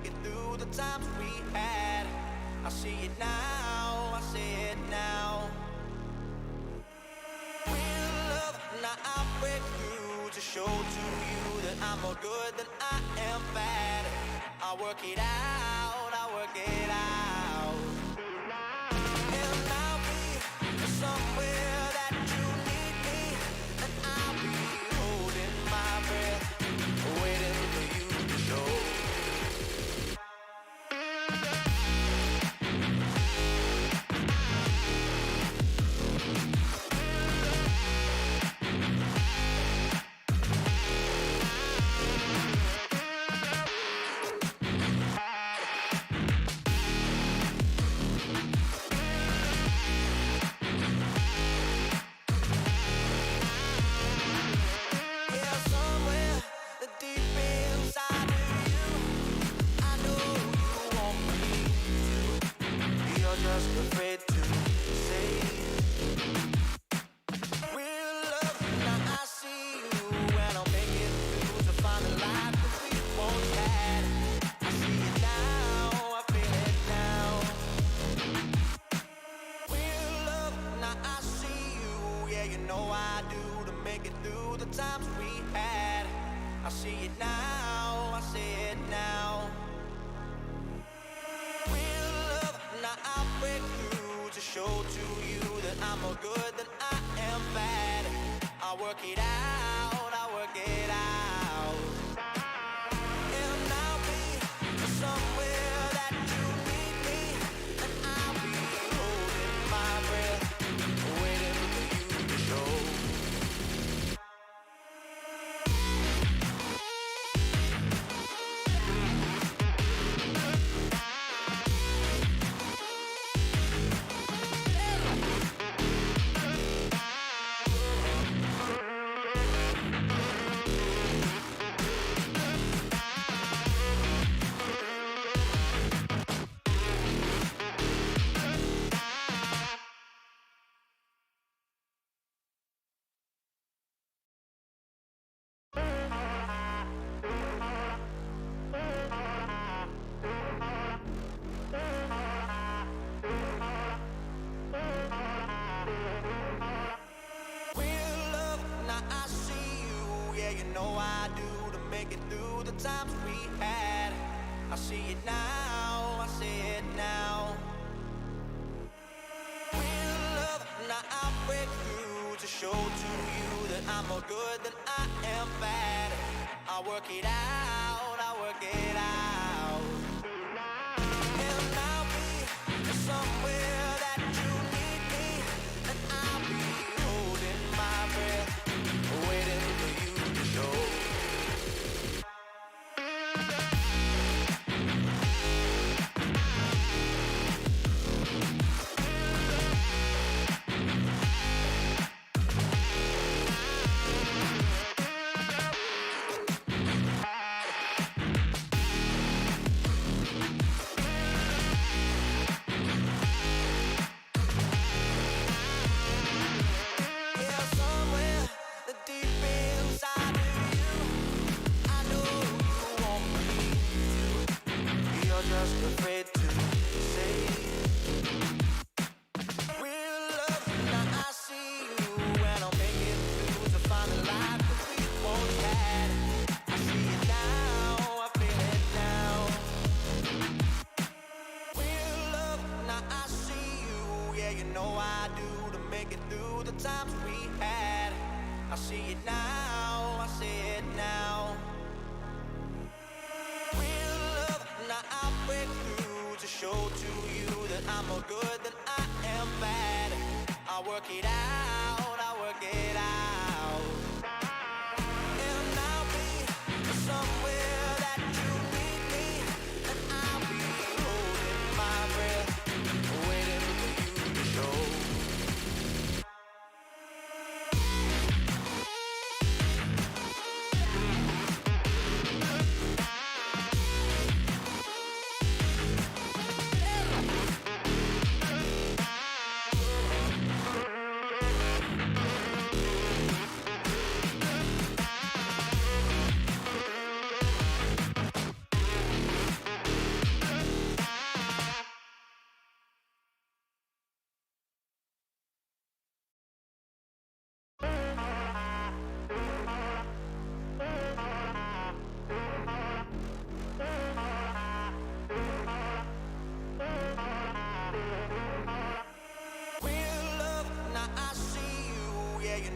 make it through the times we had. I see it now, I see it now. Real love, now I'll break through to show to you that I'm more good than I am bad. I'll work it out, I'll work it out. And I'll be somewhere that you need me, and I'll be holding my breath, waiting for you to show.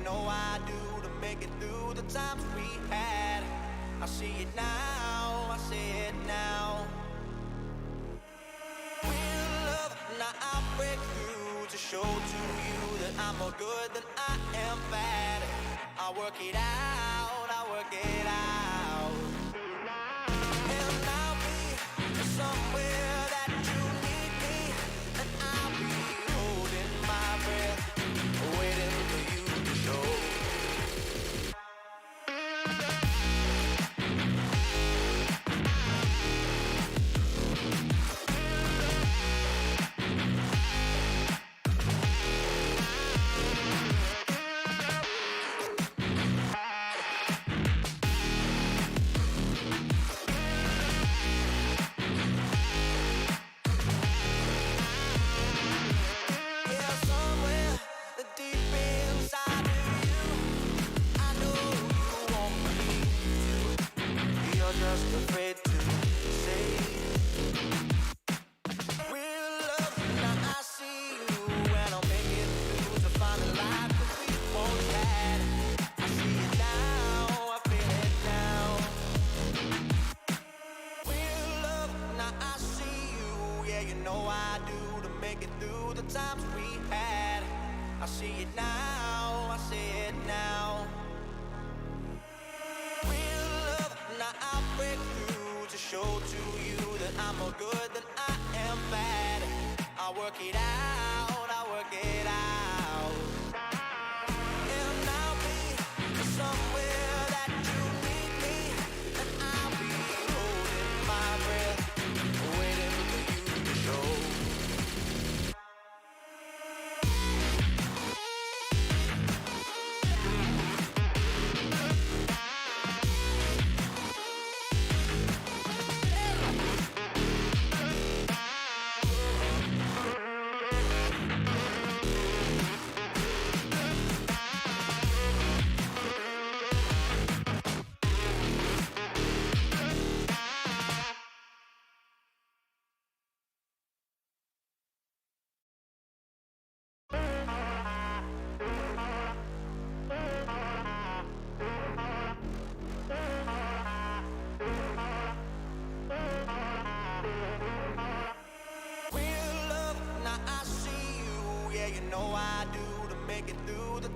know I do to make it through the times we had. I see it now, I see it now. Real love, now I break through to show to you that I'm more good than I am bad. I work it out, I work it out. And I'll be somewhere that you need me, and I'll be holding my breath, waiting for you to show. I see it now, I see it now. Real love, now I break through to show to you that I'm more good than I am bad. I work it out, I work it out. And I'll be somewhere that you need me, and I'll be holding my breath, waiting for you to show.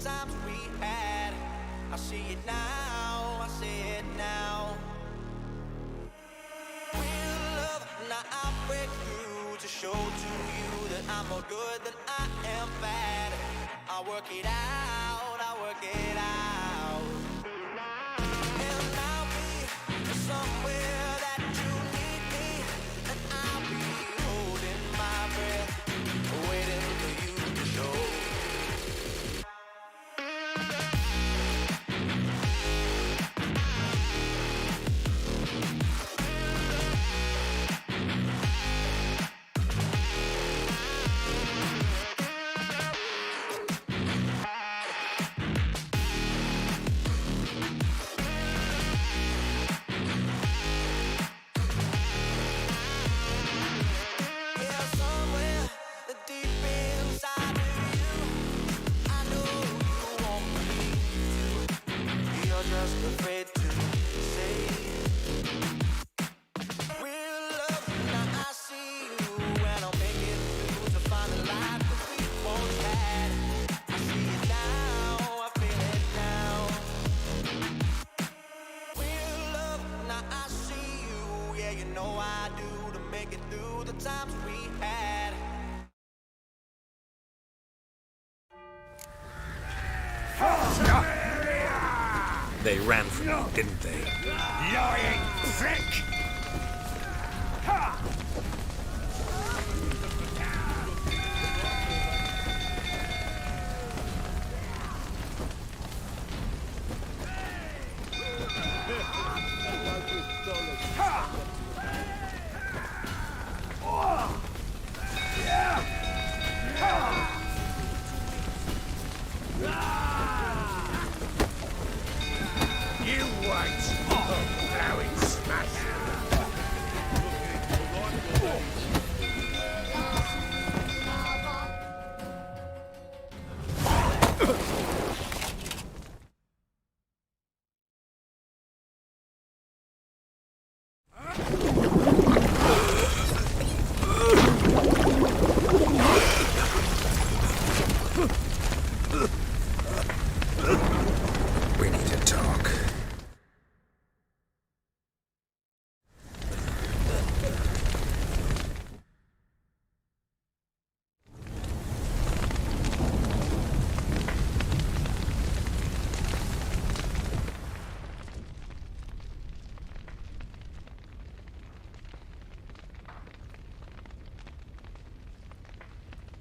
Times we had, I see it now, I see it now. Real love, now I break through to show to you that I'm more good than I am bad. I work it out, I work it out. And I'll be somewhere that you need me, and I'll be holding my breath, waiting for you to show. They ran from me, didn't they? Lying prick! You wait! Oh, now it's smashed!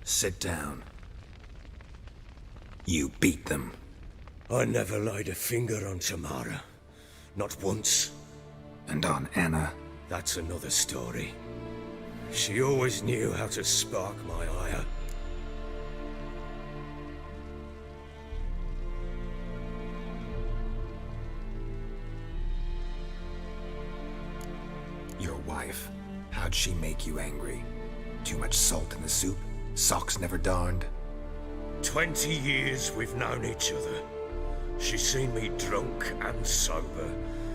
Sit down. You beat them. I never laid a finger on Tamara. Not once. And on Anna? That's another story. She always knew how to spark my ire. Your wife. How'd she make you angry? Too much salt in the soup? Socks never darned? 20 years we've known each other. She's seen me drunk and sober.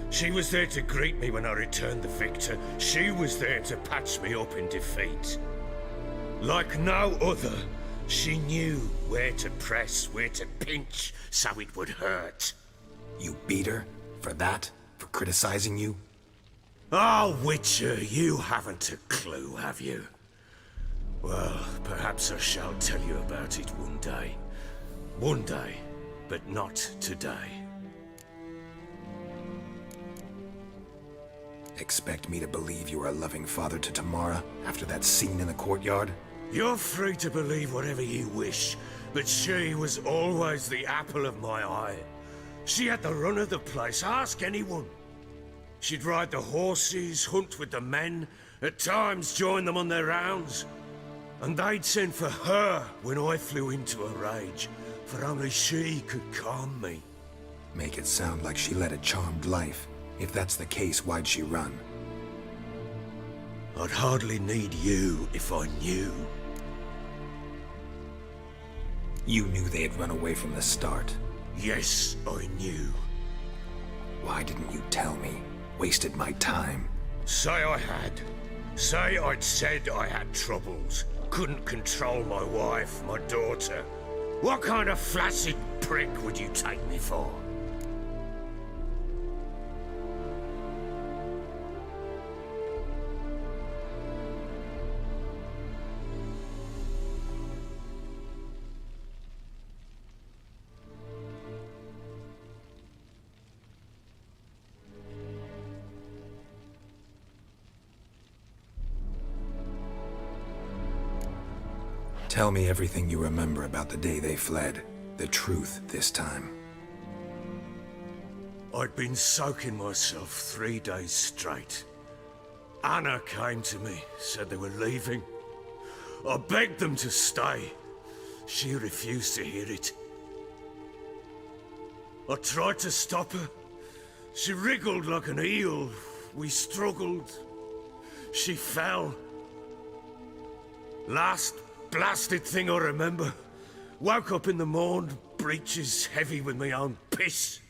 She was there to greet me when I returned the victor. She was there to patch me up in defeat. Like no other, she knew where to press, where to pinch, so it would hurt. You beat her? For that? For criticizing you? Oh, Witcher, you haven't a clue, have you? Well, perhaps I shall tell you about it one day. One day, but not today. Expect me to believe you are a loving father to Tamara after that scene in the courtyard? You're free to believe whatever you wish, but she was always the apple of my eye. She had the run of the place, ask anyone. She'd ride the horses, hunt with the men, at times join them on their rounds. And they'd send for her when I flew into a rage, for only she could calm me. Make it sound like she led a charmed life. If that's the case, why'd she run? I'd hardly need you if I knew. You knew they had run away from the start. Yes, I knew. Why didn't you tell me? Wasted my time. Say I had. Say I'd said I had troubles. Couldn't control my wife, my daughter. What kind of flaccid prick would you take me for? Tell me everything you remember about the day they fled. The truth this time. I'd been soaking myself 3 days straight. Anna came to me, said they were leaving. I begged them to stay. She refused to hear it. I tried to stop her. She wriggled like an eel. We struggled. She fell. Last blasted thing I remember. Woke up in the morn, breeches heavy with my own piss.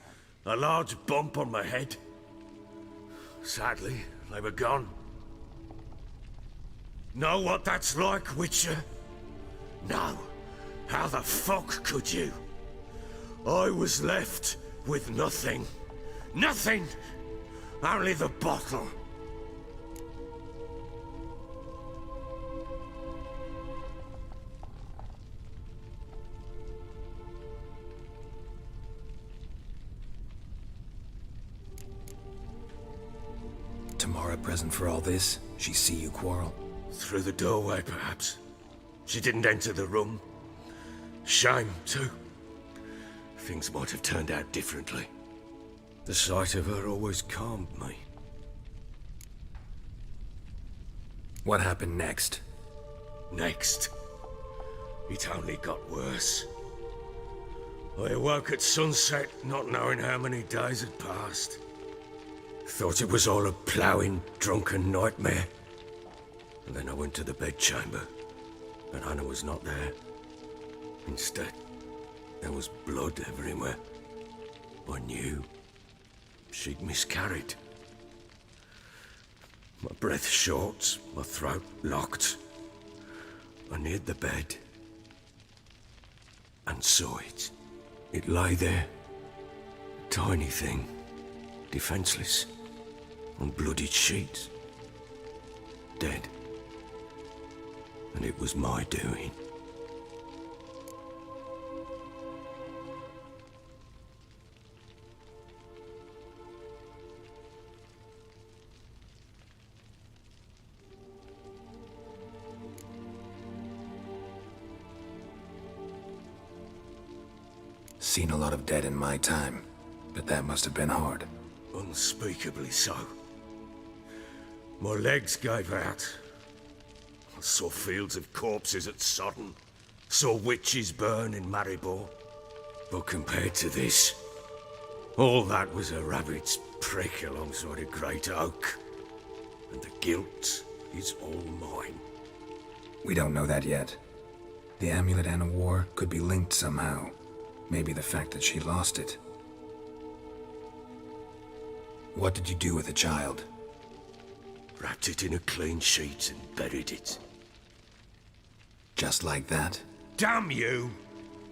A large bump on my head. Sadly, they were gone. Know what that's like, Witcher? No. How the fuck could you? I was left with nothing. Nothing! Only the bottle. Tamara present for all this? She see you quarrel? Through the doorway, perhaps. She didn't enter the room. Shame, too. Things might have turned out differently. The sight of her always calmed me. What happened next? Next, it only got worse. I awoke at sunset, not knowing how many days had passed. Thought it was all a ploughing, drunken nightmare. And then I went to the bedchamber, but Anna was not there. Instead, there was blood everywhere. I knew she'd miscarried. My breath short, my throat locked. I neared the bed and saw it. It lay there, a tiny thing, defenseless, on bloodied sheets, dead. And it was my doing. Seen a lot of dead in my time, but that must have been hard. Unspeakably so. My legs gave out. I saw fields of corpses at Sodden. Saw witches burn in Maribor. But compared to this, all that was a rabbit's prick alongside a great oak. And the guilt is all mine. We don't know that yet. The amulet and a war could be linked somehow. Maybe the fact that she lost it. What did you do with the child? Wrapped it in a clean sheet and buried it. Just like that? Damn you!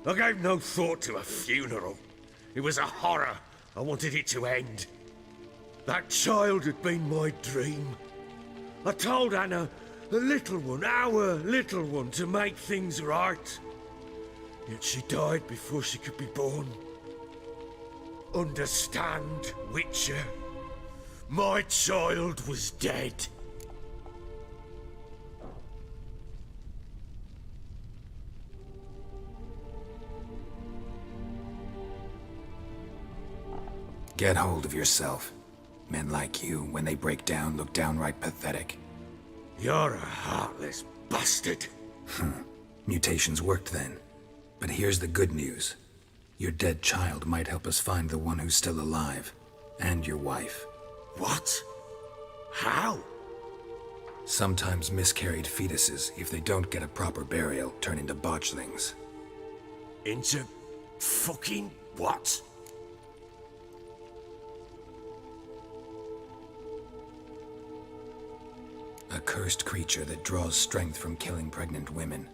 I gave no thought to a funeral. It was a horror. I wanted it to end. That child had been my dream. I told Anna, the little one, our little one, to make things right. Yet she died before she could be born. Understand, Witcher? My child was dead. Get hold of yourself. Men like you, when they break down, look downright pathetic. You're a heartless bastard. Mutations worked then. But here's the good news. Your dead child might help us find the one who's still alive. And your wife. What? How? Sometimes miscarried fetuses, if they don't get a proper burial, turn into botchlings. Into fucking what? A cursed creature that draws strength from killing pregnant women.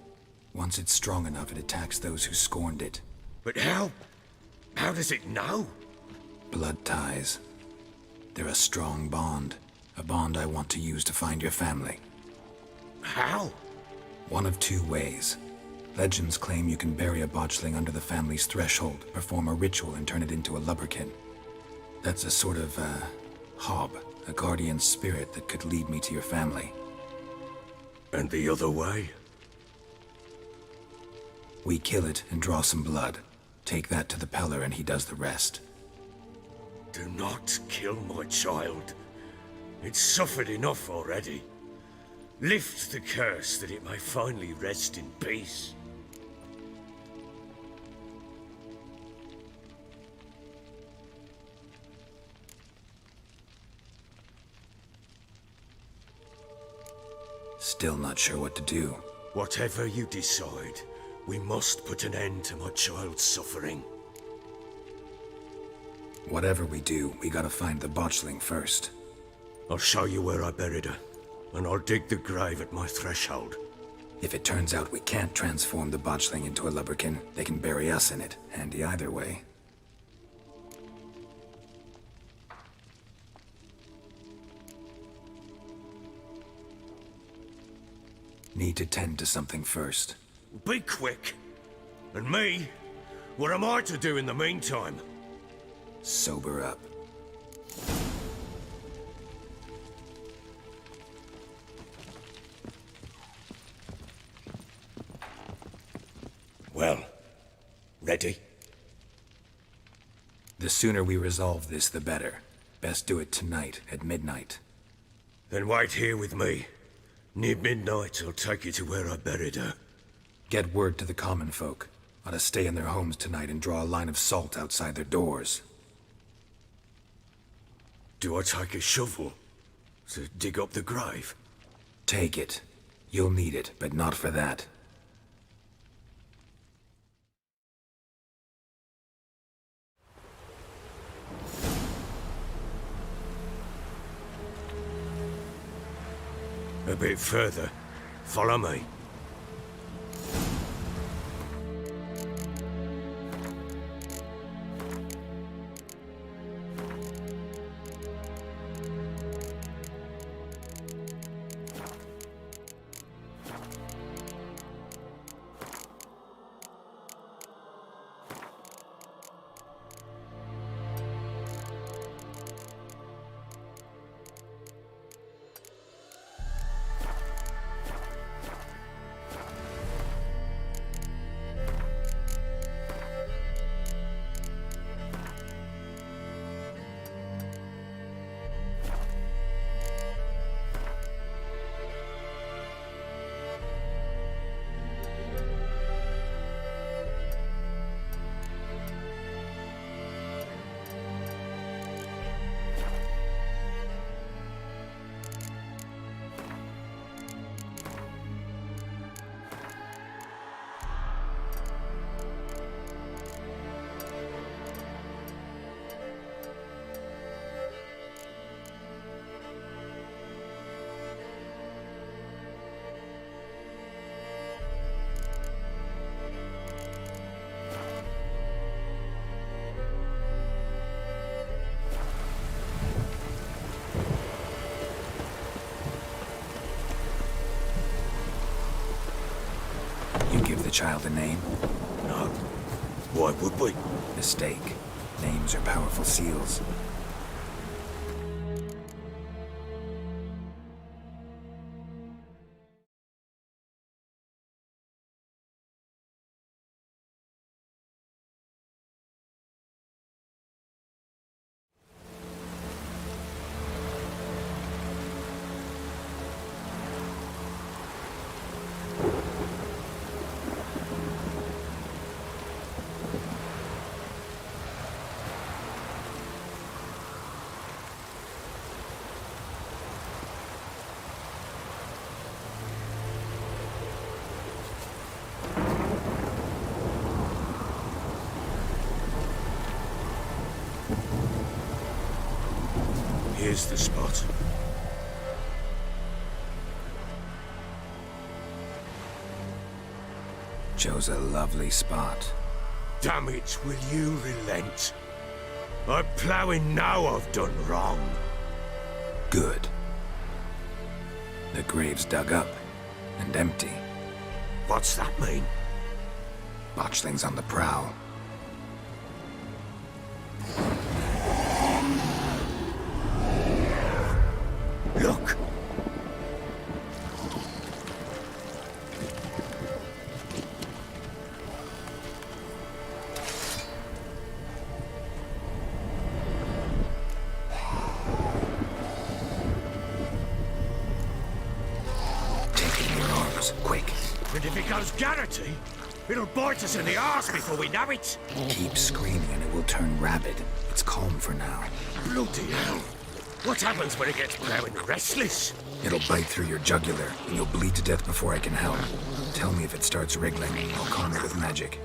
Once it's strong enough, it attacks those who scorned it. But how? How does it know? Blood ties. They're a strong bond. A bond I want to use to find your family. How? One of two ways. Legends claim you can bury a botchling under the family's threshold, perform a ritual, and turn it into a lubberkin. That's a sort of, hob, a guardian spirit that could lead me to your family. And the other way? We kill it and draw some blood. Take that to the Peller and he does the rest. Do not kill my child. It's suffered enough already. Lift the curse that it may finally rest in peace. Still not sure what to do. Whatever you decide, we must put an end to my child's suffering. Whatever we do, we gotta find the botchling first. I'll show you where I buried her, and I'll dig the grave at my threshold. If it turns out we can't transform the botchling into a lubberkin, they can bury us in it. Handy either way. Need to tend to something first. Be quick. And me? What am I to do in the meantime? Sober up. Well, ready? The sooner we resolve this, the better. Best do it tonight, at midnight. Then wait here with me. Near midnight, I'll take you to where I buried her. Get word to the common folk. Ought to stay in their homes tonight and draw a line of salt outside their doors. Do I take a shovel to dig up the grave? Take it. You'll need it, but not for that. A bit further. Follow me. give the child a name? No. Why would we? Mistake. Names are powerful seals. Here's the spot. Chose a lovely spot. Damn it, will you relent? I'm ploughing now I've done wrong. Good. The grave's dug up and empty. What's that mean? Botchling's on the prowl. Look! Take it in your arms, quick. And if it goes Garrity, it'll bite us in the arse before we know it. Keep screaming and it will turn rabid. It's calm for now. Bloody hell. What happens when it gets plowing restless? It'll bite through your jugular, and you'll bleed to death before I can help. Tell me if it starts wriggling. I'll calm it with magic.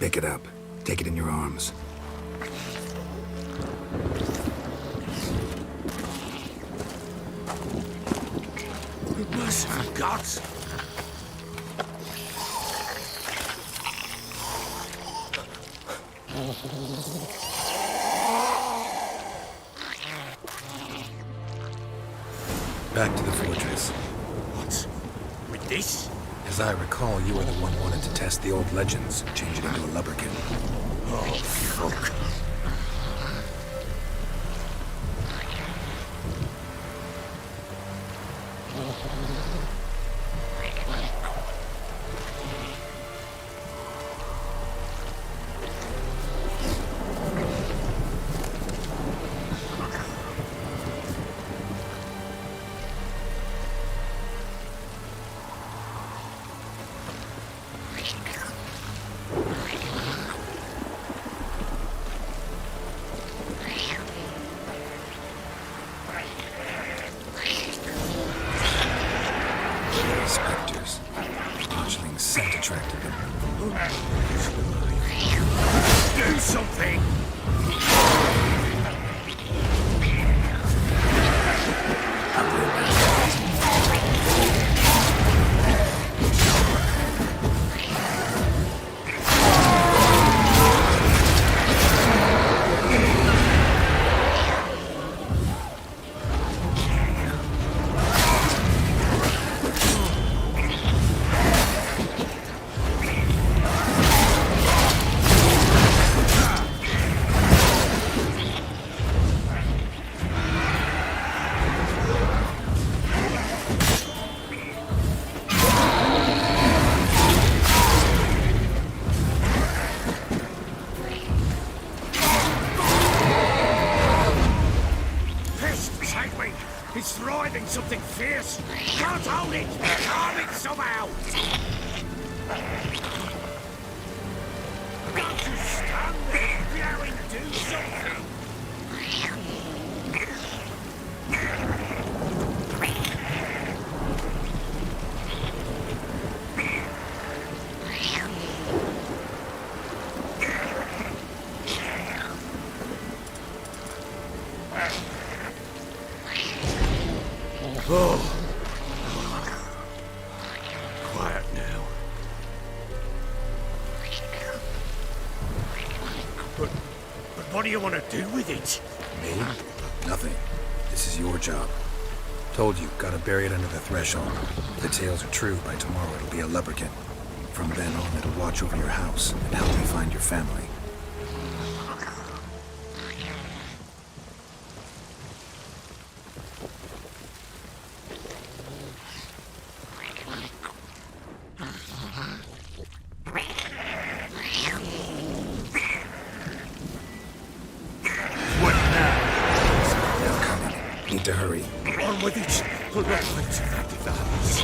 Pick it up. Take it in your arms. Merciful gods! Back to the fortress. What? With this? As I recall, you were the one who wanted to test the old legends, change it into a lubricant. Oh, fuck. Spectres. Botchling's scent attracted them. Do something! It's thriving something fierce. Can't hold it. Calm it somehow. Got to stand there, Gary. Do something. Oh. Quiet now. But what do you want to do with it? Me? Nothing. This is your job. Told you, gotta bury it under the threshold. If the tales are true, by tomorrow it'll be a lubricant. From then on, it'll watch over your house and help you find your family. What now? They're coming. Need to hurry. On with it! We'll not wait to active the house.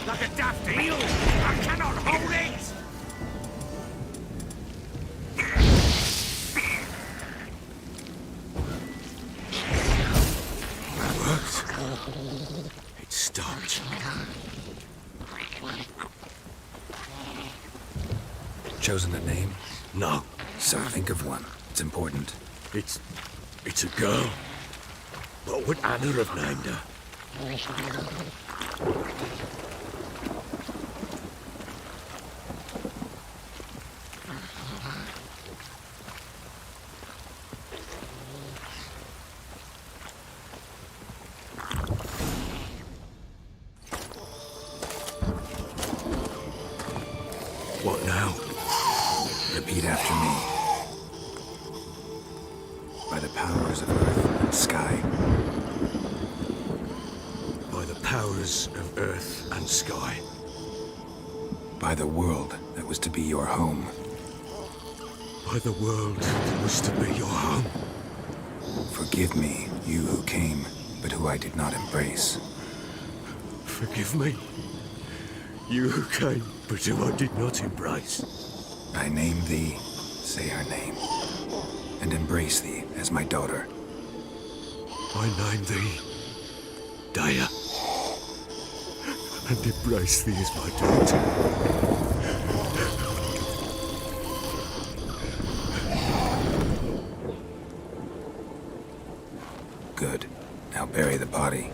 Like a daft eel! I cannot hold it! It worked. It stopped. Chosen a name? No. So think of one. It's important. It's a girl. What would Anna have named her? What now? Repeat after me. By the powers of earth and sky. By the powers of earth and sky. By the world that was to be your home. By the world that was to be your home. Forgive me, you who came, but who I did not embrace. Forgive me. You who came, but who I did not embrace. I name thee, say her name, and embrace thee as my daughter. I name thee, Daya, and embrace thee as my daughter. Good. Now bury the body.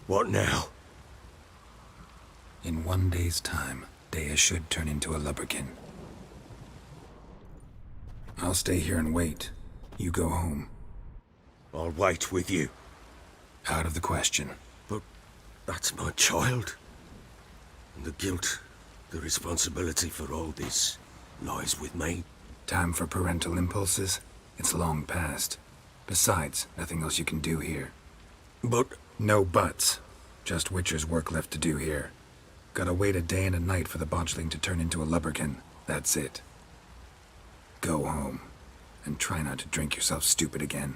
What now? In 1 day's time, Daya should turn into a lubberkin. I'll stay here and wait. You go home. I'll wait with you. Out of the question. But that's my child. And the guilt, the responsibility for all this lies with me. Time for parental impulses? It's long past. Besides, nothing else you can do here. But No buts. Just Witcher's work left to do here. Gotta wait a day and a night for the botchling to turn into a lubberkin. That's it. Go home. And try not to drink yourself stupid again.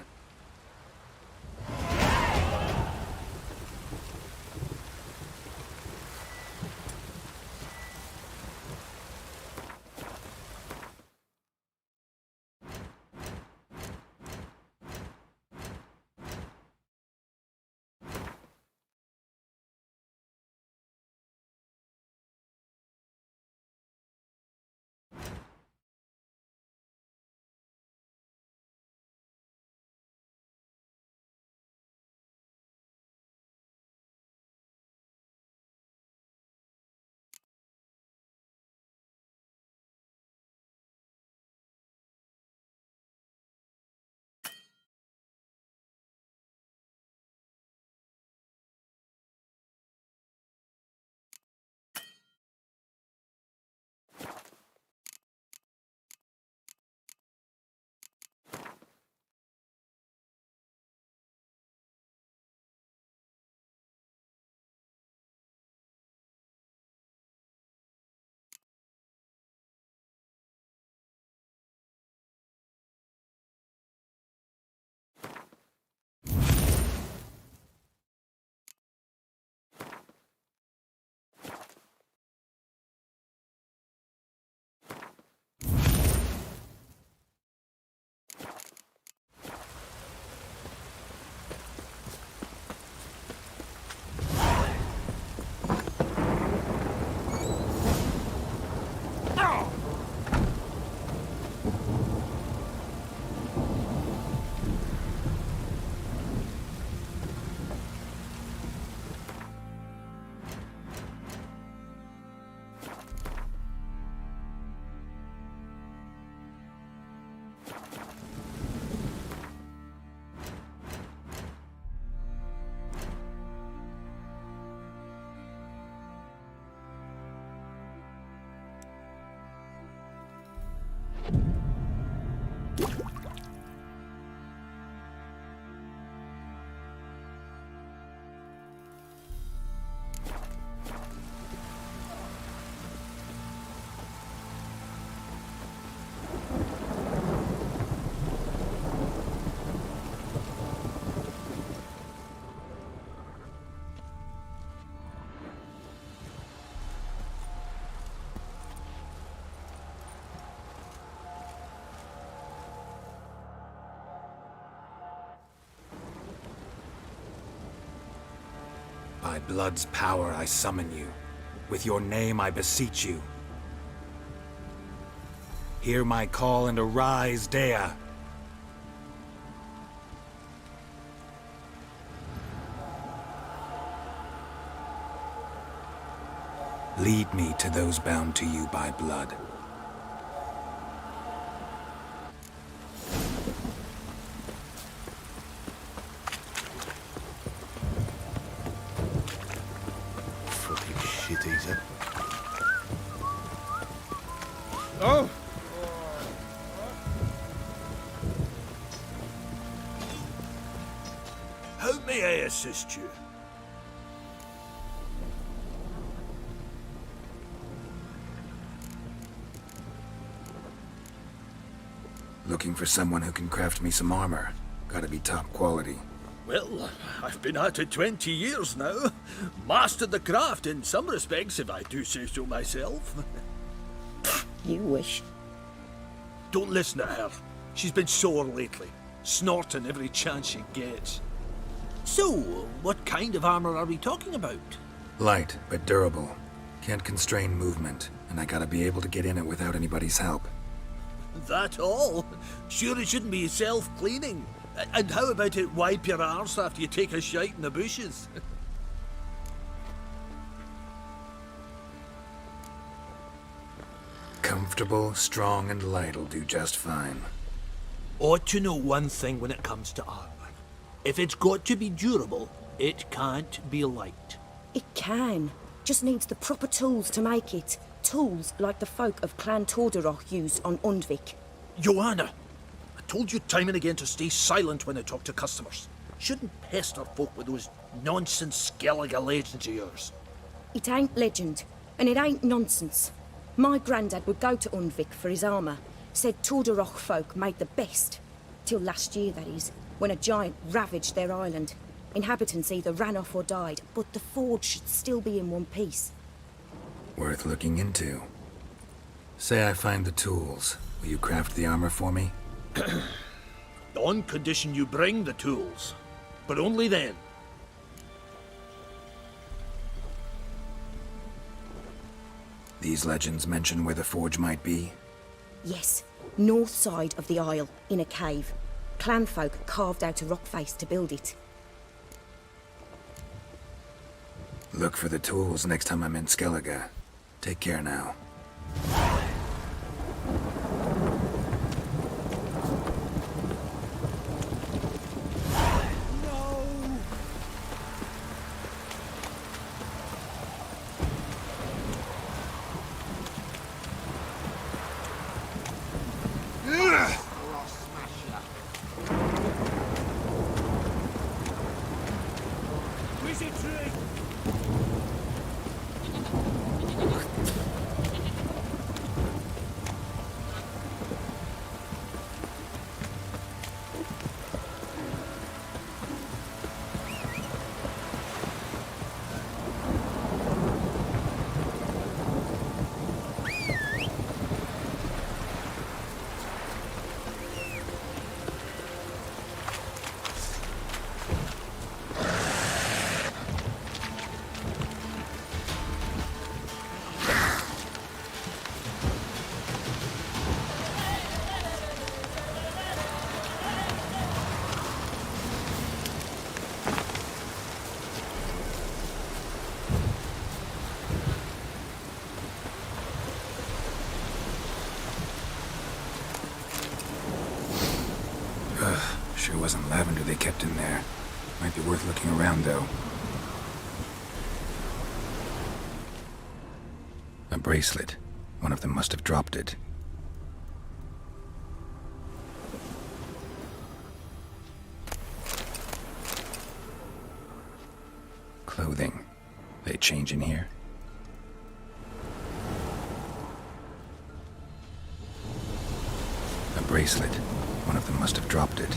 By blood's power I summon you. With your name I beseech you. Hear my call and arise, Dea. Lead me to those bound to you by blood. Fucking shit eater. Oh! How may I assist you? Looking for someone who can craft me some armor. Gotta be top quality. Well, I've been at it 20 years now. Mastered the craft in some respects, if I do say so myself. You wish. Don't listen to her. She's been sore lately, snorting every chance she gets. So, what kind of armor are we talking about? Light, but durable. Can't constrain movement, and I gotta be able to get in it without anybody's help. That all? Sure it shouldn't be self-cleaning. And how about it wipe your arse after you take a shite in the bushes? Comfortable, strong, and light'll do just fine. Ought to know one thing when it comes to armor. If it's got to be durable, it can't be light. It can. Just needs the proper tools to make it. Tools like the folk of Clan Tordarroch used on Undvik. Joanna, I told you time and again to stay silent when I talk to customers. Shouldn't pester folk with those nonsense Skellige legends of yours. It ain't legend, and it ain't nonsense. My granddad would go to Undvik for his armour. Said Tordarroch folk made the best. Till last year, that is, when a giant ravaged their island. Inhabitants either ran off or died, but the forge should still be in one piece. Worth looking into. Say I find the tools. Will you craft the armor for me? On condition you bring the tools. But only then. These legends mention where the forge might be? Yes, north side of the isle, in a cave. Clanfolk carved out a rock face to build it. Look for the tools next time I'm in Skellige. Take care now. Sure wasn't lavender they kept in there. Might be worth looking around, though. A bracelet. One of them must have dropped it. Clothing. They change in here? A bracelet. One of them must have dropped it.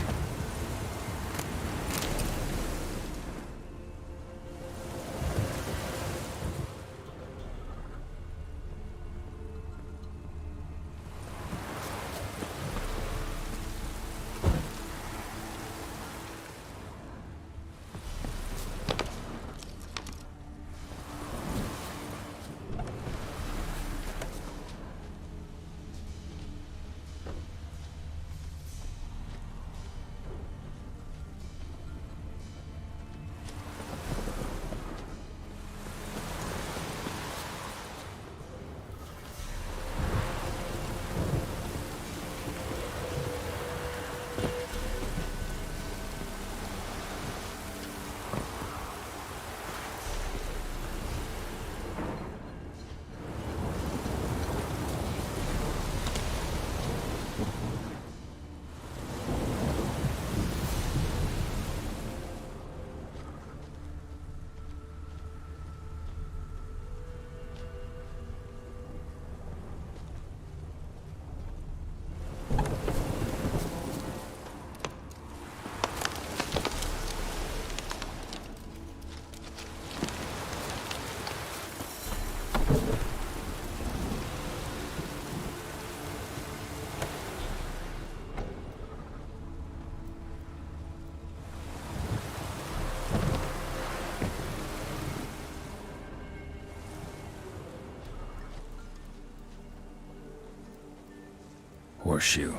Horseshoe.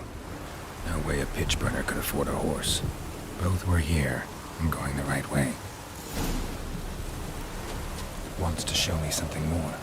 No way a pitch burner could afford a horse. Both were here and going the right way. Wants to show me something more.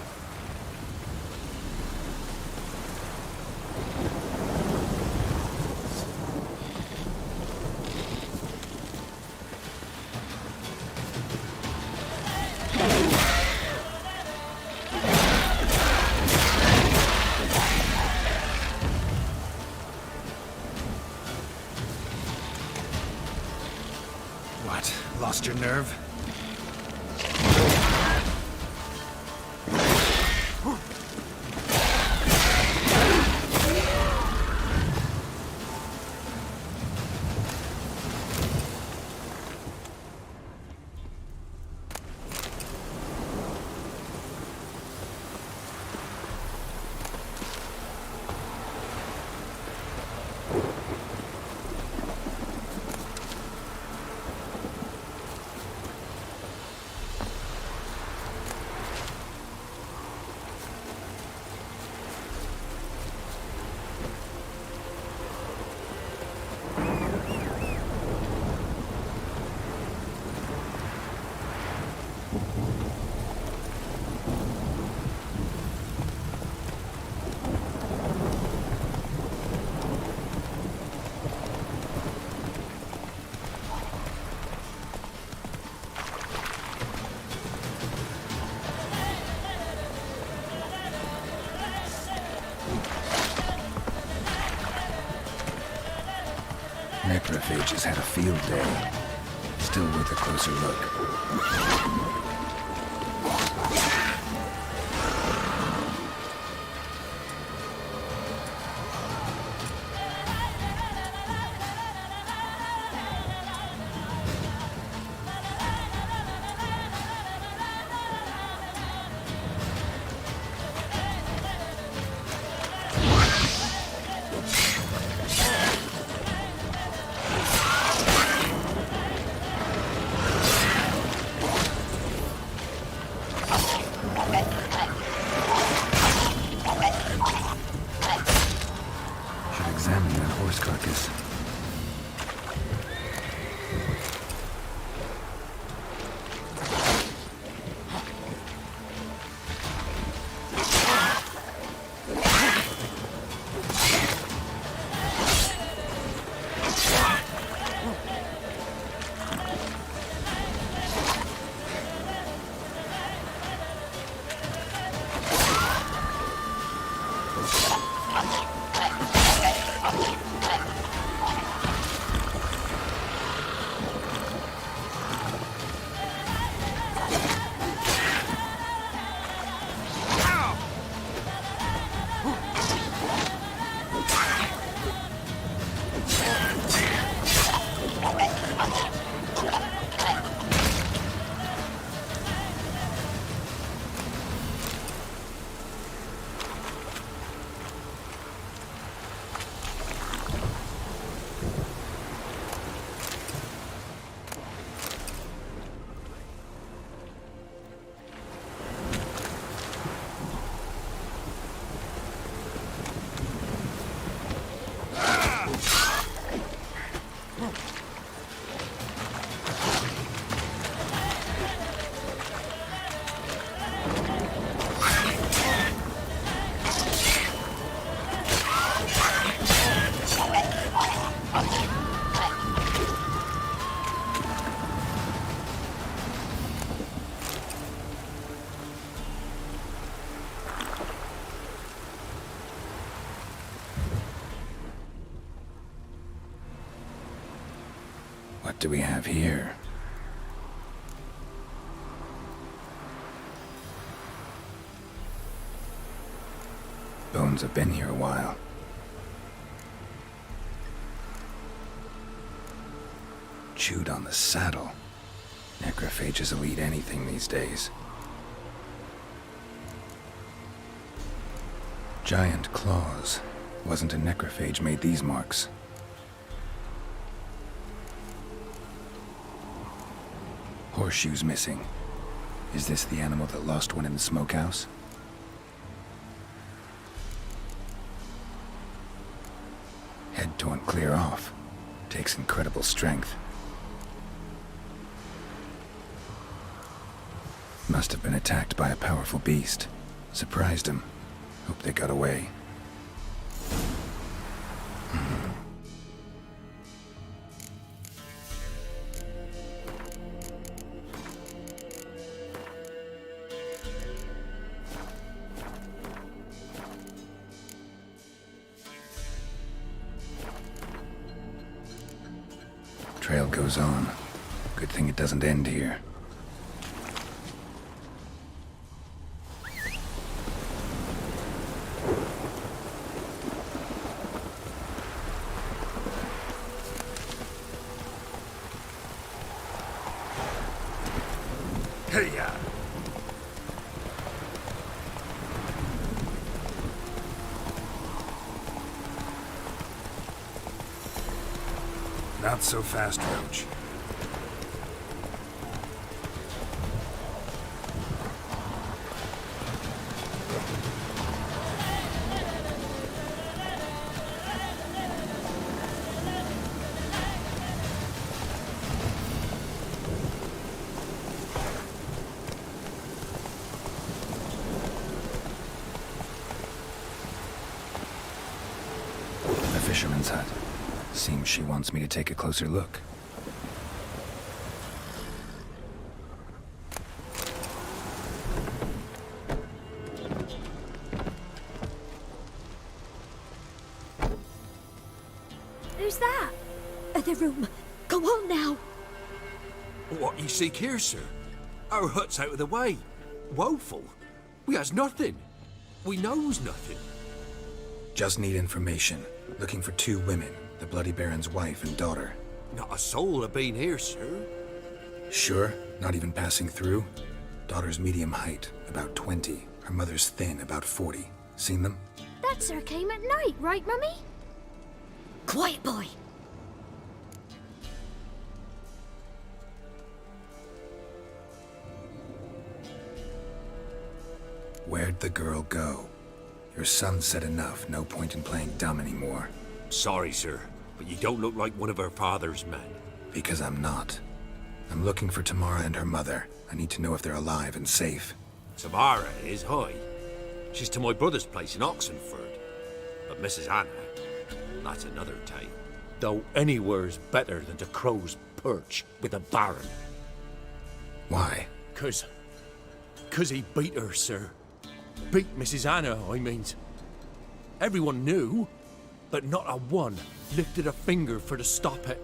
What? Lost your nerve? Necrophages had a field day. Still worth a closer look. Examine that horse carcass. What do we have here? Bones have been here a while. Chewed on the saddle. Necrophages will eat anything these days. Giant claws. Wasn't a necrophage made these marks. Horseshoes missing. Is this the animal that lost one in the smokehouse? clear off. Takes incredible strength. Must have been attacked by a powerful beast. Surprised him. Hope they got away. Trail goes on. Good thing it doesn't end here. Hey-ya! Not so fast, Roach. A fisherman's hut. Seems she wants me to take a closer look. Who's that? The room. Go on now. What you seek here, sir? Our hut's out of the way. Woeful. We has nothing. We knows nothing. Just need information. Looking for 2 women. The Bloody Baron's wife and daughter. Not a soul have been here, sir. Sure? Not even passing through? Daughter's medium height, about 20. Her mother's thin, about 40. Seen them? That sir came at night, right, Mummy? Quiet, boy. Where'd the girl go? Your son said enough. No point in playing dumb anymore. Sorry, sir, but you don't look like one of our father's men. Because I'm not. I'm looking for Tamara and her mother. I need to know if they're alive and safe. Tamara is, hi. She's to my brother's place in Oxenford. But Mrs. Anna, that's another tale. Though anywhere's better than to crow's perch with a baron. Why? Cause he beat her, sir. Beat Mrs. Anna, I mean. Everyone knew, but not a one lifted a finger for to stop it.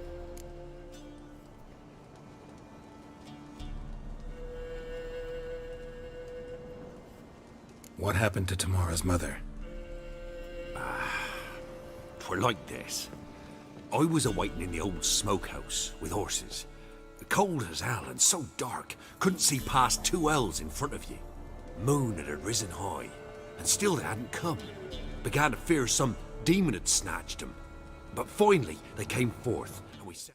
What happened to Tamara's mother? Twere like this. I was awaiting in the old smokehouse with horses. Cold as hell and so dark, couldn't see past 2 ells in front of you. Moon had risen high, and still they hadn't come. Began to fear some demon had snatched them. But finally, they came forth, and we set...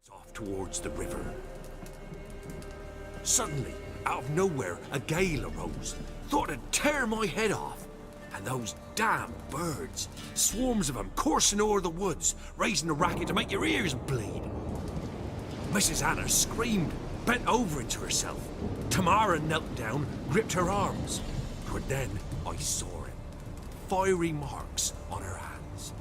off towards the river. Suddenly, out of nowhere, a gale arose. Thought it'd tear my head off. And those damn birds, swarms of them coursing o'er the woods, raising a racket to make your ears bleed. Mrs. Anna screamed, bent over into herself. Tamara knelt down, gripped her arms. But then I saw it. Fiery marks on her hands.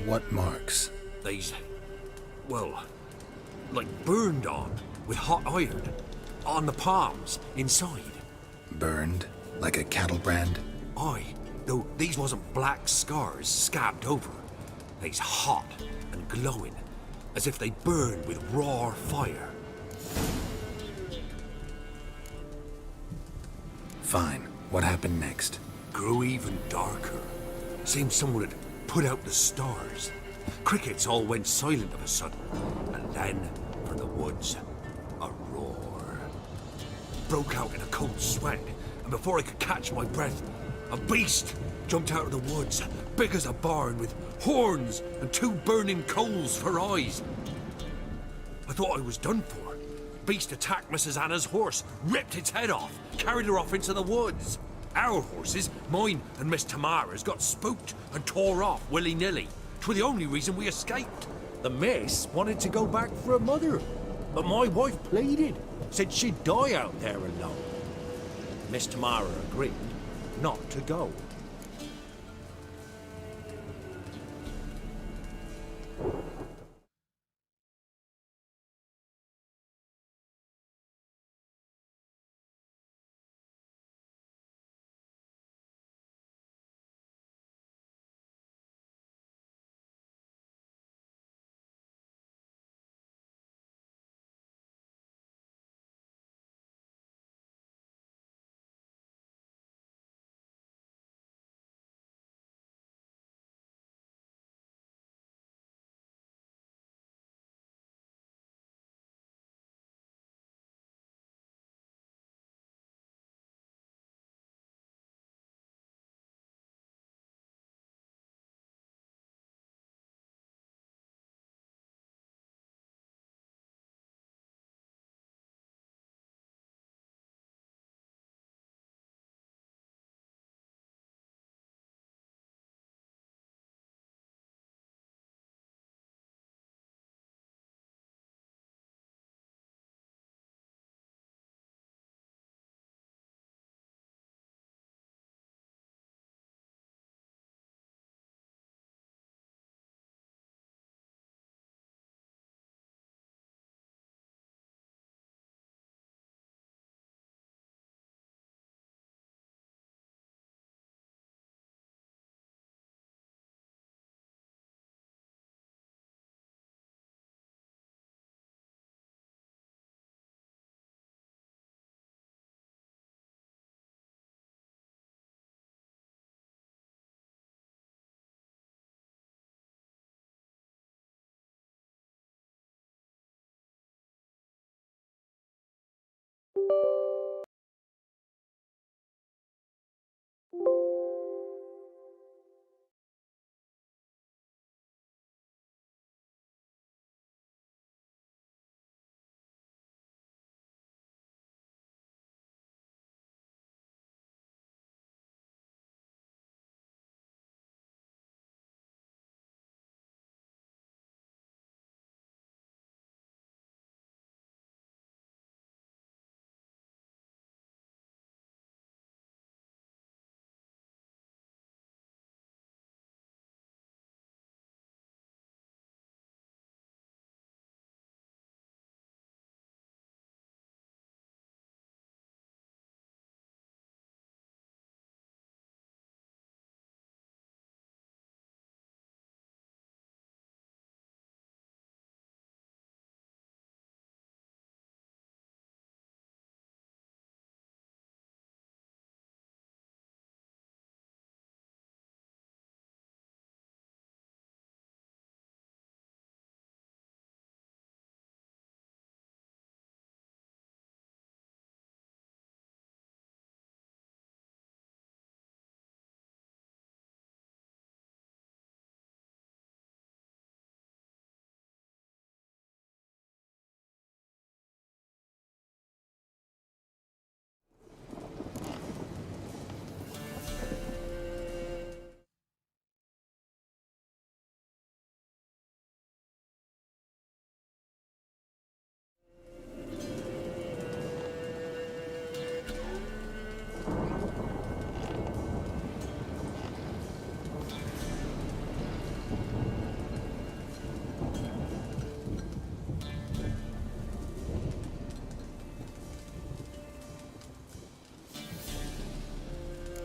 What marks? These, well, like burned on with hot iron. On the palms, inside. Burned? Like a cattle brand? Aye, though these wasn't black scars scabbed over. They's hot and glowing, as if they burned with raw fire. Fine. What happened next? Grew even darker. Seemed someone had put out the stars. Crickets all went silent of a sudden, and then, from the woods, a roar. Broke out in a cold sweat, and before I could catch my breath, a beast jumped out of the woods, big as a barn, with horns and 2 burning coals for eyes. I thought I was done for. Beast attacked Mrs. Anna's horse, ripped its head off, carried her off into the woods. Our horses, mine and Miss Tamara's, got spooked and tore off willy-nilly. 'Twas the only reason we escaped. The miss wanted to go back for her mother, but my wife pleaded, said she'd die out there alone. Miss Tamara agreed not to go.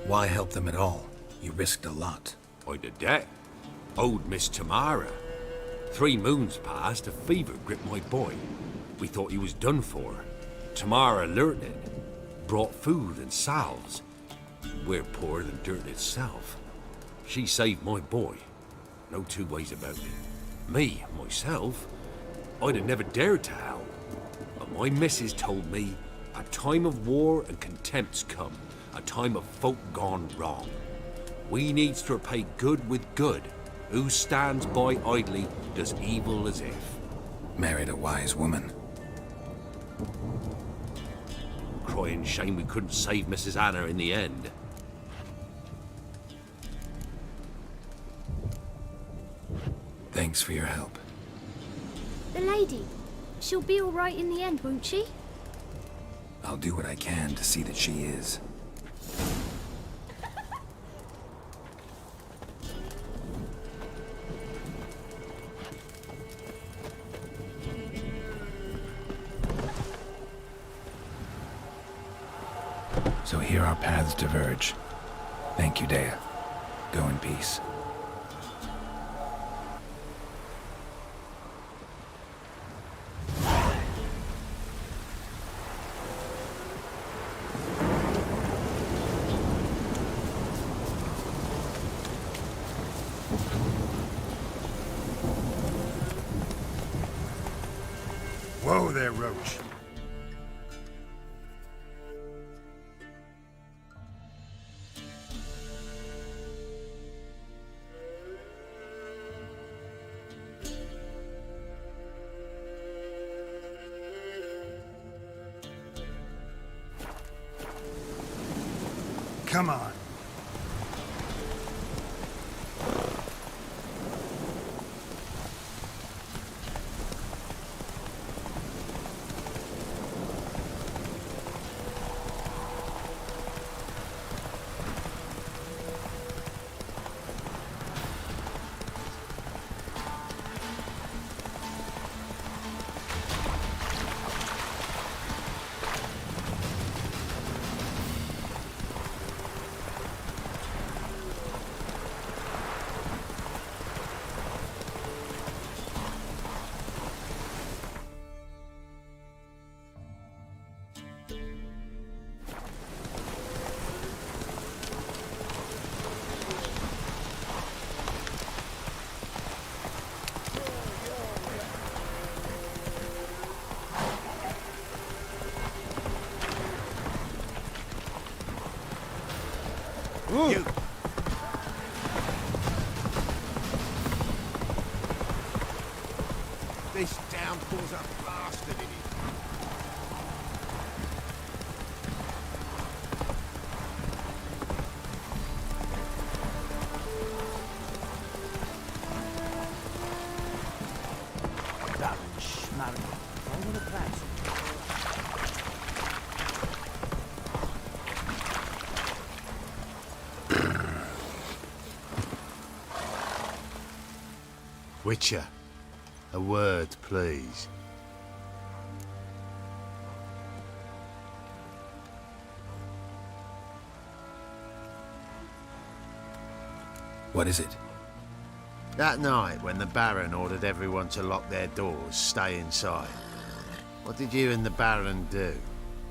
Why help them at all? You risked a lot. I did that. Old Miss Tamara. 3 moons passed, a fever gripped my boy. We thought he was done for. Tamara alerted, brought food and salves. We're poorer than dirt itself. She saved my boy. No 2 ways about it. Me, myself, I'd have never dared to help. But my missus told me a time of war and contempt's come. A time of folk gone wrong. We needs to repay good with good. Who stands by idly does evil as if. Married a wise woman. Crying shame we couldn't save Mrs. Anna in the end. Thanks for your help. The lady. She'll be all right in the end, won't she? I'll do what I can to see that she is. So here our paths diverge. Thank you, Dea. Go in peace. Whoa there, Roach. Come on. You. This downpour's a bastard in it. Witcher, a word, please. What is it? That night, when the Baron ordered everyone to lock their doors, stay inside, what did you and the Baron do?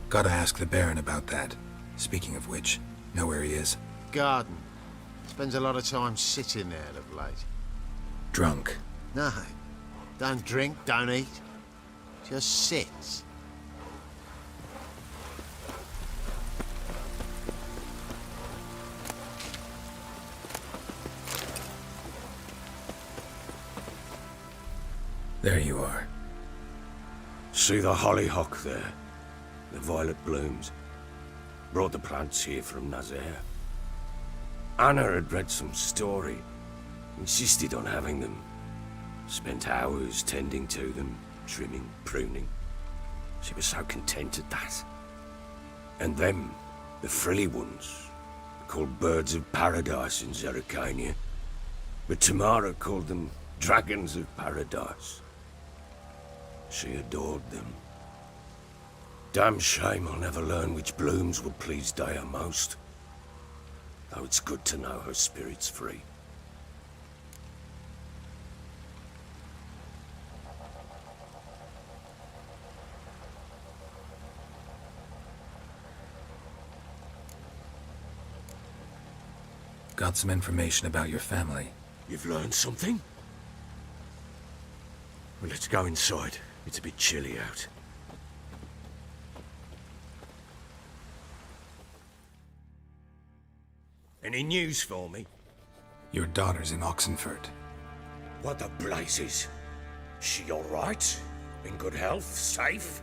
Gotta ask the Baron about that. Speaking of which, know where he is? Garden. Spends a lot of time sitting there of late. Drunk. No. Don't drink, don't eat. Just sits. There you are. See the hollyhock there? The violet blooms. Brought the plants here from Nazaire. Anna had read some story. Insisted on having them. Spent hours tending to them, trimming, pruning. She was so content at that. And them, the frilly ones, called birds of paradise in Zerrikania. But Tamara called them dragons of paradise. She adored them. Damn shame I'll never learn which blooms would please Dea most. Though it's good to know her spirit's free. Got some information about your family. You've learned something? Well, let's go inside. It's a bit chilly out. Any news for me? Your daughter's in Oxenford. What the blazes? She all right? In good health? Safe?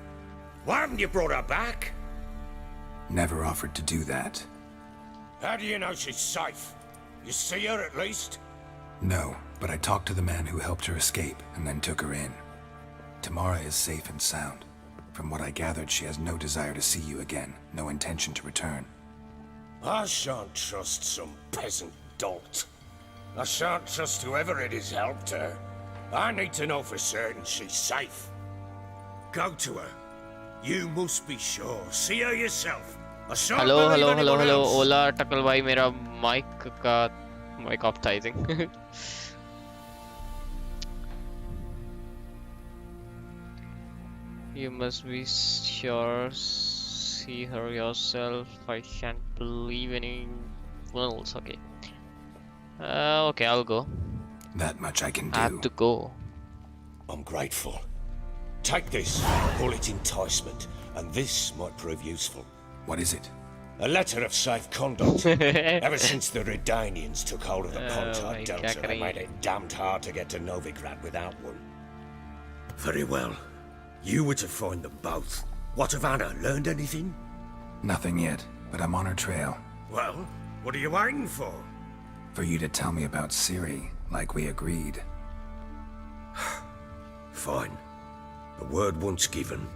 Why haven't you brought her back? Never offered to do that. How do you know she's safe? You see her at least? No, but I talked to the man who helped her escape and then took her in. Tamara is safe and sound. From what I gathered, she has no desire to see you again, no intention to return. I shan't trust some peasant dolt. I shan't trust whoever it is helped her. I need to know for certain she's safe. Go to her. You must be sure. See her yourself. I shan't believe anyone else. Ola tackle भाई मेरा mic off था I think You must be sure. See her yourself. I can't believe anyone else. Okay. Okay, I'll go. That much I can do. I have to go. I'm grateful. Take this. Call it enticement. And this might prove useful. What is it? A letter of safe conduct. Ever since the Redanians took hold of the Pontar Delta, they made it damned hard to get to Novigrad without one. Very well. You were to find them both. What of Anna? Learned anything? Nothing yet, but I'm on her trail. Well, what are you waiting for? For you to tell me about Ciri, like we agreed. Fine. The word once given.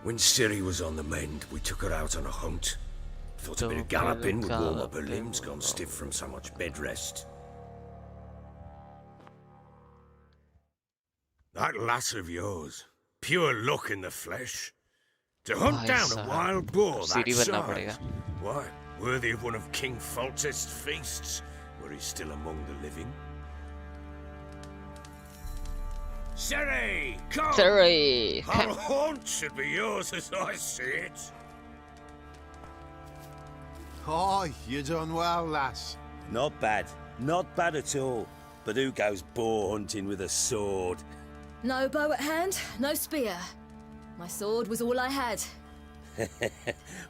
When Ciri was on the mend, we took her out on a hunt. Thought a bit of galloping would warm up her limbs, gone stiff from so much bed rest. That lass of yours, pure luck in the flesh. To hunt down a wild boar that size, why, worthy of one of King Foltest's feasts, were he still among the living. Ciri, come! Ciri! Our haunt should be yours as I see it. Oh, you done well, lass. Not bad. Not bad at all. But who goes boar hunting with a sword? No bow at hand, no spear. My sword was all I had.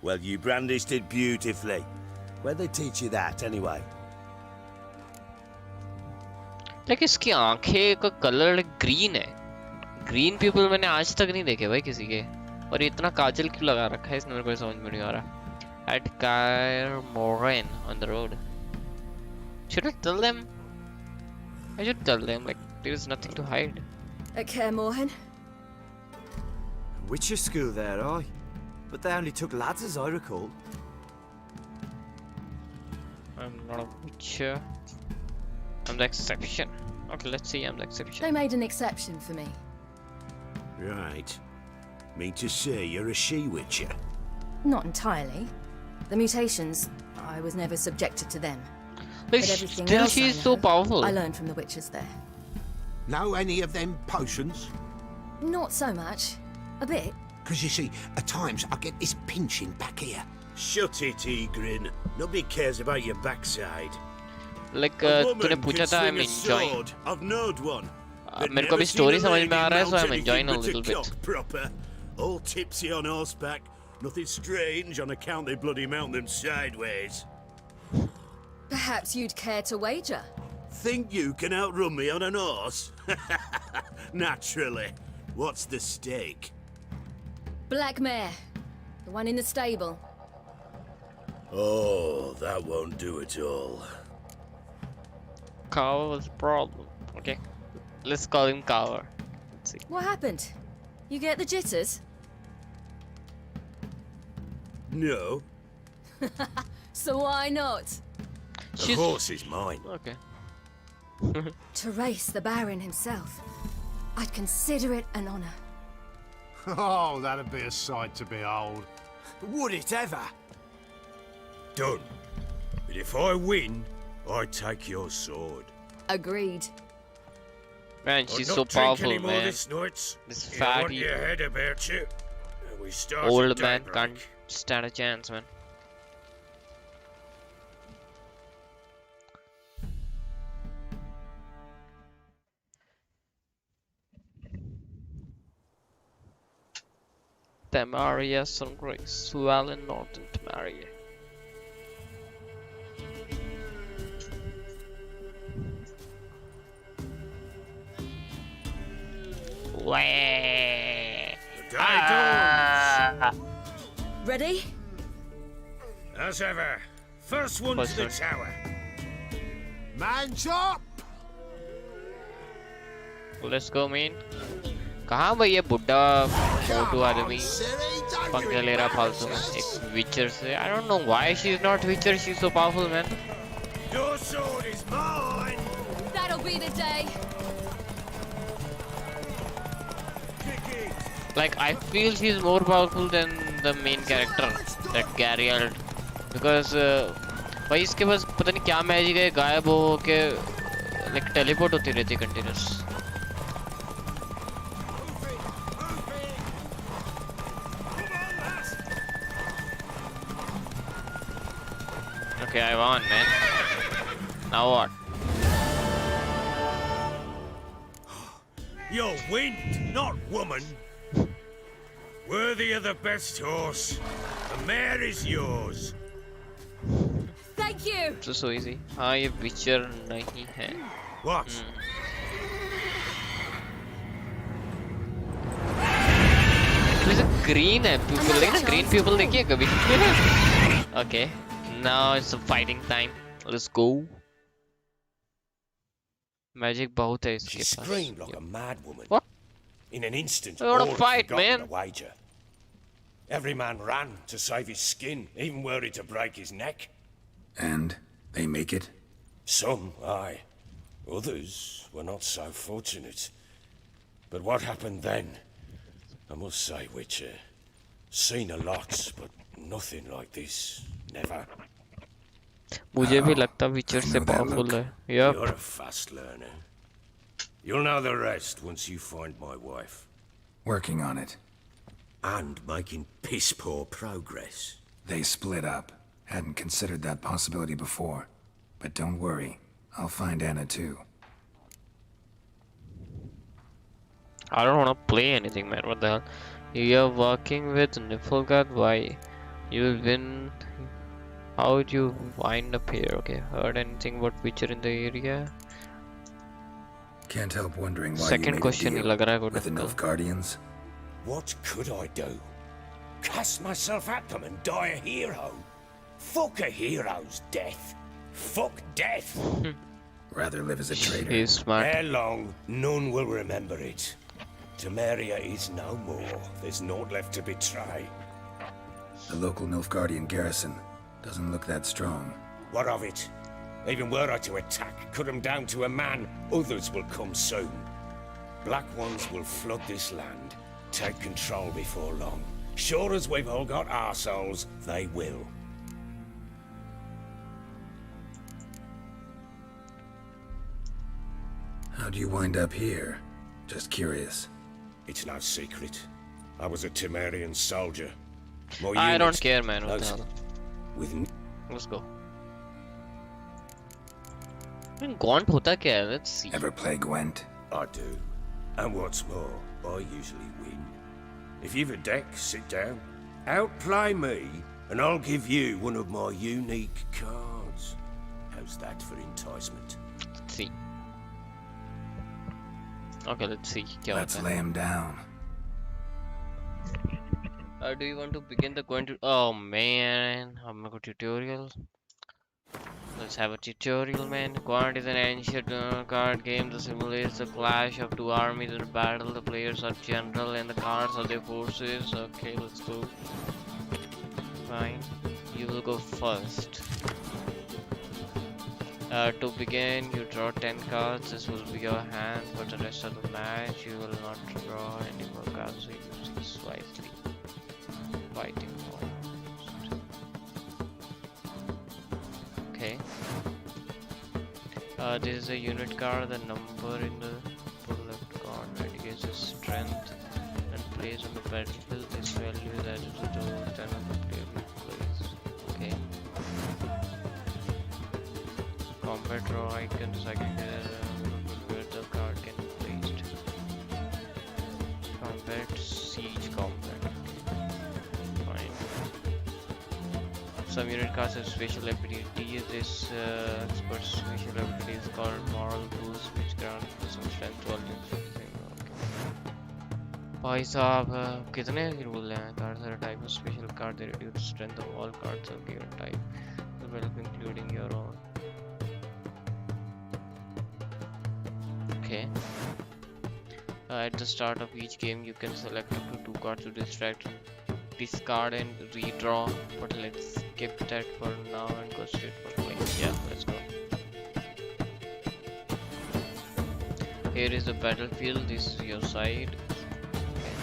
Well, you brandished it beautifully. Where'd they teach you that, anyway? लेकिन इसकी आंखें का colour green है green people मैंने आज तक नहीं देखे भाई किसी के और इतना काजल क्यों लगा रखा है इसने मेरे को समझ में नहीं आ रहा at Kair Moraine on the road should I tell them I should tell them like there is nothing to hide At Kair Moraine? Witcher school there, aye. But they only took lads as I recall. I'm not a witcher I'm the exception. Okay, let's see, I'm the exception. They made an exception for me. Right. Mean to say you're a she-witcher? Not entirely. The mutations, I was never subjected to them. But everything still else she's so powerful. I learned from the witches there. Know any of them potions? Not so much. A bit. Because you see, at times I get this pinching back here. Shut it, Egrin. Nobody cares about your backside. Like तूने पूछा था I'm enjoying. I've known one. मेरे को भी story समझ में आ रहा है so I'm enjoying a little bit. Proper. All tipsy on horseback. Nothing strange on account they bloody mount them sideways. Perhaps you'd care to wager? Think you can outrun me on an horse? Naturally. What's the stake? Black mare. The one in the stable. Oh, that won't do it all. Cower was a problem. Okay, let's call him Cower. Let's see. What happened? You get the jitters? No. So why not? The horse is mine. Okay. To race the Baron himself. I'd consider it an honor. Oh, that'd be a sight to behold. Would it ever? Done. But if I win, I take your sword. Agreed. Man, I'll she's not so drink powerful, any more man. this night. This You want fatty your head about you. And we start at old man daybreak. can't stand a chance, man. Tamaria Sungrace, Sualin Norton Tamaria. Way. Ready? As ever, first one to the tower. Man's up! Let's go, man. कहाँ भाई ये बुड्ढा मोटू आदमी पंखे ले रहा फालतू में एक विचर से I don't know why she's not Witcher. She's so powerful, man. Your sword is mine. That'll be the day. Like I feel she's more powerful than the main character, that Geralt, because भाई इसके पास पता नहीं क्या magic है, गायब हो के like teleport होती रहती है continuous. Okay, I won, man. Now what? You're wind, not woman. Worthy of the best horse. The mare is yours. Thank you. So easy. हाँ ये Witcher नहीं है. What? There's a green people. लेकिन green people देखिए कभी? Okay. Now it's fighting time. Let's go. Magic बहुत है इसके She pass. screamed like a mad woman. What? In an instant, We wanna all had fight, forgotten man. the wager. Every man ran to save his skin, even were it to break his neck. And they make it? Some, aye. Others were not so fortunate. But what happened then? I must say, Witcher, seen a lot, but nothing like this. Never. मुझे भी लगता Witcher से powerful है. Yup. You're a fast learner. You'll know the rest once you find my wife. Working on it. And making piss-poor progress. They split up. Hadn't considered that possibility before. But don't worry. I'll find Anna too. I don't want to play anything, man. What the hell? You're working with Niflgaard. Why? You'll win. How would you wind up here? Okay. Heard anything about Witcher in the area? Can't help wondering why Second you made question a ही लग रहा है deal with the difficult. Nilfgaardians. What could I do? Cast myself at them and die a hero? Fuck a hero's death. Fuck death. Rather live as a traitor. He's smart. Ere long, none will remember it. Temeria is no more. There's naught left to betray. The local Nilfgaardian garrison doesn't look that strong. What of it? Even were I to attack, cut them down to a man, others will come soon. Black ones will flood this land, take control before long. Sure as we've all got arseholes, they will. How do you wind up here? Just curious. It's no secret. I was a Temerian soldier. My I unit don't care, man. What the knows- hell? With Let's go. Gaunt होता क्या है? Let's see. Ever play Gwent? I do. And what's more, I usually win. If you've a deck, sit down. Outplay me, and I'll give you one of my unique cards. How's that for enticement? Let's see. Okay, let's see. क्या Let's होता lay है? him down. Do you want to begin the Gwent? Oh man, I'm gonna go tutorial. Let's have a tutorial, man. Gwent is an ancient card game that simulates the clash of two armies in battle. The players are general and the cards are their forces. Okay, let's go. Fine. You will go first. To begin, you draw 10 cards. This will be your hand. For the rest of the match, you will not draw any more cards. So you use it wisely. Fighting. Okay. This is a unit card. The number in the left card indicates its strength and place on the battlefield. This value is added to the total time of the player plays. Okay. Combat draw icons where the card can be placed. Combat siege combat. Fine. Some unit cards have special ability. This expert's special ability is called Moral Boost, which grants some strength to all units. भाई साहब कितने rule हैं? Cards are a type of special card. They reduce the strength of all cards of given type, including your own. Okay. At the start of each game, you can select up to 2 cards to distract, discard, and redraw. But let's skip that for now and go straight for playing. Yeah, let's go. Here is the battlefield. This is your side. Okay.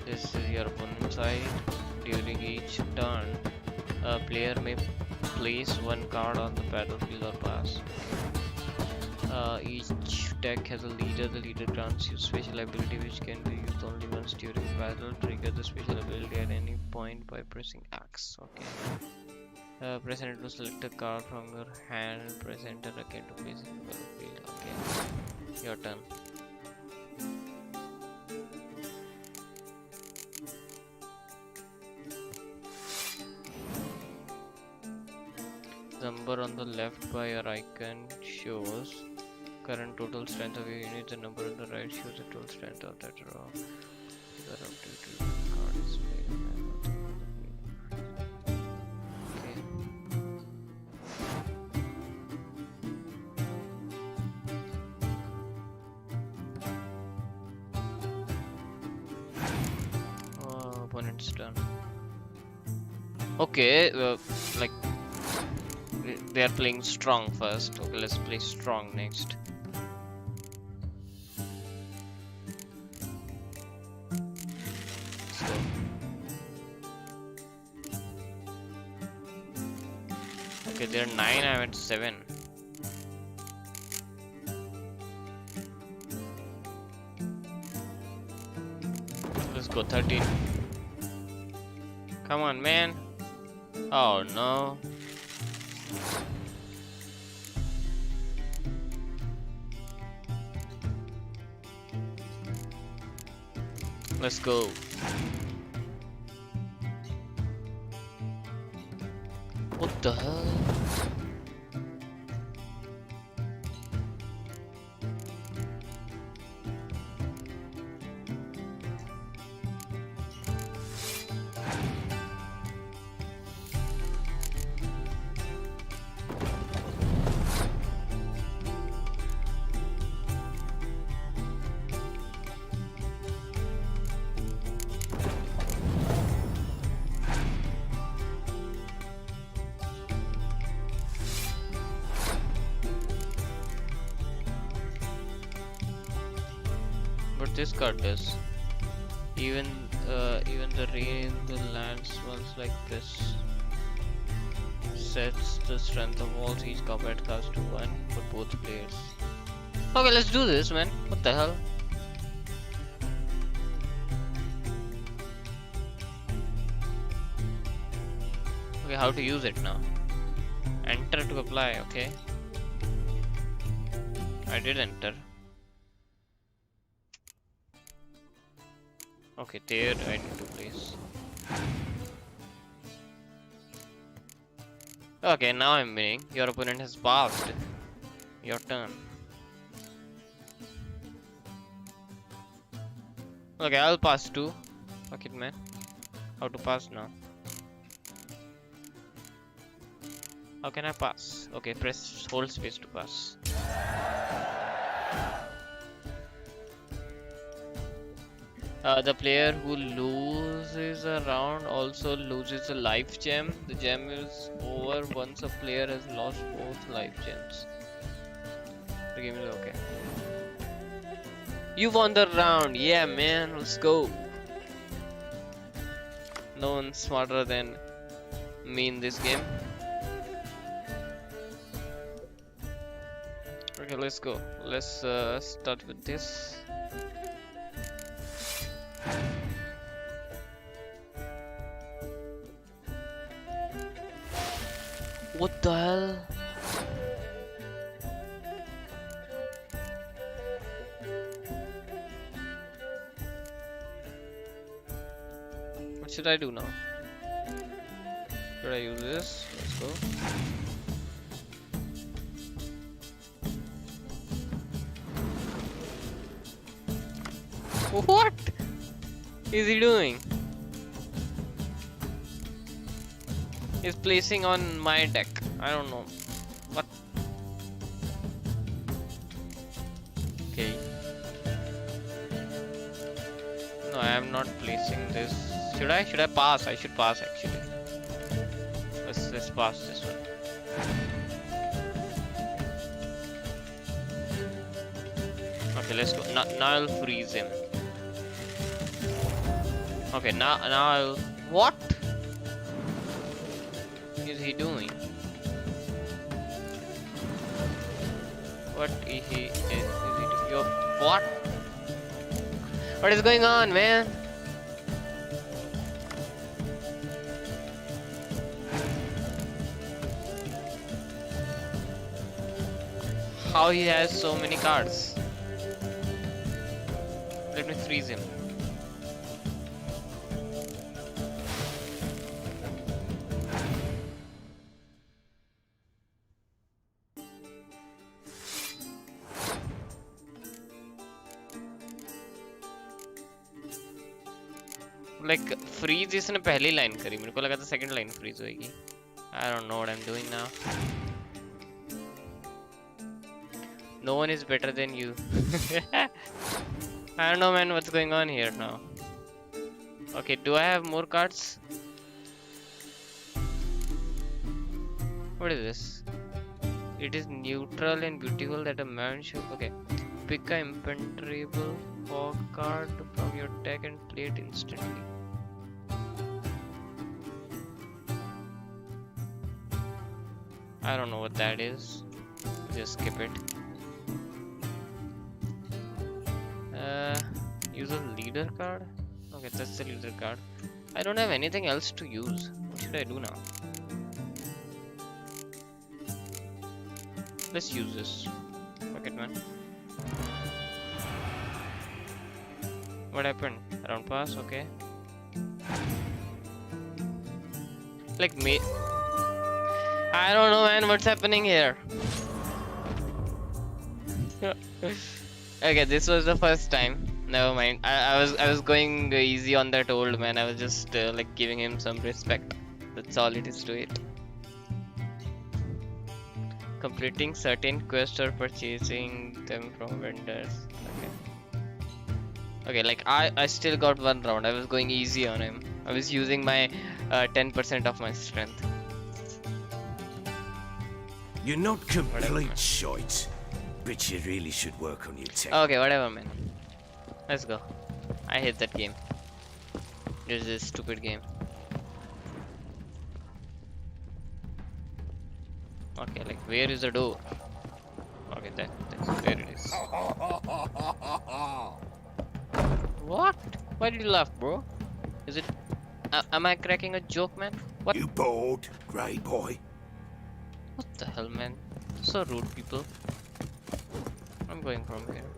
This is your opponent's side. During each turn, a player may place 1 card on the battlefield or pass. Each deck has a leader. The leader grants you special ability which can be used only once during battle. Trigger the special ability at any point by pressing X. Okay. Press enter to select a card from your hand and press enter again to place it in the battlefield. Okay. Your turn. Number on the left by your icon shows current total strength of your unit. The number on the right shows the total strength of that row. The updated card is played. Okay. Opponent's turn. Okay, like they are playing strong first. Okay, let's play strong next. So okay, they're 9, I'm at 7. Let's go 13. Come on, man. Oh no. Let's go. What the hell? This card does. Even the rain in the land smells like this. Sets the strength of all each combat cards to 1 for both players. Okay, let's do this, man. What the hell? Okay, how to use it now? Enter to apply. Okay, I did enter. Okay, there I need to place. Okay, now I'm winning. Your opponent has passed. Your turn. Okay, I'll pass too. Fuck it, man. How to pass now? How can I pass? Okay, press hold space to pass. The player who loses a round also loses a life gem. The gem is over once a player has lost both life gems. The game is okay. You won the round. Yeah, man. Let's go. No one's smarter than me in this game. Okay, let's go. Let's start with this. What the hell? What should I do now? Should I use this? Let's go. What is he doing? He's placing on my deck. I don't know. What? Okay. No, I am not placing this. Should I? Should I pass? I should pass actually. Let's pass this one. Okay, let's go. Now I'll freeze him. Okay, now I'll. What is he doing? What is he doing? Yo, what? What is going on, man? How he has so many cards? Let me freeze him. Like freeze इसने पहली line करी, मेरे को लगा था second line freeze होएगी. I don't know what I'm doing now. No one is better than you. I don't know, man, what's going on here now. Okay, do I have more cards? What is this? It is neutral and beautiful that a man should. Okay, pick a impenetrable fog card from your deck and play it instantly. I don't know what that is. Just skip it. Use a leader card. Okay, that's the leader card. I don't have anything else to use. What should I do now? Let's use this. Fuck it, man. What happened? Round pass, okay. Like me. I don't know, man, what's happening here. Okay, this was the first time. Never mind. I was going easy on that old man. I was just like giving him some respect. That's all it is to it. Completing certain quests or purchasing them from vendors. Okay. Okay, like I still got one round. I was going easy on him. I was using my 10% of my strength. You're not complete shite, but you really should work on your tech. Okay, whatever, man. Let's go. I hate that game. This is a stupid game. Okay, like where is the door? Okay, that's there it is. What? Why did you laugh, bro? Is it? Am I cracking a joke, man? What? You bored, grey boy? What the hell, man? So rude, people. I'm going from here.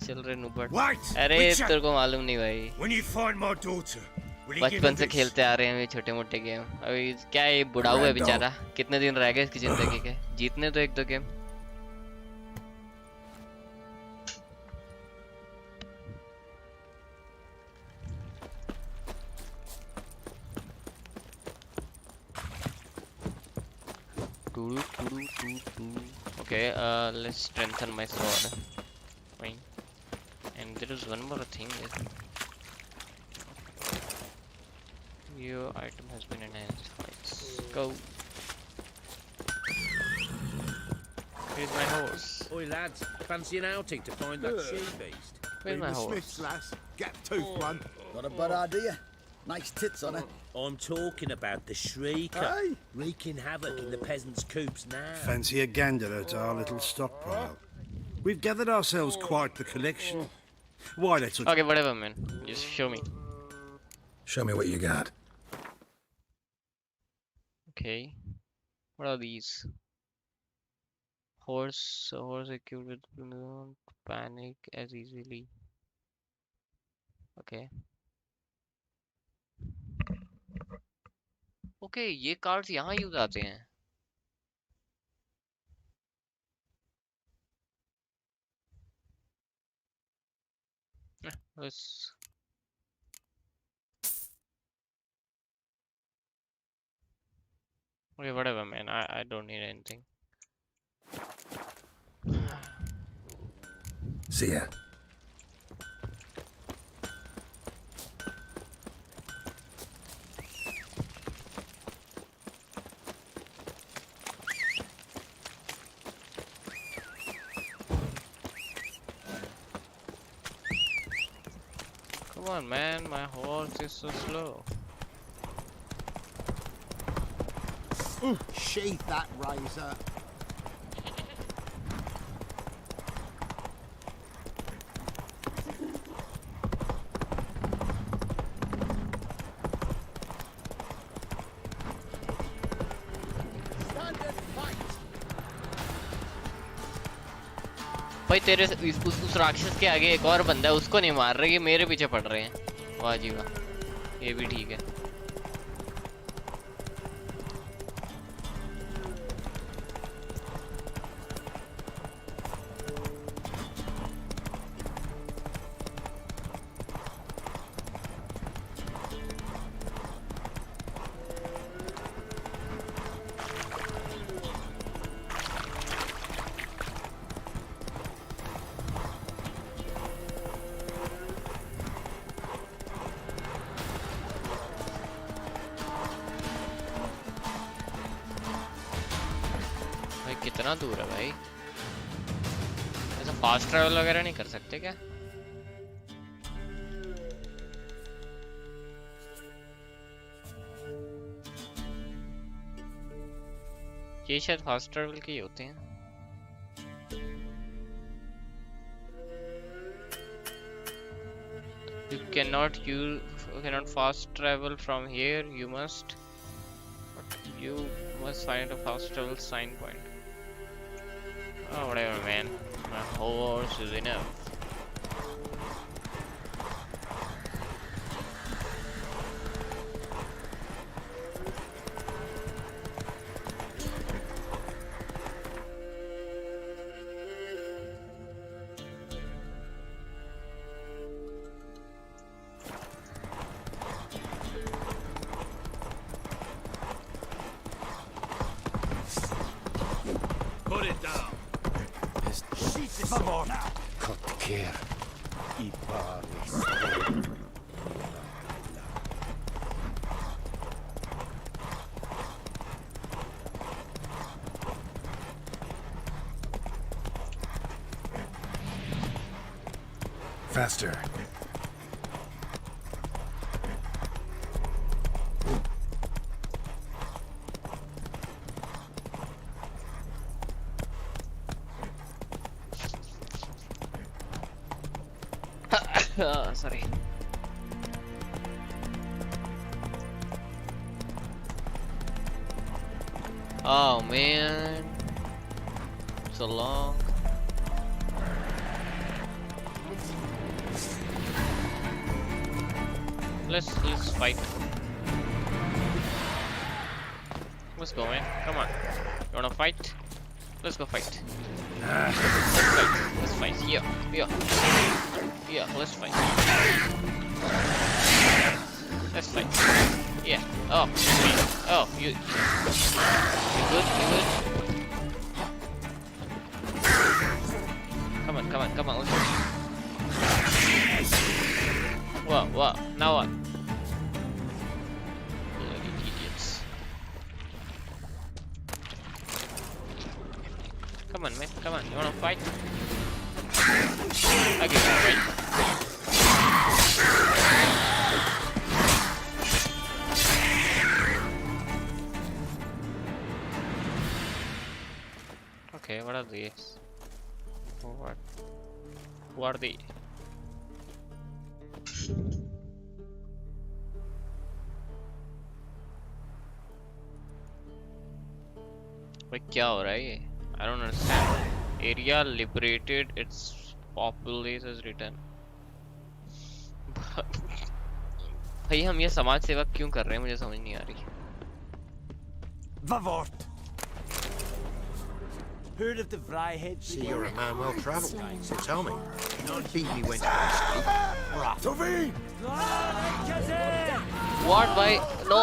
चल रहे नुबट. अरे तेरे को मालूम नहीं भाई. When you find my daughter, will you give बचपन me से this? खेलते आ रहे हैं ये छोटे मोटे गेम. अभी क्या ये बुढ़ा हुआ है बेचारा. कितने दिन रह गए इसकी जिंदगी के. जीतने तो एक दो game. Okay, let's strengthen my sword. Fine. And there is one more thing. Your item has been enhanced. Let's go. Here's my horse. Oi lads, fancy an outing to find that she beast? Where's my horse? Smith's lass. Gap tooth one. Not a bad idea. Nice tits on her. I'm talking about the Shrieker. Aye. Wreaking havoc in the peasants' coops now. Fancy a gander at our little stockpile. We've gathered ourselves quite the collection. Why, let's... Okay, whatever, man. Just show me. Show me what you got. Okay. What are these? Horse equipped with don't panic as easily. Okay. Okay, ये cards यहाँ use आते हैं. Let's. Okay, whatever, man. I don't need anything. See ya. Come on, man. My horse is so slow. Sheath that razor. भाई तेरे उस राक्षस के आगे एक और बंदा है, उसको नहीं मार रहे, ये मेरे पीछे पड़ रहे हैं. वाह जी वाह, ये भी ठीक है. कितना दूर है भाई? ऐसा फास्ट ट्रैवल वगैरह नहीं कर सकते क्या? ये शायद फास्ट ट्रैवल के ही होते हैं. You cannot fast travel from here. You must find a fast travel sign point. Oh, whatever, man. My horse is enough. Put it down. Faster. Oh, sorry. Oh man, so long. Let's fight. Let's go, man. Come on. You wanna fight? Let's go fight. Let's fight. Yeah. Let's fight. Let's fight. Yeah. Oh. Oh, you good? You good? Come on. Let's go. Whoa. Now what? Bloody idiots. Come on, man. Come on. You wanna fight? Okay, fight. Who are they? भाई क्या हो रहा है ये? I don't understand. Area liberated, its populace is returned. भाई हम ये समाज सेवा क्यों कर रहे हैं मुझे समझ नहीं आ रही. Vavort! Heard of the Vryhead? See, you're a man well travelled, so tell me. You beat me when you What? Why? No,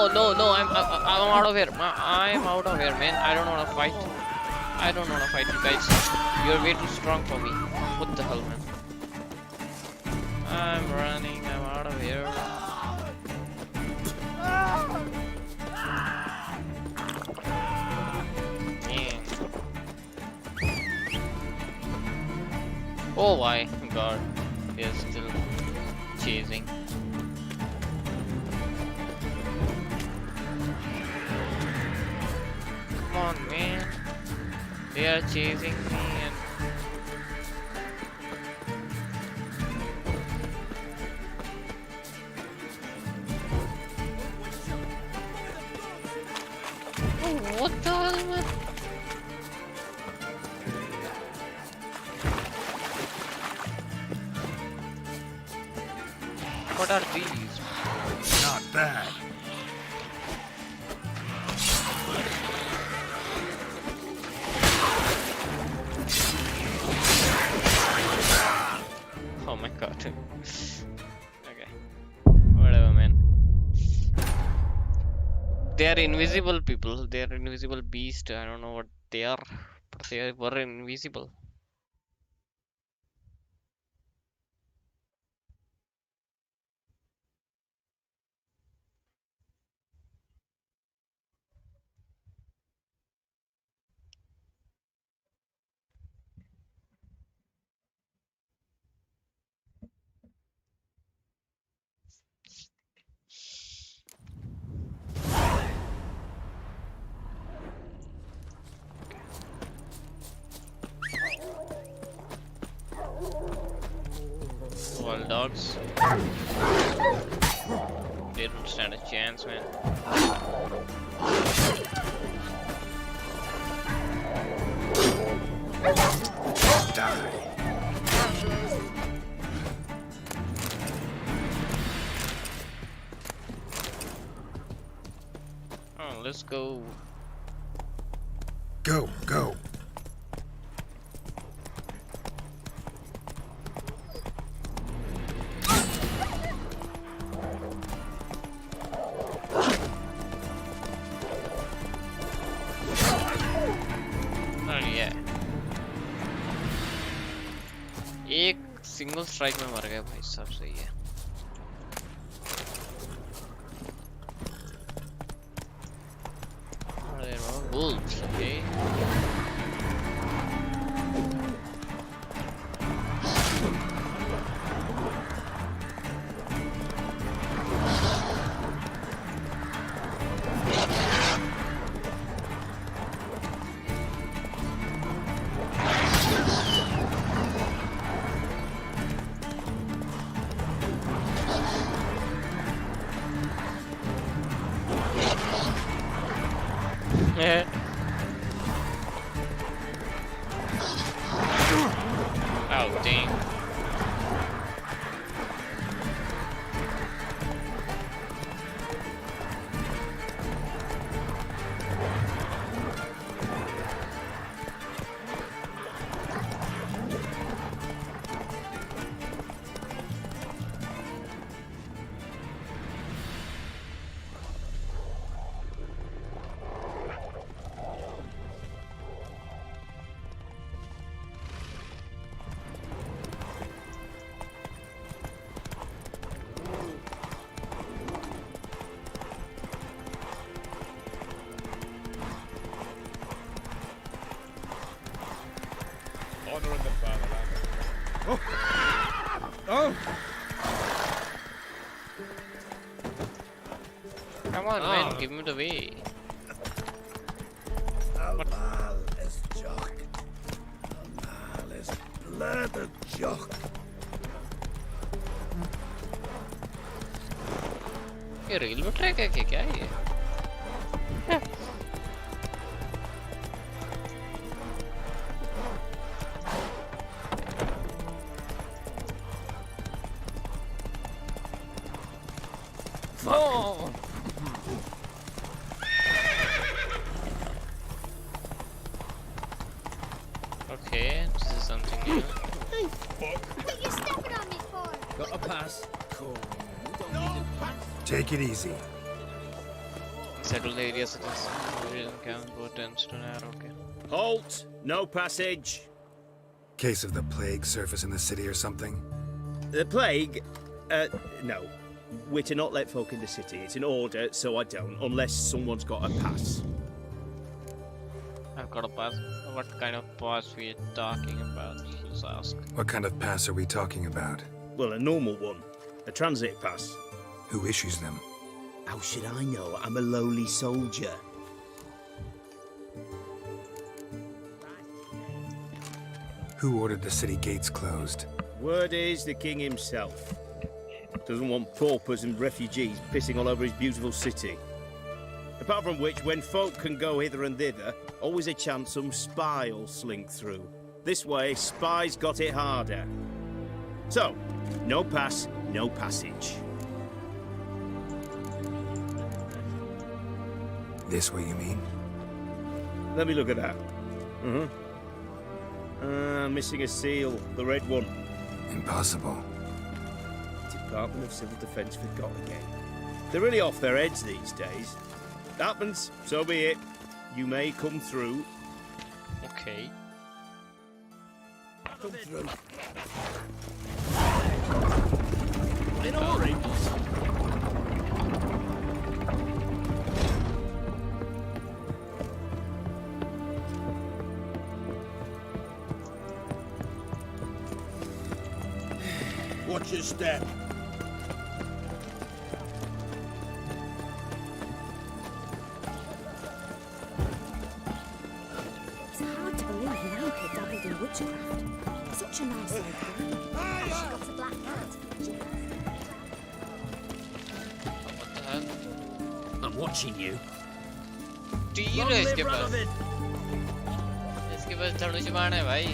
I'm out of here. I'm out of here, man. I don't want to fight. I don't want to fight you guys. You're way too strong for me. What the hell, man? I'm running. I'm out of here. Oh my god, they're still chasing. Come on, man. They are chasing me and... Oh, what the hell, man? What are these? Not bad. Oh my god. Okay. Whatever, man. They are invisible people. They are invisible beast. I don't know what they are, but they were invisible. Wild dogs. They don't stand a chance, man. Oh, let's go. Go, go. एक single strike में मर गया भाई साहब. सही है. There are wolves, okay. Oh, dang. Oh! Come on, man, give me the way. Amal is jock. Amal is blood jock. ये railway track है क्या ये? Okay, this is something new. Hey, fuck! What are you stepping on me for? Got a pass. Cool. Take it easy. Settle the area such as can go tends to narrow. Okay. Halt! No passage. Case of the plague surface in the city or something? The plague? No. We're to not let folk in the city. It's an order, so I don't, unless someone's got a pass. I've got a pass. What kind of pass we talking about? Let's ask. What kind of pass are we talking about? Well, a normal one. A transit pass. Who issues them? How should I know? I'm a lowly soldier. Who ordered the city gates closed? Word is the king himself. Doesn't want paupers and refugees pissing all over his beautiful city. Apart from which, when folk can go hither and thither, always a chance some spy will slink through. This way, spies got it harder. So, no pass, no passage. This way, you mean? Let me look at that. Missing a seal, the red one. Impossible. Department of Civil Defence forgot again. They're really off their heads these days. Happens, so be it. You may come through. Okay. Come through. In a hurry. Watch your step. It's hard to believe Manga dabbled in witchcraft. Such a nice old girl. She got a black cat. What the hell? I'm watching you. तीर है इसके पास. इसके पास धनुष बाण है भाई.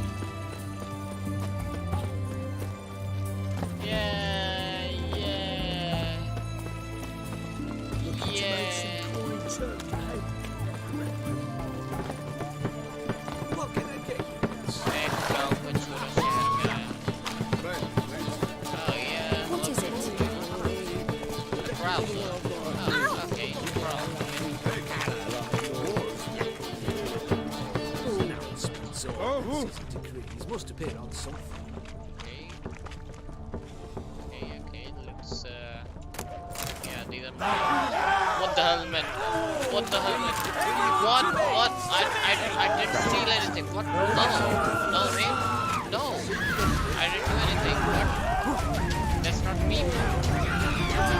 Must appear on something. Okay, let's yeah, these are what the hell, man? What the hell, man? What? I didn't steal anything. What? No, Ray. No, I didn't do anything. What? That's not me.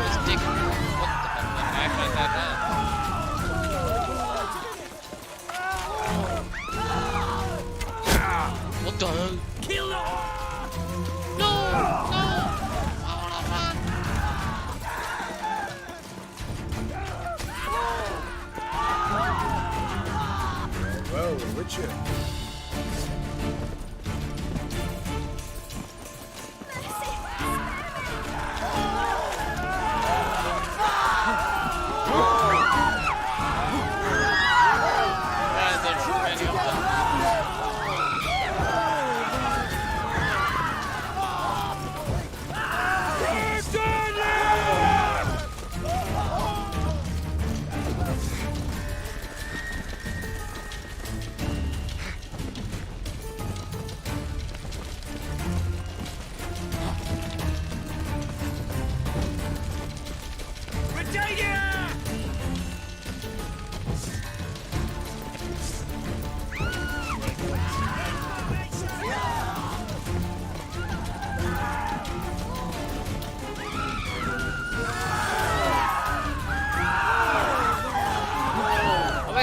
Mistake. What the hell, man? Act like that, huh? What the hell? Kill her! No! I wanna run! Well, Richard.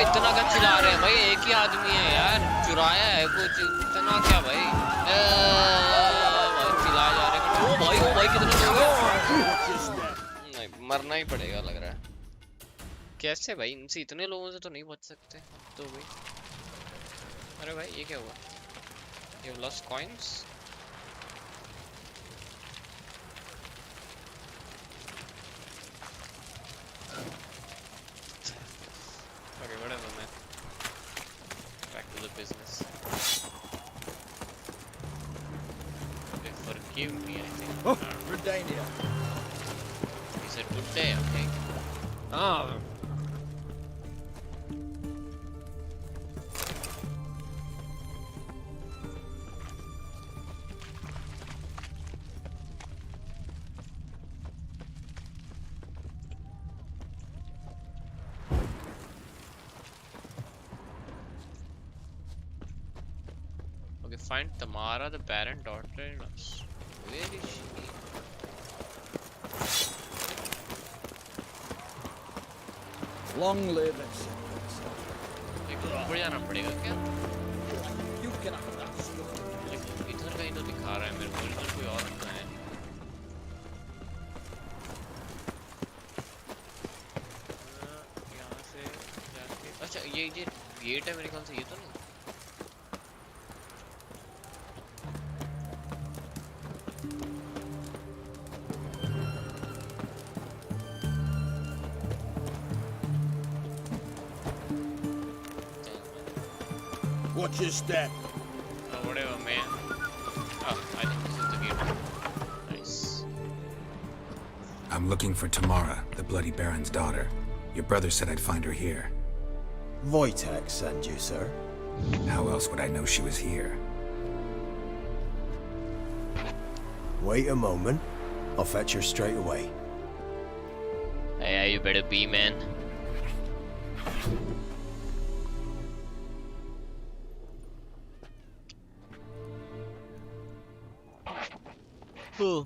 इतना क्या चिल्ला रहे हैं भाई? एक ही आदमी है यार, चुराया है कुछ. इतना क्या भाई? चिल्लाए जा रहे हैं. ओ भाई कितने लोग हैं? नहीं, मरना ही पड़ेगा लग रहा है। कैसे भाई, इनसे इतने लोगों से तो नहीं बच सकते हम तो भाई। अरे भाई ये क्या हुआ? You have lost coins? Okay, whatever man. Back to the business. They forgive me, I think. Oh, Radeon. He said good day, okay. Ah. Okay, find Tamara, the parent daughter-in-law. Where is she? Long live SMPS. ऊपर जाना पड़ेगा क्या? You cannot have that stuff. लेकिन इधर कहीं तो दिखा रहा है मेरे को, इधर कोई और रखा है। यहाँ से जाके, अच्छा ये गेट है मेरे ख्याल से, ये तो नहीं? Watch your step. Oh, whatever, man. Oh, I think this is the gate. Nice. I'm looking for Tamara, the Bloody Baron's daughter. Your brother said I'd find her here. Wojtek sent you, sir. How else would I know she was here? Wait a moment. I'll fetch her straight away. Hey, you better be, man. Oh.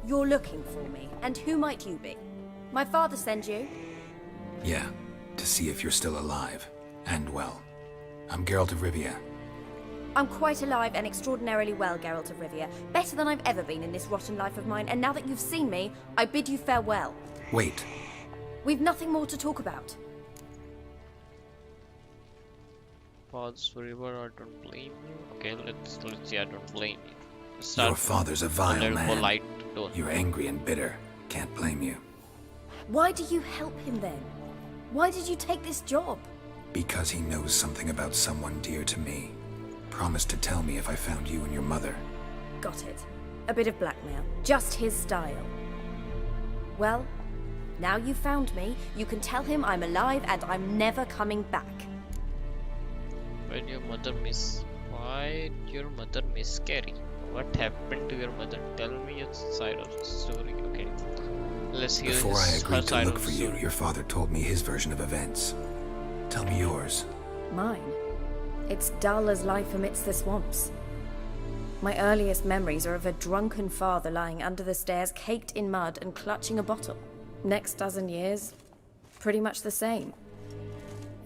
You're looking for me, and who might you be? My father sent you? Yeah, to see if you're still alive. And well. I'm Geralt of Rivia. I'm quite alive and extraordinarily well, Geralt of Rivia. Better than I've ever been in this rotten life of mine, and now that you've seen me, I bid you farewell. Wait. We've nothing more to talk about. Father's forever, I don't blame you. Okay, let's see, I don't blame you. Your father's a vile man. Polite tone. You're angry and bitter. Can't blame you. Why do you help him then? Why did you take this job? Because he knows something about someone dear to me. Promised to tell me if I found you and your mother. Got it. A bit of blackmail. Just his style. Well, now you've found me, you can tell him I'm alive and I'm never coming back. When your mother why did your mother miscarry? What happened to your mother? Tell me your side of the story. Okay. Let's hear Before I agreed to side look of for the you, story. your father told me his version of events. Tell me yours. Mine? It's dull as life amidst the swamps. My earliest memories are of a drunken father lying under the stairs, caked in mud and clutching a bottle. Next dozen years, pretty much the same.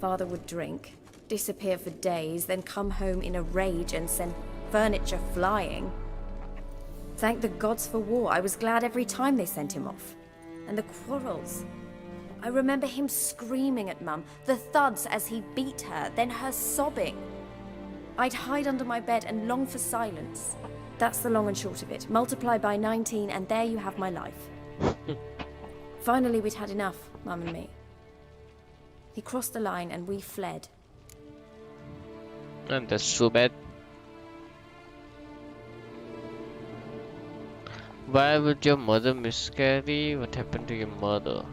Father would drink, disappear for days, then come home in a rage and send furniture flying. Thank the gods for war. I was glad every time they sent him off. And the quarrels. I remember him screaming at Mum, the thuds as he beat her, then her sobbing. I'd hide under my bed and long for silence. That's the long and short of it. Multiply by 19 and there you have my life. Finally, we'd had enough, Mum and me. He crossed the line and we fled. And that's so bad. Why would your mother miscarry? What happened to your mother?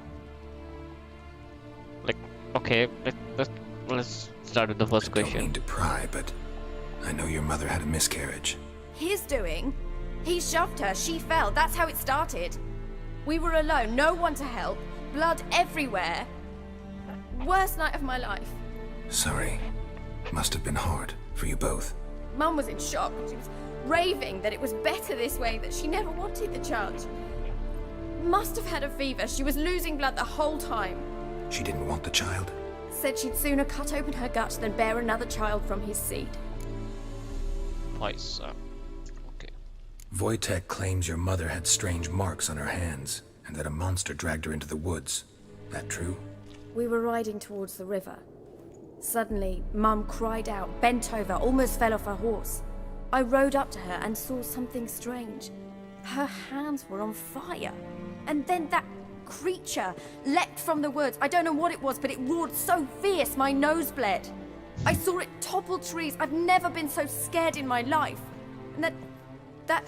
Like, okay, let's start with the first question. I don't mean to pry, but I know your mother had a miscarriage. His doing? He shoved her, she fell, that's how it started. We were alone, no one to help, blood everywhere. Worst night of my life. Sorry. Must have been hard for you both. Mum was in shock. She was raving that it was better this way, that she never wanted the child. Must have had a fever. She was losing blood the whole time. She didn't want the child? Said she'd sooner cut open her gut than bear another child from his seed. भाई साहब. Okay. Wojtek claims your mother had strange marks on her hands and that a monster dragged her into the woods. That true? We were riding towards the river. Suddenly, Mum cried out, bent over, almost fell off her horse. I rode up to her and saw something strange. Her hands were on fire. And then that creature leapt from the woods. I don't know what it was, but it roared so fierce my nose bled. I saw it topple trees. I've never been so scared in my life. And that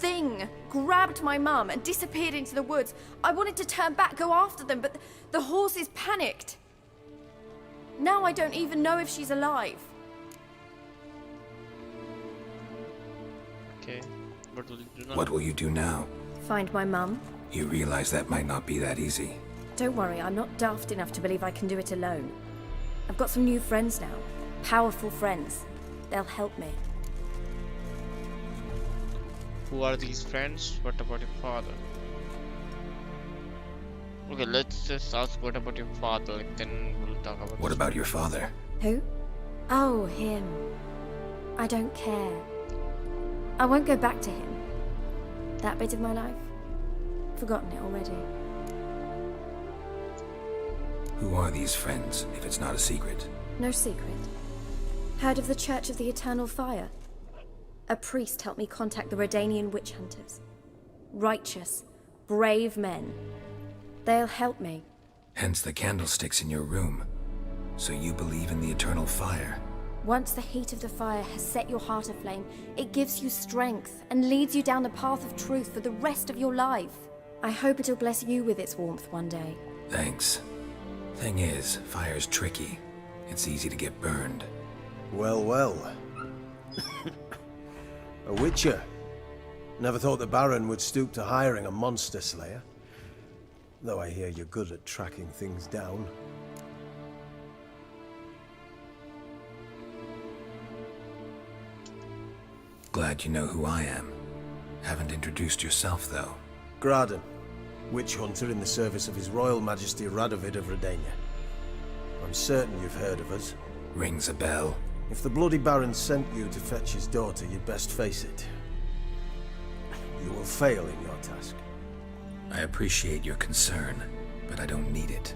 thing grabbed my mum and disappeared into the woods. I wanted to turn back, go after them, but the horses panicked. Now I don't even know if she's alive. Okay. What will you do now? Find my mum. You realize that might not be that easy. Don't worry, I'm not daft enough to believe I can do it alone. I've got some new friends now. Powerful friends. They'll help me. Who are these friends? What about your father? Okay, let's just ask what about your father, like, then we'll talk about What about your father? Who? Oh, him. I don't care. I won't go back to him. That bit of my life? Forgotten it already. Who are these friends, if it's not a secret? No secret. Heard of the Church of the Eternal Fire? A priest helped me contact the Radeon witch hunters. Righteous, brave men. They'll help me. Hence the candlesticks in your room. So you believe in the eternal fire? Once the heat of the fire has set your heart aflame, it gives you strength and leads you down the path of truth for the rest of your life. I hope it'll bless you with its warmth one day. Thanks. Thing is, fire's tricky. It's easy to get burned. Well, well. A witcher. Never thought the Baron would stoop to hiring a monster slayer. Though I hear you're good at tracking things down. Glad you know who I am. Haven't introduced yourself, though. Radeon, witch hunter in the service of His Royal Majesty Radovid of Redania. I'm certain you've heard of us. Rings a bell. If the bloody Baron sent you to fetch his daughter, you'd best face it. You will fail in your task. I appreciate your concern, but I don't need it.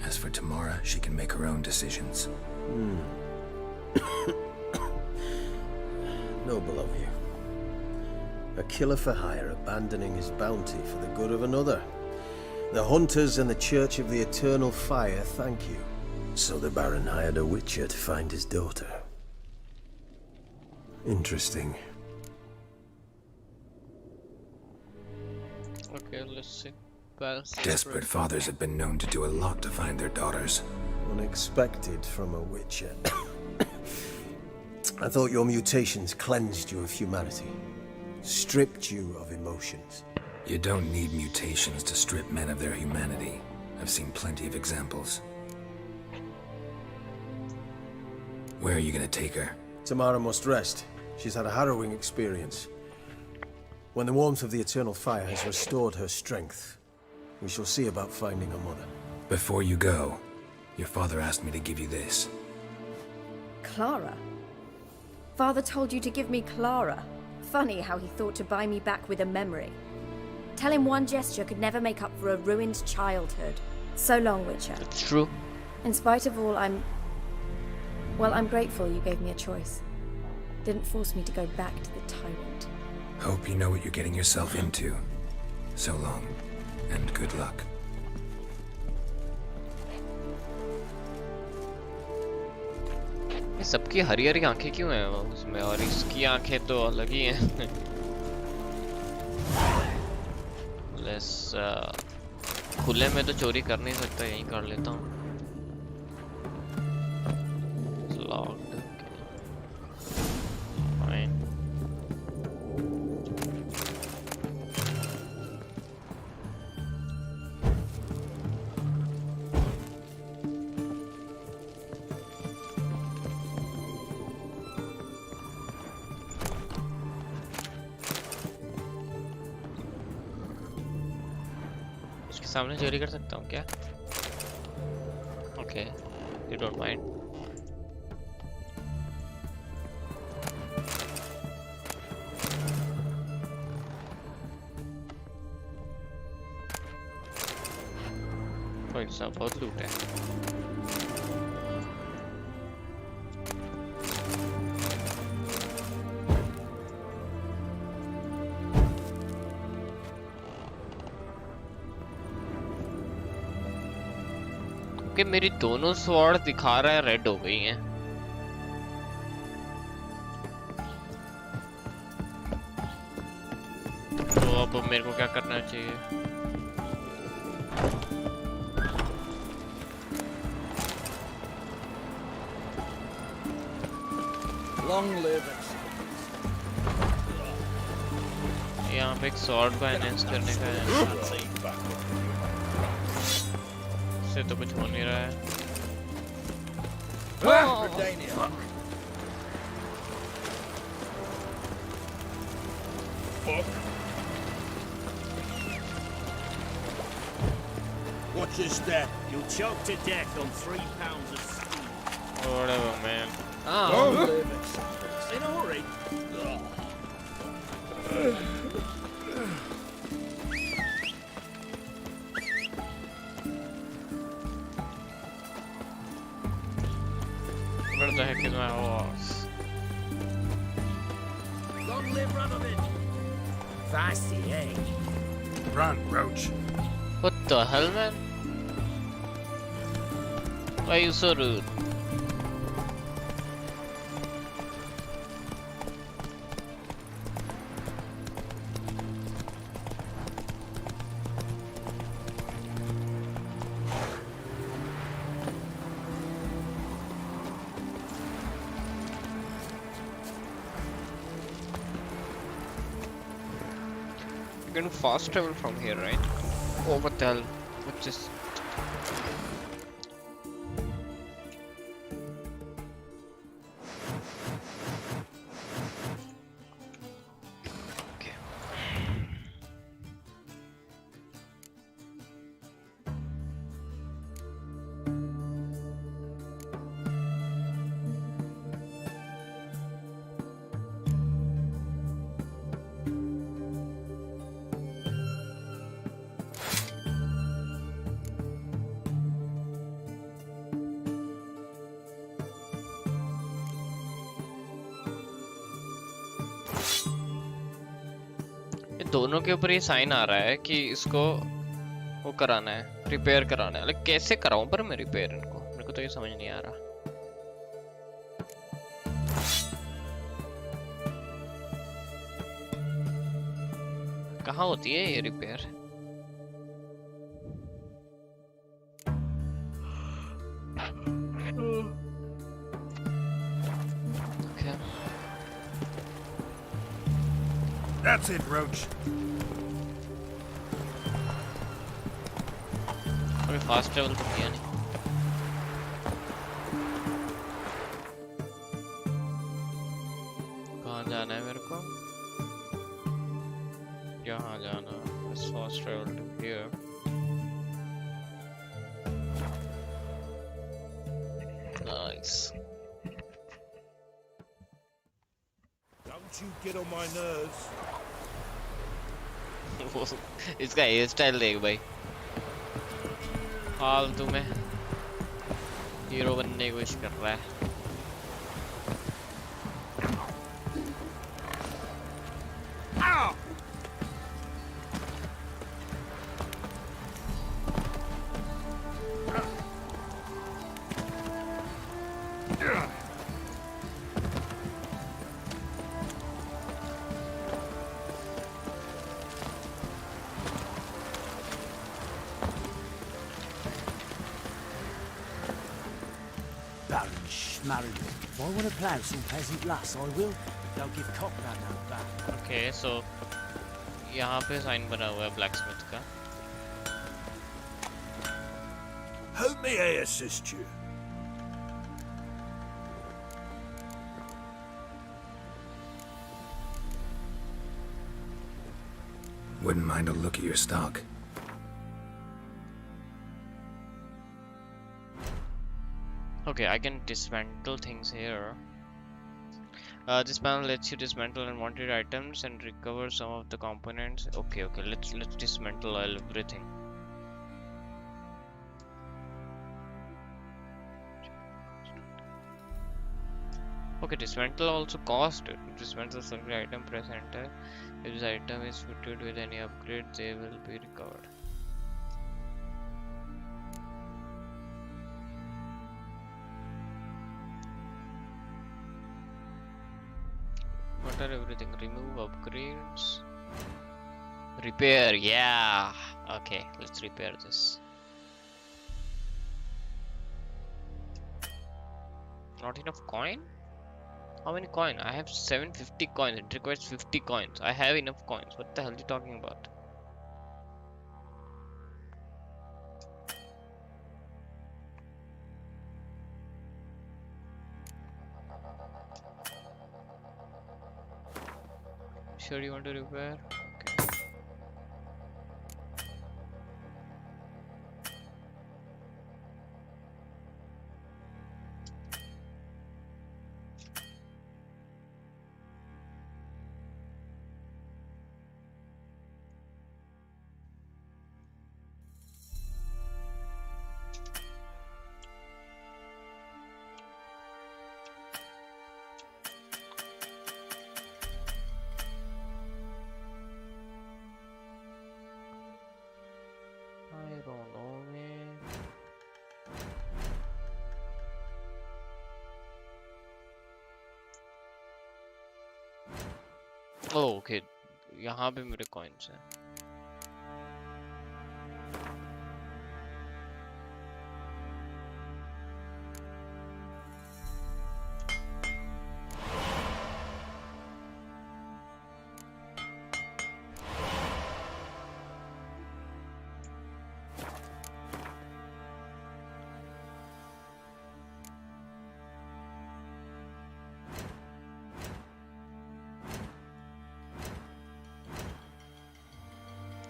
As for Tamara, she can make her own decisions. Noble of you. A killer for hire abandoning his bounty for the good of another. The hunters and the Church of the Eternal Fire thank you. So the Baron hired a witcher to find his daughter. Interesting. Okay, let's see. Desperate fathers have been known to do a lot to find their daughters. Unexpected from a witcher. I thought your mutations cleansed you of humanity. Stripped you of emotions. You don't need mutations to strip men of their humanity. I've seen plenty of examples. Where are you gonna take her? Tamara must rest. She's had a harrowing experience. When the warmth of the Eternal Fire has restored her strength, we shall see about finding her mother. Before you go, your father asked me to give you this. Clara? Father told you to give me Clara. Funny how he thought to buy me back with a memory. Tell him one gesture could never make up for a ruined childhood. So long, Witcher. It's true. In spite of all, I'm grateful you gave me a choice. Didn't force me to go back to the tyrant. Hope you know what you're getting yourself into. So long, and good luck. सबकी हरी हरी आंखें क्यों हैं उसमें और इसकी आंखें तो अलग ही हैं. Let's खुले में तो चोरी कर नहीं सकता, यहीं कर लेता हूँ. Locked. Fine. उसके सामने चोरी कर सकता हूँ क्या? Okay, you don't mind. सब बहुत लूट है। कि मेरी दोनों स्वॉर्ड दिखा रहा है रेड हो गई हैं। तो अब मेरे को क्या करना चाहिए? Long live यहाँ पे एक स्वॉर्ड को एनहेंस करने का है। से तो कुछ हो नहीं रहा है। Watch your step. You'll choke to death on 3 pounds of steam. Whatever, man. In a hurry. Where the heck is my horse? Long live Radeon. Feisty, eh? Run, Roach. What the hell, man? Why are you so rude? You can fast travel from here, right? Oh, what the hell? What's this? Okay. दोनों के ऊपर ये sign आ रहा है कि इसको वो कराना है, रिपेयर कराना है। लेकिन कैसे कराऊं पर मैं रिपेयर इनको? मेरे को तो ये समझ नहीं आ रहा। कहाँ होती है ये रिपेयर? That's it, Roach. अभी फास्ट ट्रैवल तो किया नहीं। कहाँ जाना है मेरे को? यहाँ जाना है। Let's fast travel to here. Nice. Don't you get on my nerves. इसका हेयर स्टाइल देख भाई, फालतू में हीरो बनने की कोशिश कर रहा है। If I want to plough some peasant lass, I will. Don't give cock that no back. Okay, so यहाँ पे साइन बना हुआ है ब्लैकस्मिथ का। How may I assist you? Wouldn't mind a look at your stock. Okay, I can dismantle things here. This panel lets you dismantle unwanted items and recover some of the components. Okay, let's dismantle everything. Okay, dismantle also cost it. Dismantle the item, press enter. If this item is fitted with any upgrade, they will be recovered. What are everything? Remove upgrades. Repair, yeah. Okay, let's repair this. Not enough coin? How many coin? I have 750 coins. It requires 50 coins. I have enough coins. What the hell are you talking about? Sure you want to repair? Okay. I don't know, man. Oh, okay. यहाँ पे मेरे coins हैं.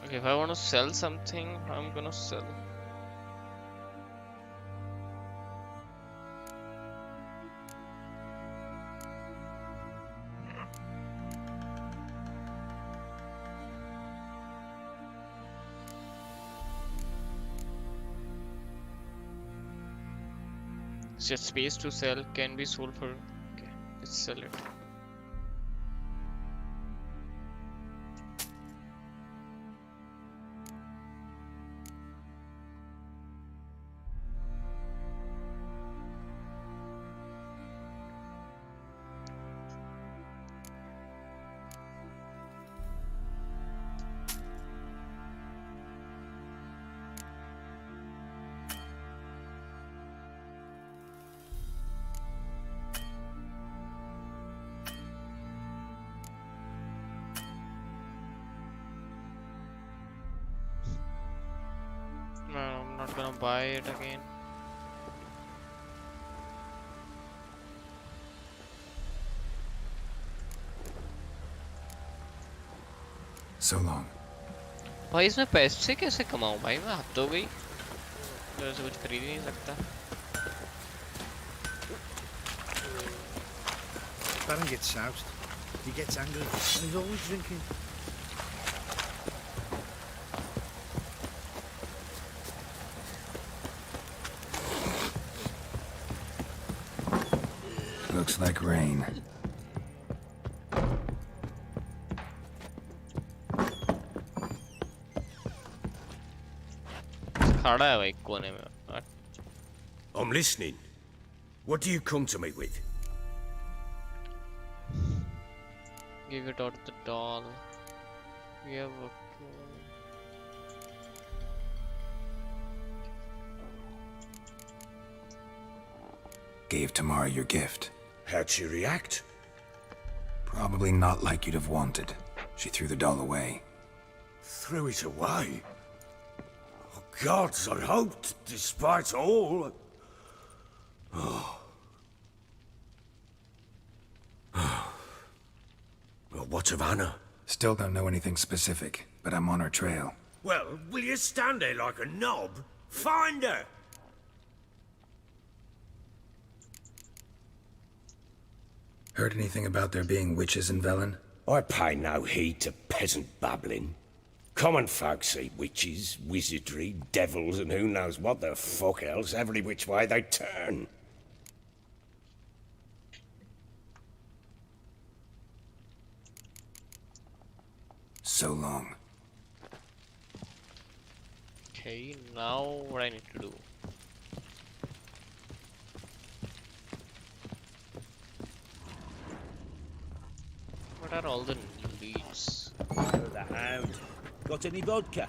Okay, if I want to sell something, I'm gonna sell. Just space to sell can be sold for. Okay, let's sell it. No, I'm not gonna buy it again. So long. भाई इसमें पैसे कैसे कमाऊं भाई मैं हद हो गई तो ऐसे कुछ खरीद ही नहीं सकता. Baron gets soused. He gets angry and he's always drinking. Looks like rain. खड़ा है भाई कोने में. I'm listening. What do you come to me with? Give it out the doll. We have a... Gave Tamara your gift. How'd she react? Probably not like you'd have wanted. She threw the doll away. Threw it away? Oh, gods, I hoped, despite all... Oh. Well, what of Anna? Still don't know anything specific, but I'm on her trail. Well, will you stand there like a knob? Find her! Heard anything about there being witches in Velen? I pay no heed to peasant babbling. Common folk see witches, wizardry, devils, and who knows what the fuck else every which way they turn. so long. Okay, now what I need to do? What are all the leads? The hound. Got any vodka?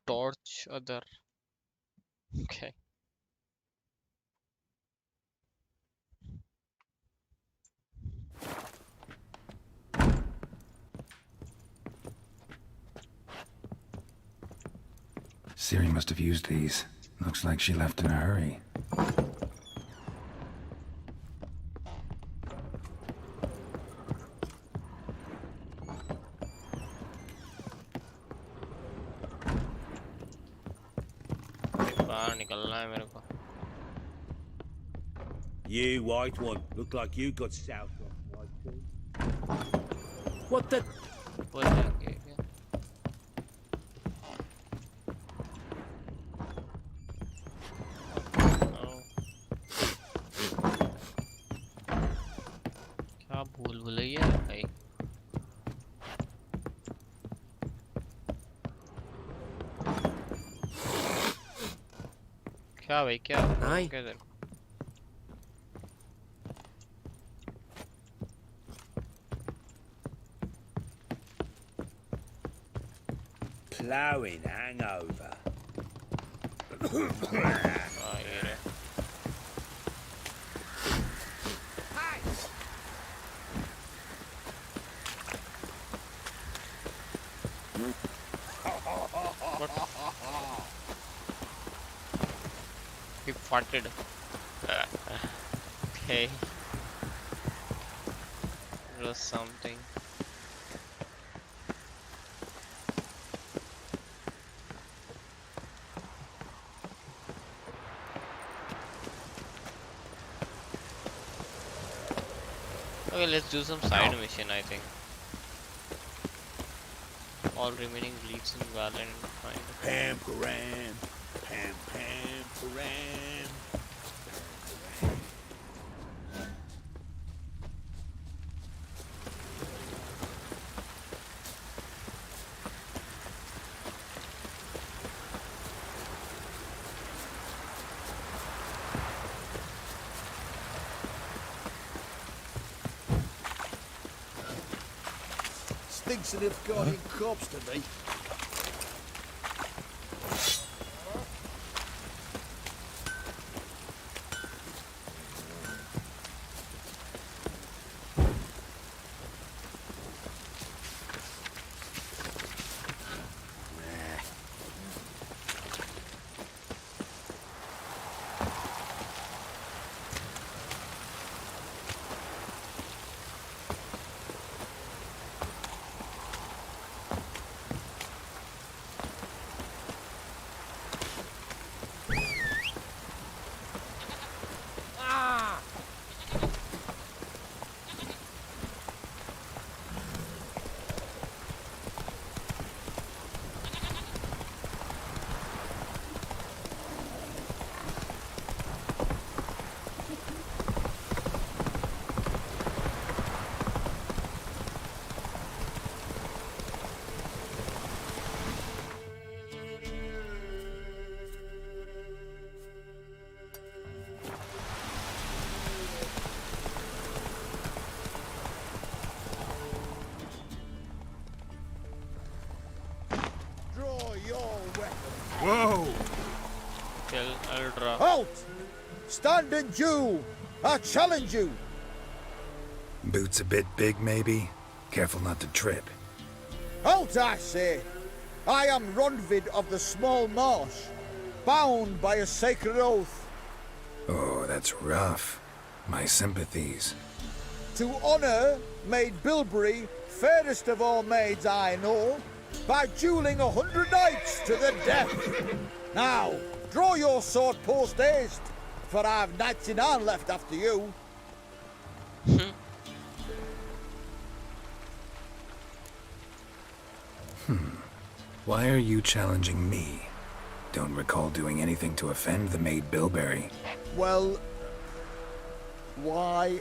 Torch other. Okay. Siri must have used these. Looks like she left in a hurry. बाहर निकलना है मेरे को. You white one. Look like you got south on white too. What the? What the? क्या भूल भुलैया है भाई. क्या भाई क्या? क्या Ploughing hangover. He farted. Okay. It was something. Okay, let's do some side mission, I think. All remaining leads in Valorant. Pam param, pam pam param. Stinks of they've got in corpse today. Whoa! Kill Ultra. Halt! Stand and do! I challenge you! Boots a bit big, maybe? Careful not to trip. Halt, I say! I am Ronvid of the Small Marsh, bound by a sacred oath. Oh, that's rough. My sympathies. To honour Maid Bilberry, fairest of all maids I know, by duelling 100 knights to the death. Now, draw your sword post haste, for I've knights in hand left after you. Why are you challenging me? Don't recall doing anything to offend the Maid Bilberry. Well, why,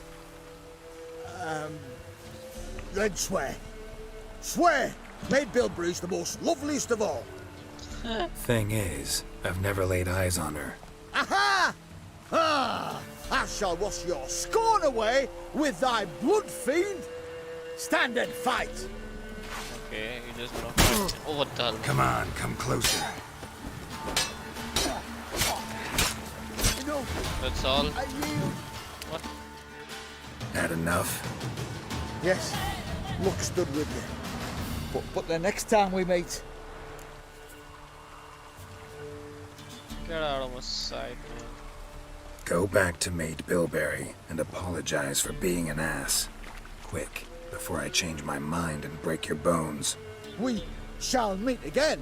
then swear. Swear! Maid Bilberry's the most loveliest of all. Thing is, I've never laid eyes on her. Aha! Ah! I shall wash your scorn away with thy blood, fiend. Stand and fight. Okay, you just blocked it. Oh, what the hell? Come on, come closer. That's all. What? Had enough? Yes, luck stood with you. But the next time we meet... Get out of my sight, man. Go back to Maid Bilberry and apologize for being an ass. Quick, before I change my mind and break your bones. We shall meet again.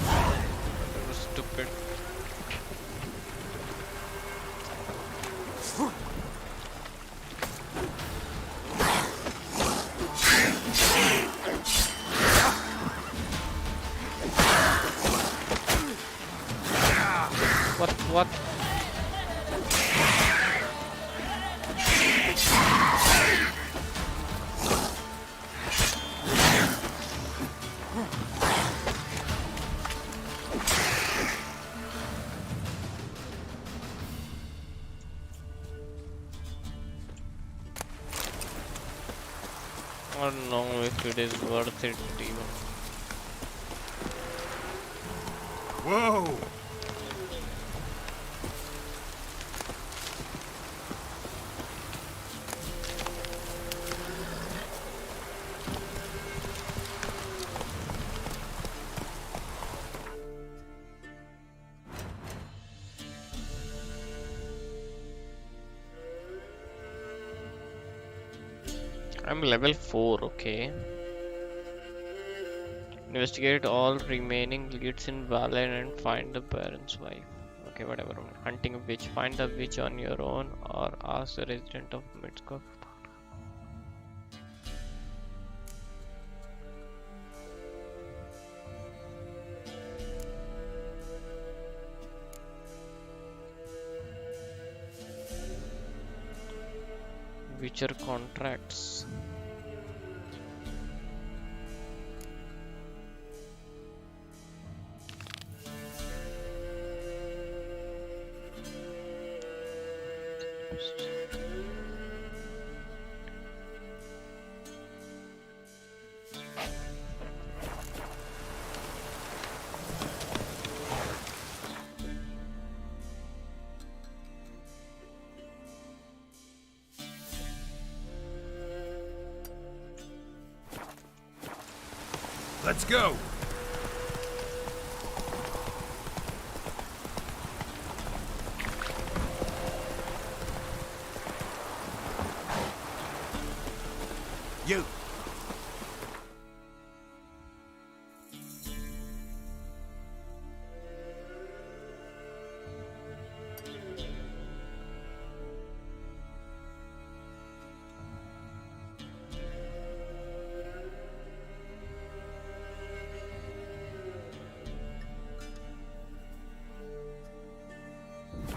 That was stupid. What? I don't know if it is worth it even. Whoa! I'm level 4, okay. Investigate all remaining leads in Valorant and find the Baron's wife. Okay, whatever. Hunting a witch. Find the witch on your own or ask the resident of Midskov. Witcher contracts. Let's go! You!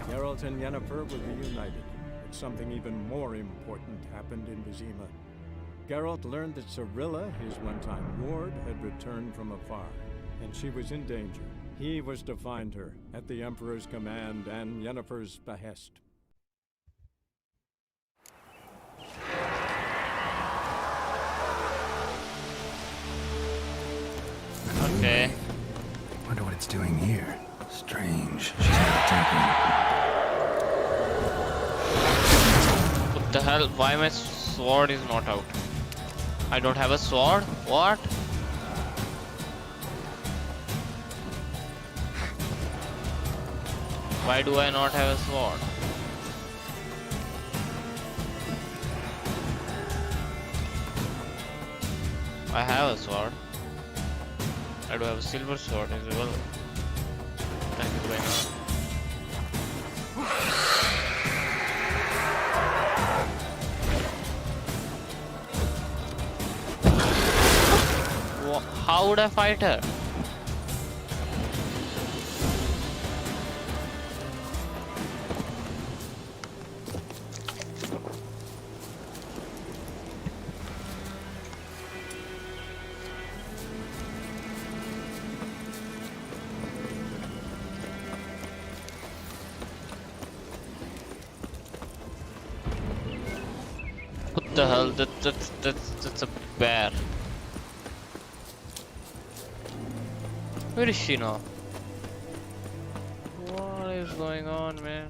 Geralt and Yennefer were reunited, but something even more important happened in Vizima. Geralt learned that Cirilla, his one-time ward, had returned from afar, and she was in danger. He was to find her, at the Emperor's command and Yennefer's behest. Okay. Wonder what it's doing here. Strange. She's not attacking. What the hell? Why my sword is not out? I don't have a sword? What? Why do I not have a sword? I have a sword. I do have a silver sword as well. Thank you very much. How would I fight her? What the hell? That's a bear. Where is she now? What is going on, man?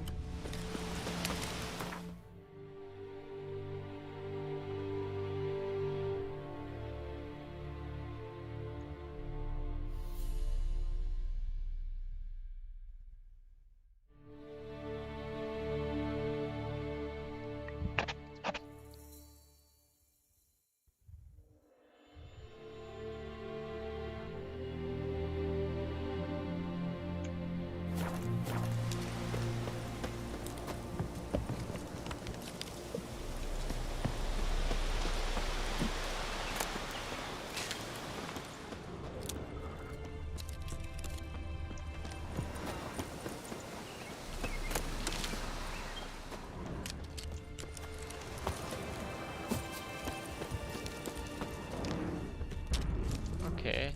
Okay,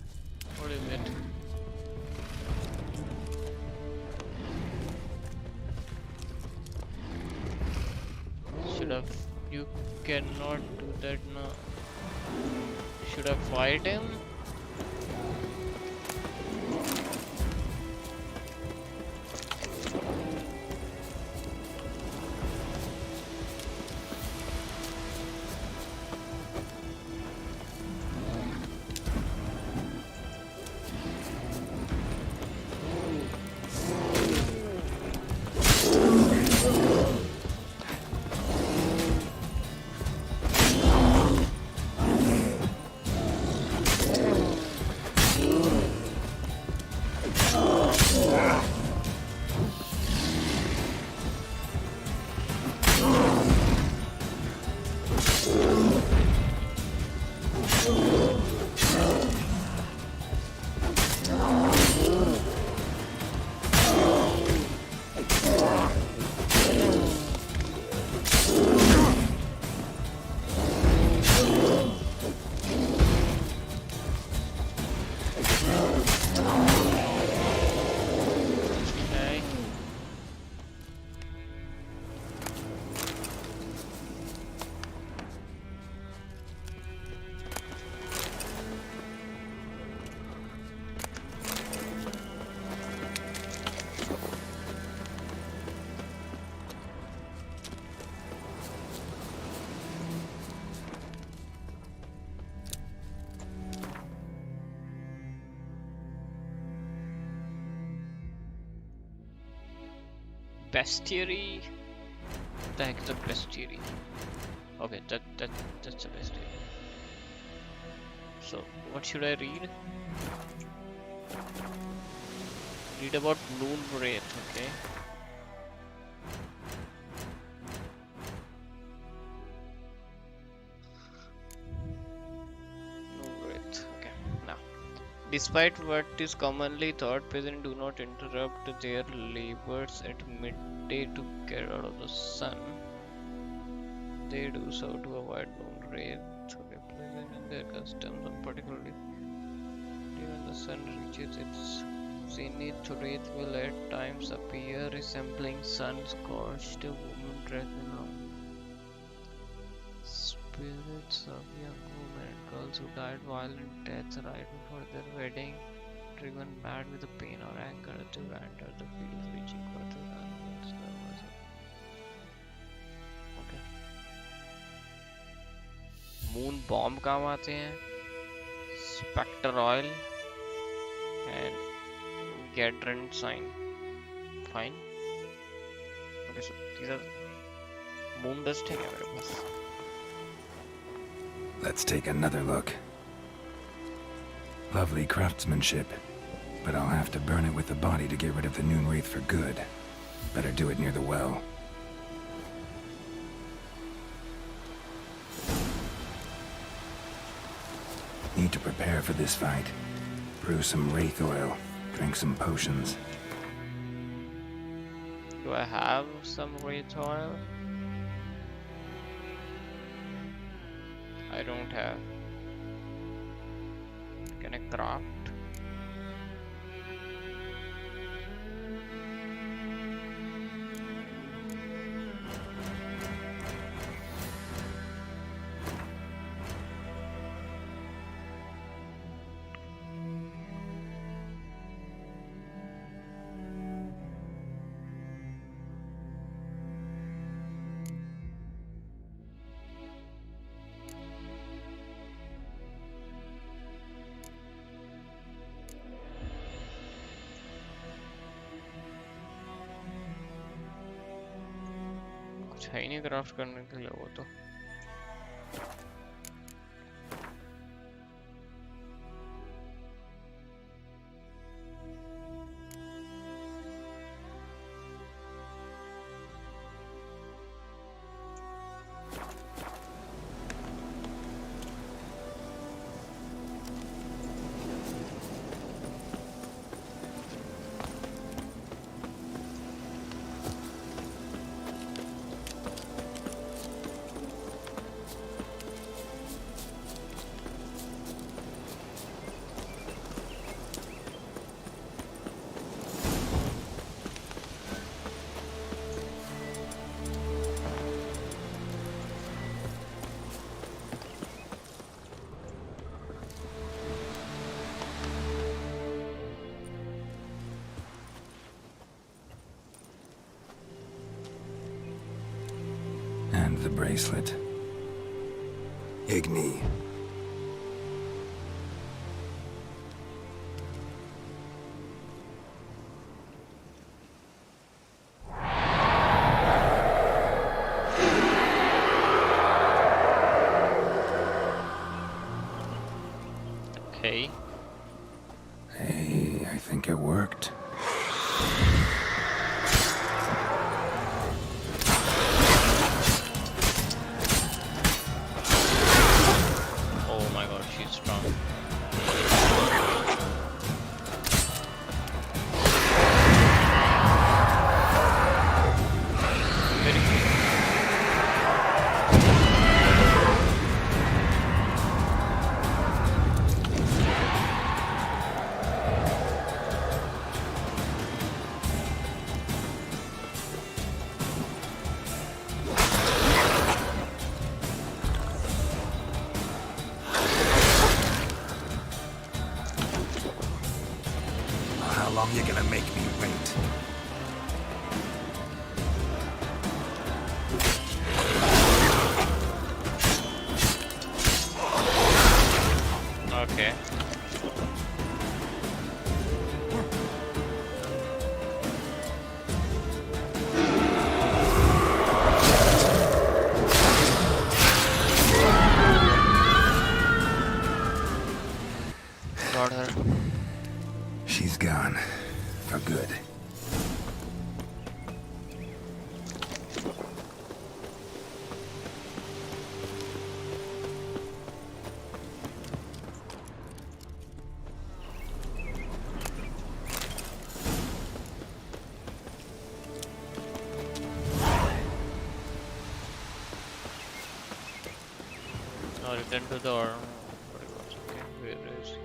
what is it? Should have. You cannot do that now. Should I fight him? Bestiary? What the heck is a bestiary? Okay, that's a bestiary. So, what should I read? Read about Moon Wraith, okay. Moon Wraith, okay. Now, despite what is commonly thought, peasants do not interrupt their labors at midday to get out of the sun. They do so to avoid moon rays, replacing their customs, and particularly when the sun reaches its zenith, wraith will at times appear resembling sun-scorched women dressed in spirits of young women and girls who died violent deaths right before their wedding, driven mad with the pain or anger, they wander the fields, reaching for the animals. Okay. Moon bomb काम आते हैं, specter oil and Gadran sign. Fine. Okay, so these are moon dust है क्या मेरे पास? Let's take another look. Lovely craftsmanship, but I'll have to burn it with the body to get rid of the noon wraith for good. Better do it near the well. Need to prepare for this fight. Brew some wraith oil, drink some potions. Do I have some wraith oil? I don't have. Can I craft? है ही नहीं craft करने के लिए वो तो And the bracelet. Igni. Okay. Hey, I think it worked. You're gonna make me wait. Okay. Got her. She's gone. For good. Now return to the arm. Okay, where is he?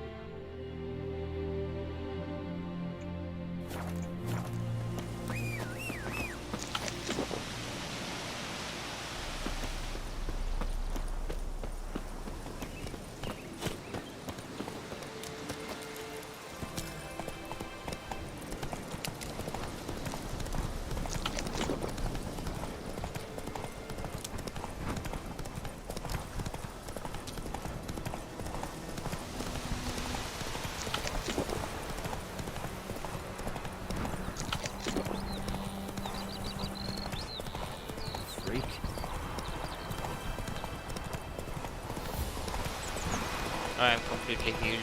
I am completely healed.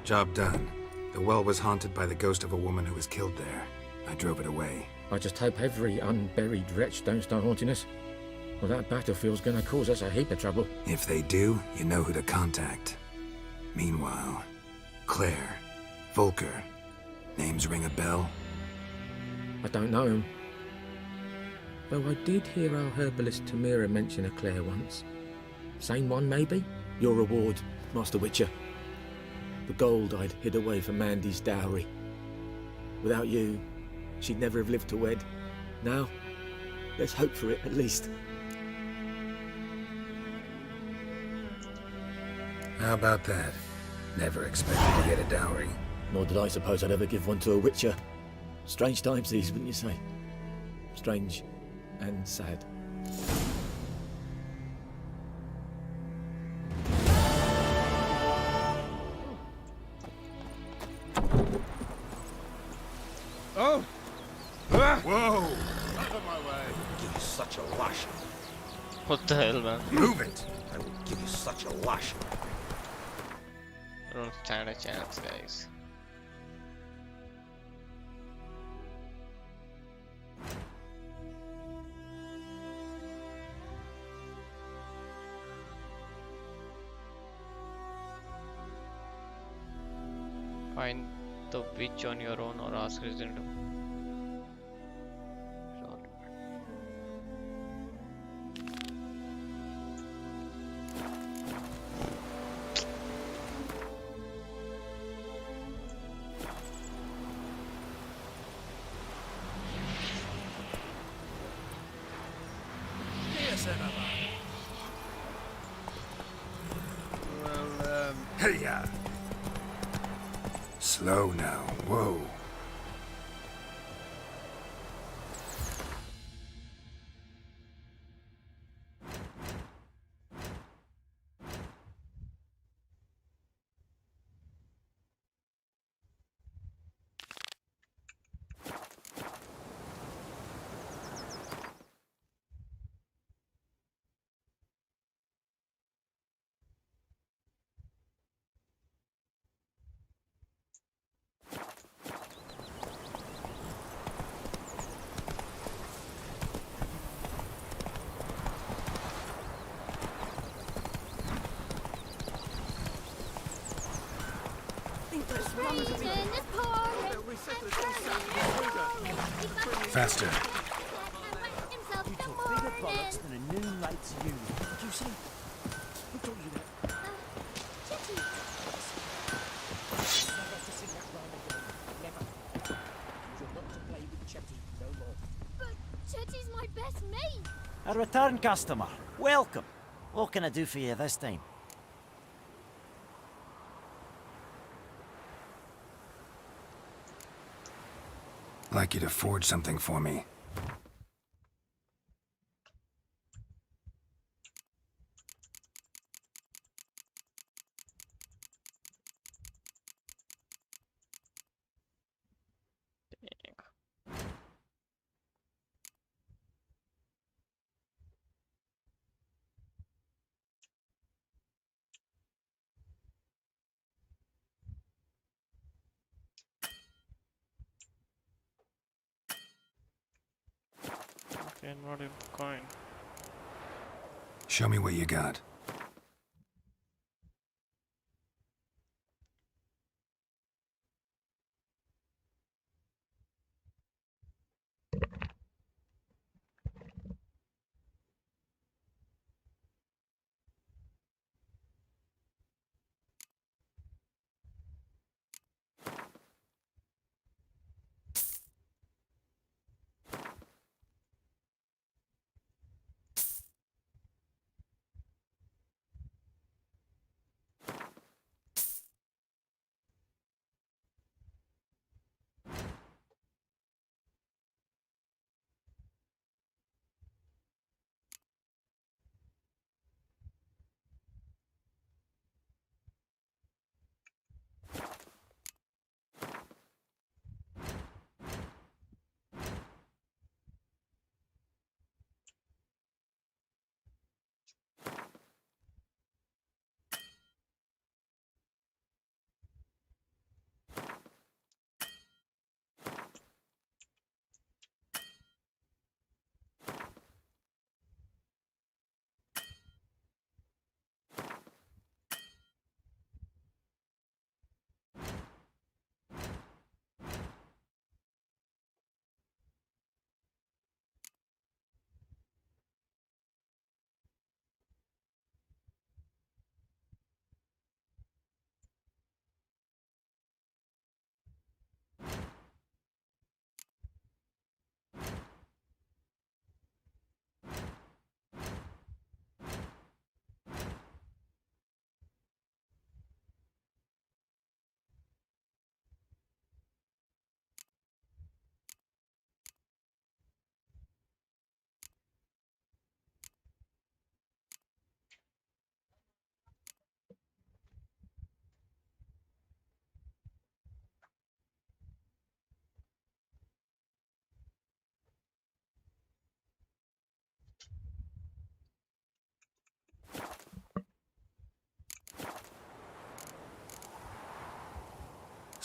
Job done. The well was haunted by the ghost of a woman who was killed there. I drove it away. I just hope every unburied wretch don't start haunting us. Well, that battlefield's gonna cause us a heap of trouble. If they do, you know who to contact. Meanwhile, Claire, Volker, names ring a bell? I don't know him. Though I did hear our herbalist Tamira mention a Claire once. Same one, maybe? Your reward, Master Witcher. The gold I'd hid away for Mandy's dowry. Without you, she'd never have lived to wed. Now, let's hope for it, at least. How about that? Never expected to get a dowry. Nor did I suppose I'd ever give one to a Witcher. Strange times these, wouldn't you say? Strange and sad. Oh! Whoa! Out of my way! Give you such a lash. What the hell, man? Move it! I will give you such a lash. I don't stand a chance, guys. Find the witch on your own or ask Resident. Hey-ya! Slow now. Whoa. Faster. You took bigger bollocks than a noon late to you. Do you see? Who told you that? Chetty. Never to sing that rhyme again. Never. You're not to play with Chetty no more. But Chetty's my best mate. A return customer. Welcome. What can I do for you this time? I'd like you to forge something for me. Okay, not even coin. Show me what you got.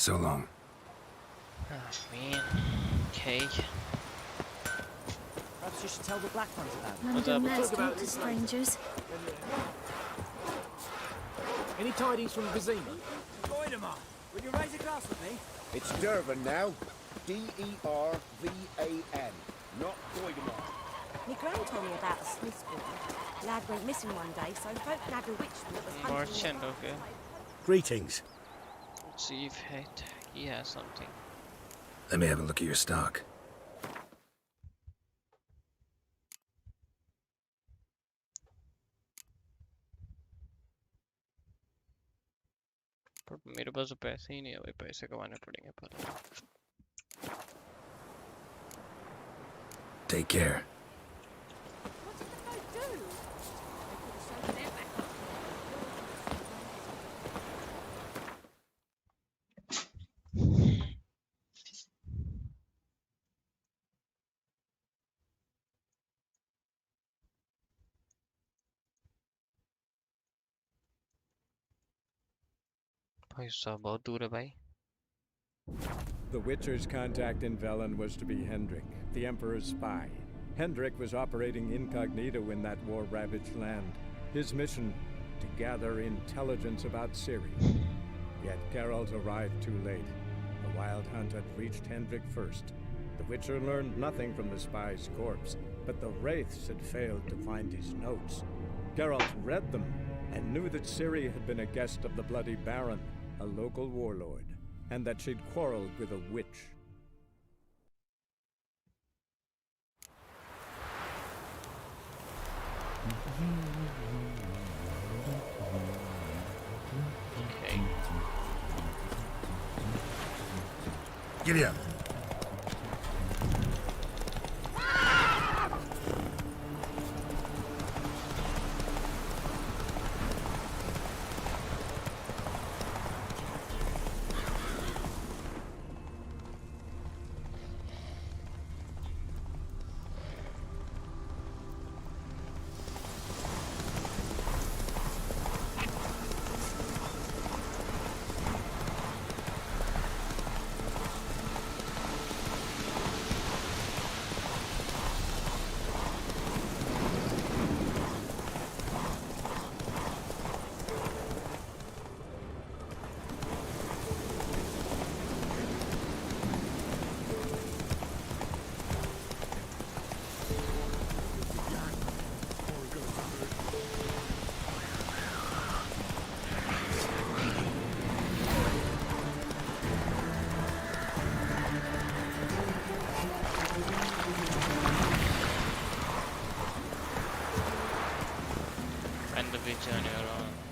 So long. Oh man. Okay. Perhaps you should tell the Black Ones about it. London let's talk to strangers. Any tidings from Vizima? Voidemar, will you raise a glass with me? It's Dervan now. D-E-R-V-A-N, not Voidemar. My gran told me about a Smith's boy. Lad went missing one day, so folk nabbed a witch that was hunting Merchant, okay. Greetings. Let's see if he has something. Let me have a look at your stock. पर मेरे पास तो पैसे ही नहीं है भाई पैसे कमाने पड़ेंगे पर Take care. भाई साहब बहुत दूर है भाई The Witcher's contact in Velen was to be Hendrik, the Emperor's spy. Hendrik was operating incognito in that war-ravaged land. His mission, to gather intelligence about Ciri. Yet Geralt arrived too late. The Wild Hunt had reached Hendrik first. The Witcher learned nothing from the spy's corpse, but the Wraiths had failed to find his notes. Geralt read them and knew that Ciri had been a guest of the Bloody Baron, a local warlord, and that she'd quarreled with a witch. Okay. Giddy up. bridge on your own.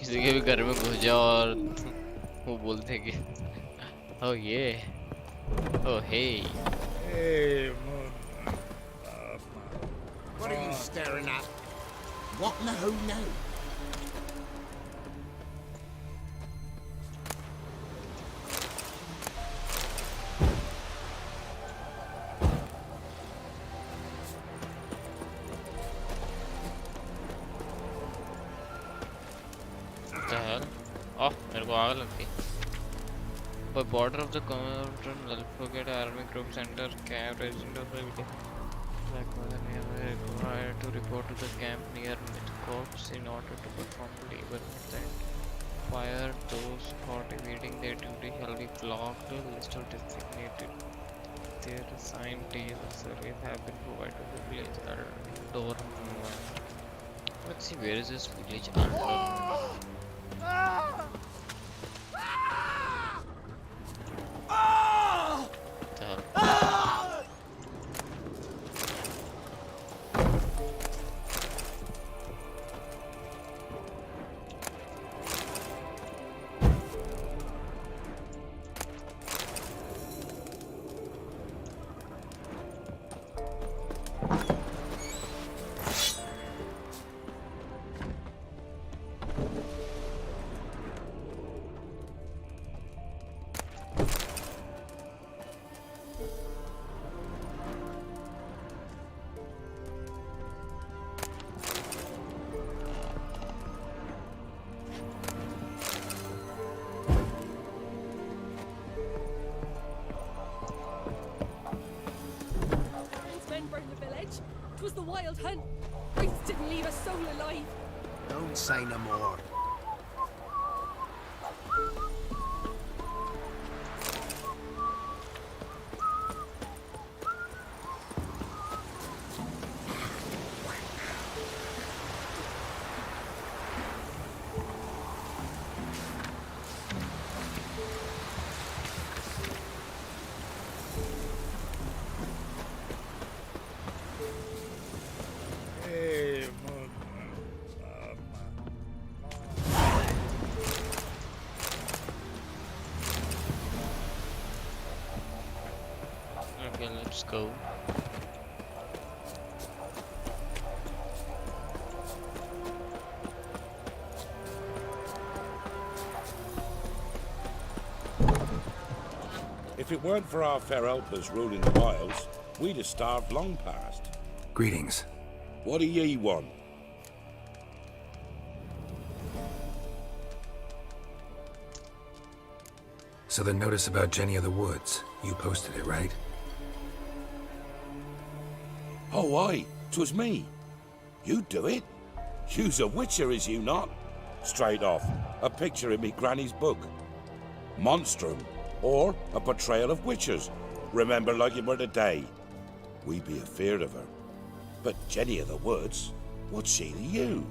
किसी के भी घर में घुस जाओ और वो बोलते हैं कि oh yeah oh hey Hey, what are you staring at? What in the who know? By border of the continent, forget army group center, camp, resident of the required to report to the camp near mid-corps in order to perform labor method. Fire those caught evading their duty shall be blocked. List of designated. Their assigned days of service have been provided to the village Ardor. Let's see, where is this village Ardor? wild hunt. Brutes didn't leave a soul alive. Don't say no more. Okay, let's go. If it weren't for our fair helpers ruling the wilds, we'd have starved long past. Greetings. What do ye want? So the notice about Jenny of the Woods, you posted it, right? Oh, aye, 'twas me. You do it? You's a witcher, is you not? Straight off, a picture in me granny's book. Monstrum, or a portrayal of witchers. Remember like it were today. We be afeard of her. But Jenny of the Woods, what's she to you?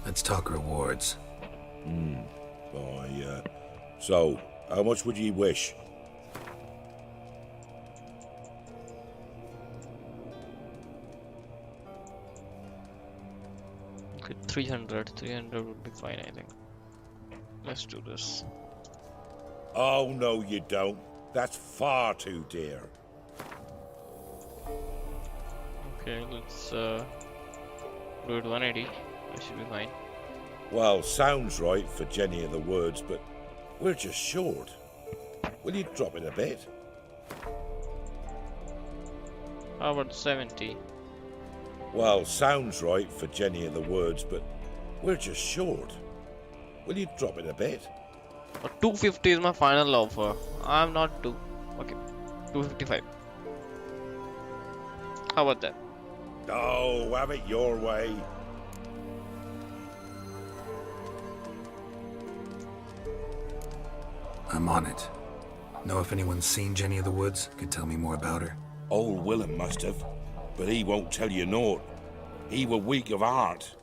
Let's talk rewards. So, how much would ye wish? Okay, 300 would be fine, I think. Let's do this. Oh, no you don't. That's far too dear. Okay, let's do it 180. That should be fine. Well, sounds right for Jenny of the Woods, but we're just short. Will you drop it a bit? How about 70? Well, sounds right for Jenny of the Woods, but we're just short. Will you drop it a bit? 250 is my final offer. I'm not too. Okay, 255. How about that? Oh, have it your way. I'm on it. Know if anyone's seen Jenny of the Woods? Could tell me more about her? Old Willem must have, but he won't tell you naught. He were weak of heart.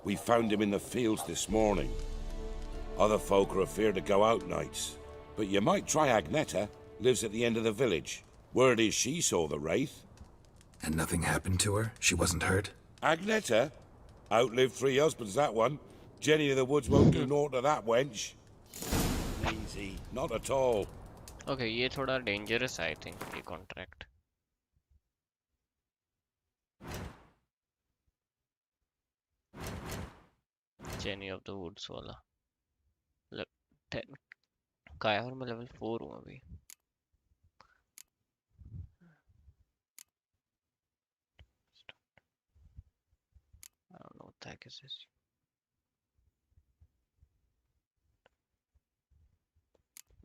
We found him in the fields this morning. Other folk are afeard to go out nights. But you might try Agneta, lives at the end of the village. Word is she saw the wraith. And nothing happened to her? She wasn't hurt? Agneta? Outlived 3 husbands, that one. Jenny of the Woods won't do naught to that wench. Easy, not at all. Okay, ये थोड़ा dangerous है, I think, ये contract. Jenny of the Woods वाला. 10. कायर में level 4 हूँ अभी. I don't know what the heck is this.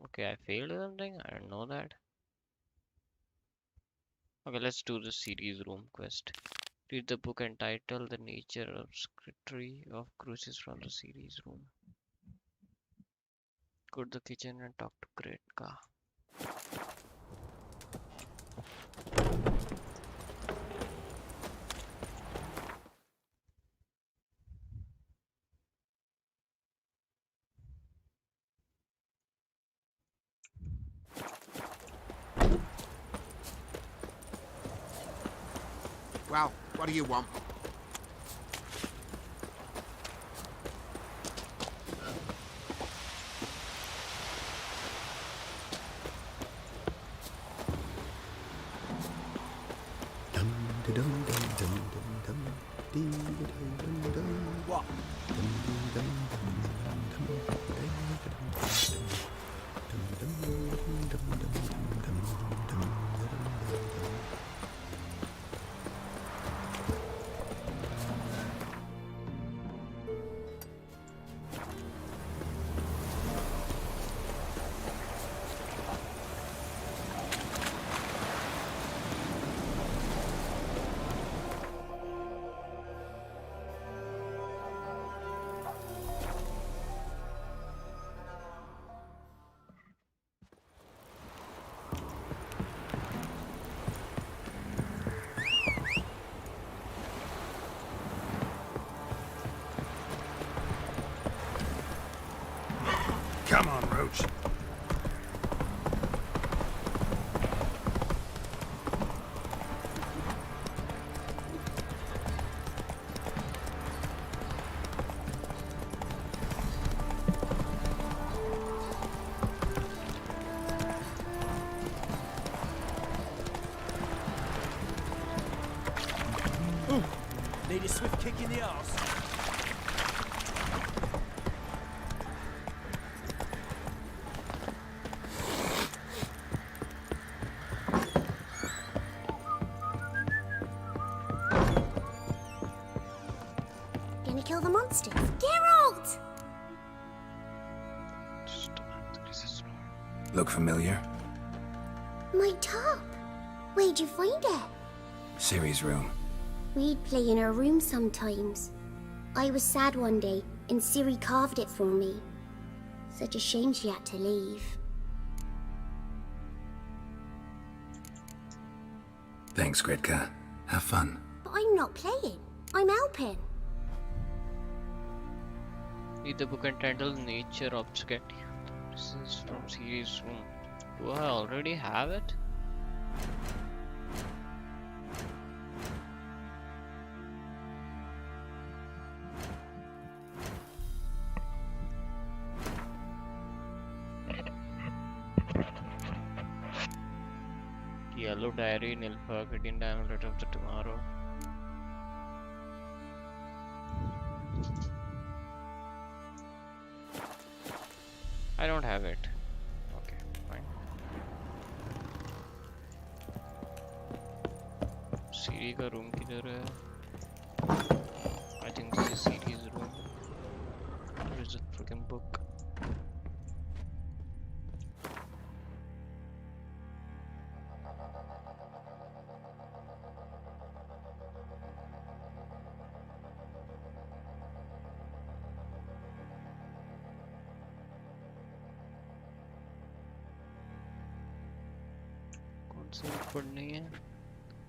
Okay, I failed something. I don't know that. Okay, let's do the series room quest. Read the book entitled The Nature of Secretary of Cruises from the series room. Go to the kitchen and talk to Great Ka. Well, what do you want? What? You swift kick in the arse. Gonna kill the monsters. Geralt! Look familiar? My top. Where'd you find it? Ciri's room. We'd play in her room sometimes. I was sad one day, and Ciri carved it for me. Such a shame she had to leave. Thanks, Gritka. Have fun. But I'm not playing. I'm helping. Read the book entitled Nature Obscurity. This is from Ciri's room. Do I already have it? Yellow Diary, Nilfa, Gideon Diamond, Letter of the Tomorrow. I don't have it. Okay, fine. Ciri का room किधर है? I think this is Ciri's room. Where is the freaking book?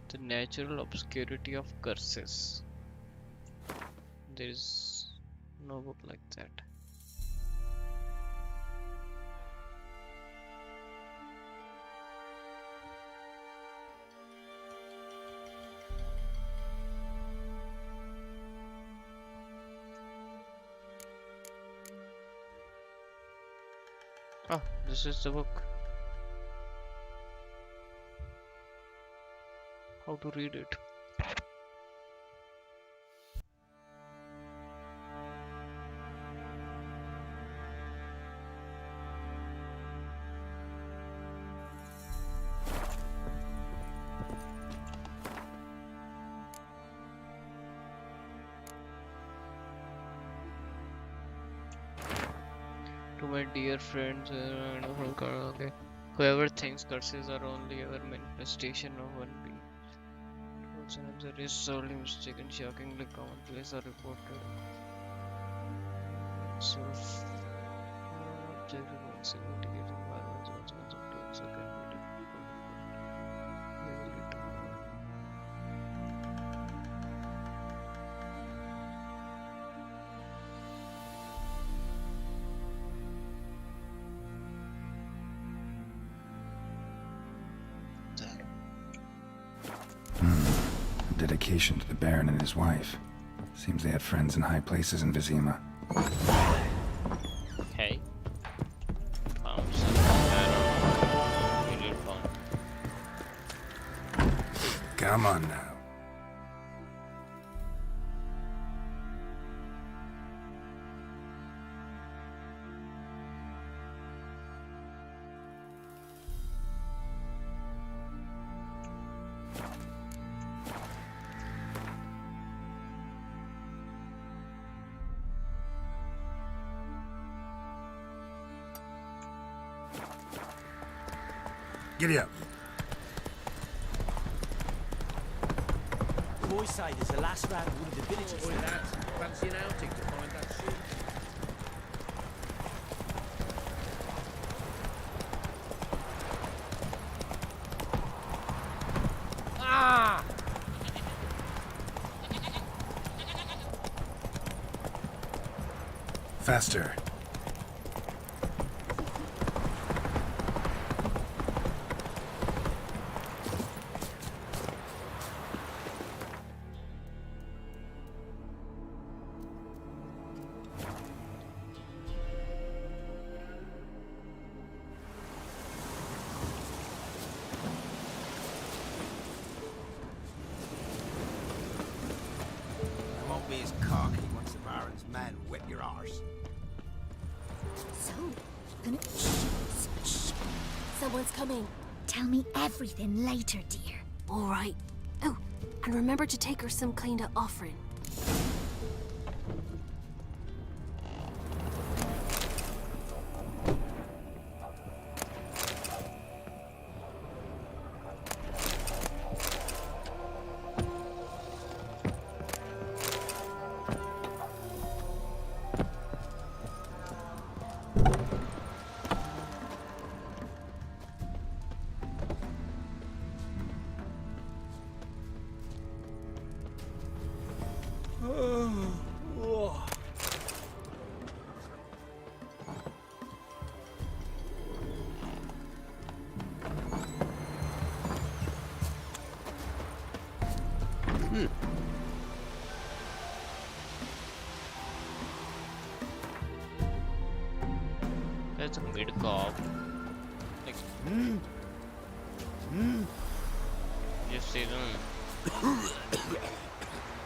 The natural obscurity of curses. There is no book like that. Oh, this is the book. How to read it. To my dear friends, okay. Whoever thinks curses are only our manifestation of one being. The is solely mistaken, shockingly commonplace are reported. Self objective insignificant environments also sometimes can be difficult. Dedication to the Baron and his wife. Seems they had friends in high places in Vizima. Hey. Found something. We did found. Come on now. Giddy up. The boys say there's a last round of one of the villages. Boy, lads, fancy an outing to find that shit. Ah! Faster. cocky once the Baron's men whip your arse. So, gonna... Shh. Someone's coming. Tell me everything later, dear. All right. Oh, and remember to take her some kind of offering. That's a mid cop. Like, just say them.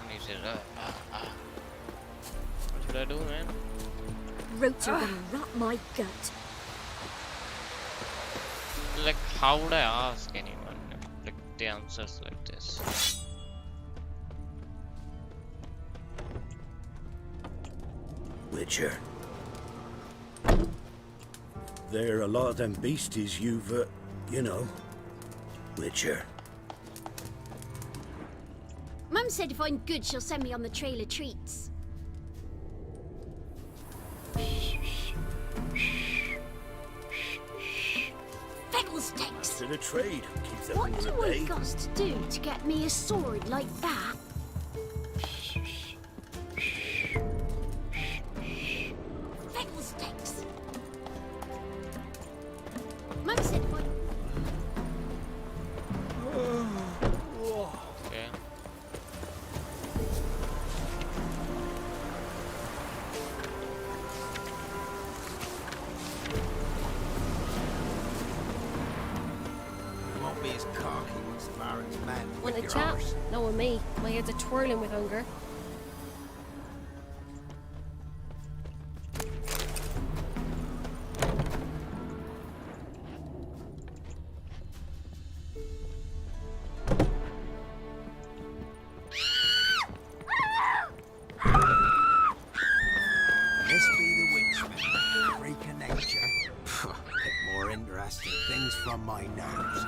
He said, what should I do, man? Roots are gonna rot my gut. Like, how would I ask anyone if, like, the answers like this? Witcher. There are a lot of them beasties you've, you know, Witcher. Mum said if I'm good, she'll send me on the trail of treats. Fiddlesticks! To the trade. Keeps that What under do at I bay. got to do to get me a sword like that? Fiddlesticks! Mum said if I... Okay. You won't be as cocky once the Baron's men Want whip a your chat? arse. No, me. My head's a twirling with hunger. This be the witchman, freak of nature. Pick more interesting things from my nose.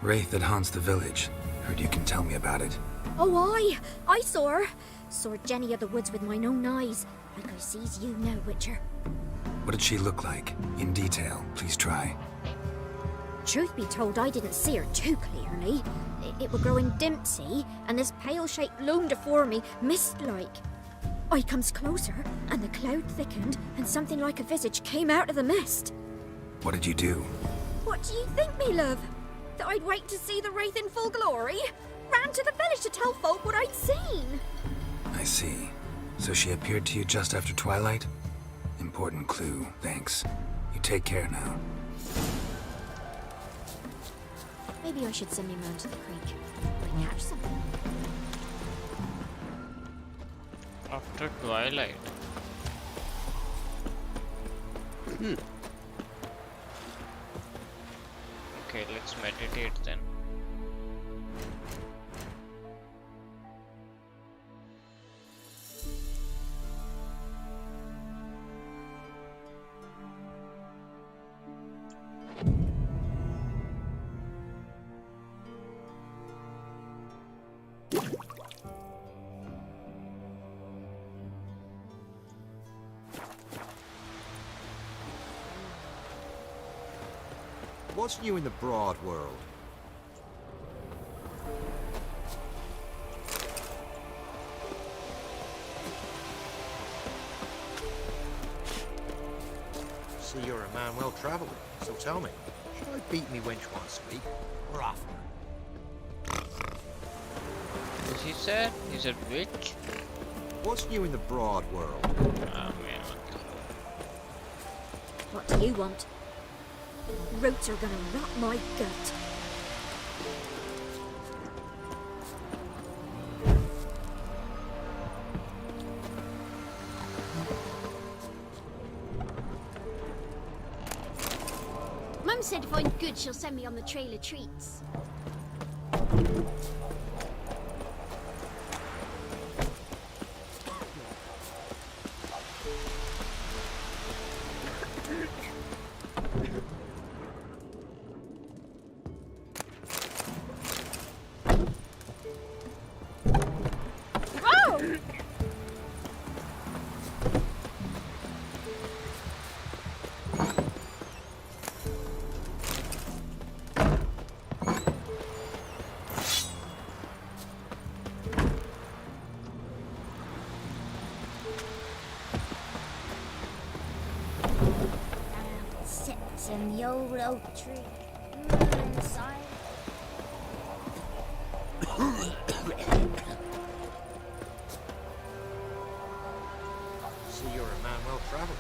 Wraith that haunts the village. Heard you can tell me about it. Oh, I saw her. Saw Jenny of the woods with mine own eyes. Like I sees you now, Witcher. What did she look like? In detail, please try. Truth be told, I didn't see her too clearly. It were growing dim, see, and this pale shape loomed afore me, mist-like. I comes closer, and the cloud thickened, and something like a visage came out of the mist. What did you do? What do you think, me love? That I'd wait to see the wraith in full glory? Ran to the village to tell folk what I'd seen. I see. So she appeared to you just after twilight? Important clue, thanks. You take care now. Maybe I should send me man to the creek. Might catch something. After twilight. Okay, let's meditate then. What's new in the broad world? See, you're a man well travelled, so tell me, should I beat me wench once a week, or often? He said? He said which? What's new in the broad world? What do you want? Roots are gonna rot my gut. Mum said if I'm good, she'll send me on the trail of treats. In the old oak tree. Inside. See, you're a man well traveled.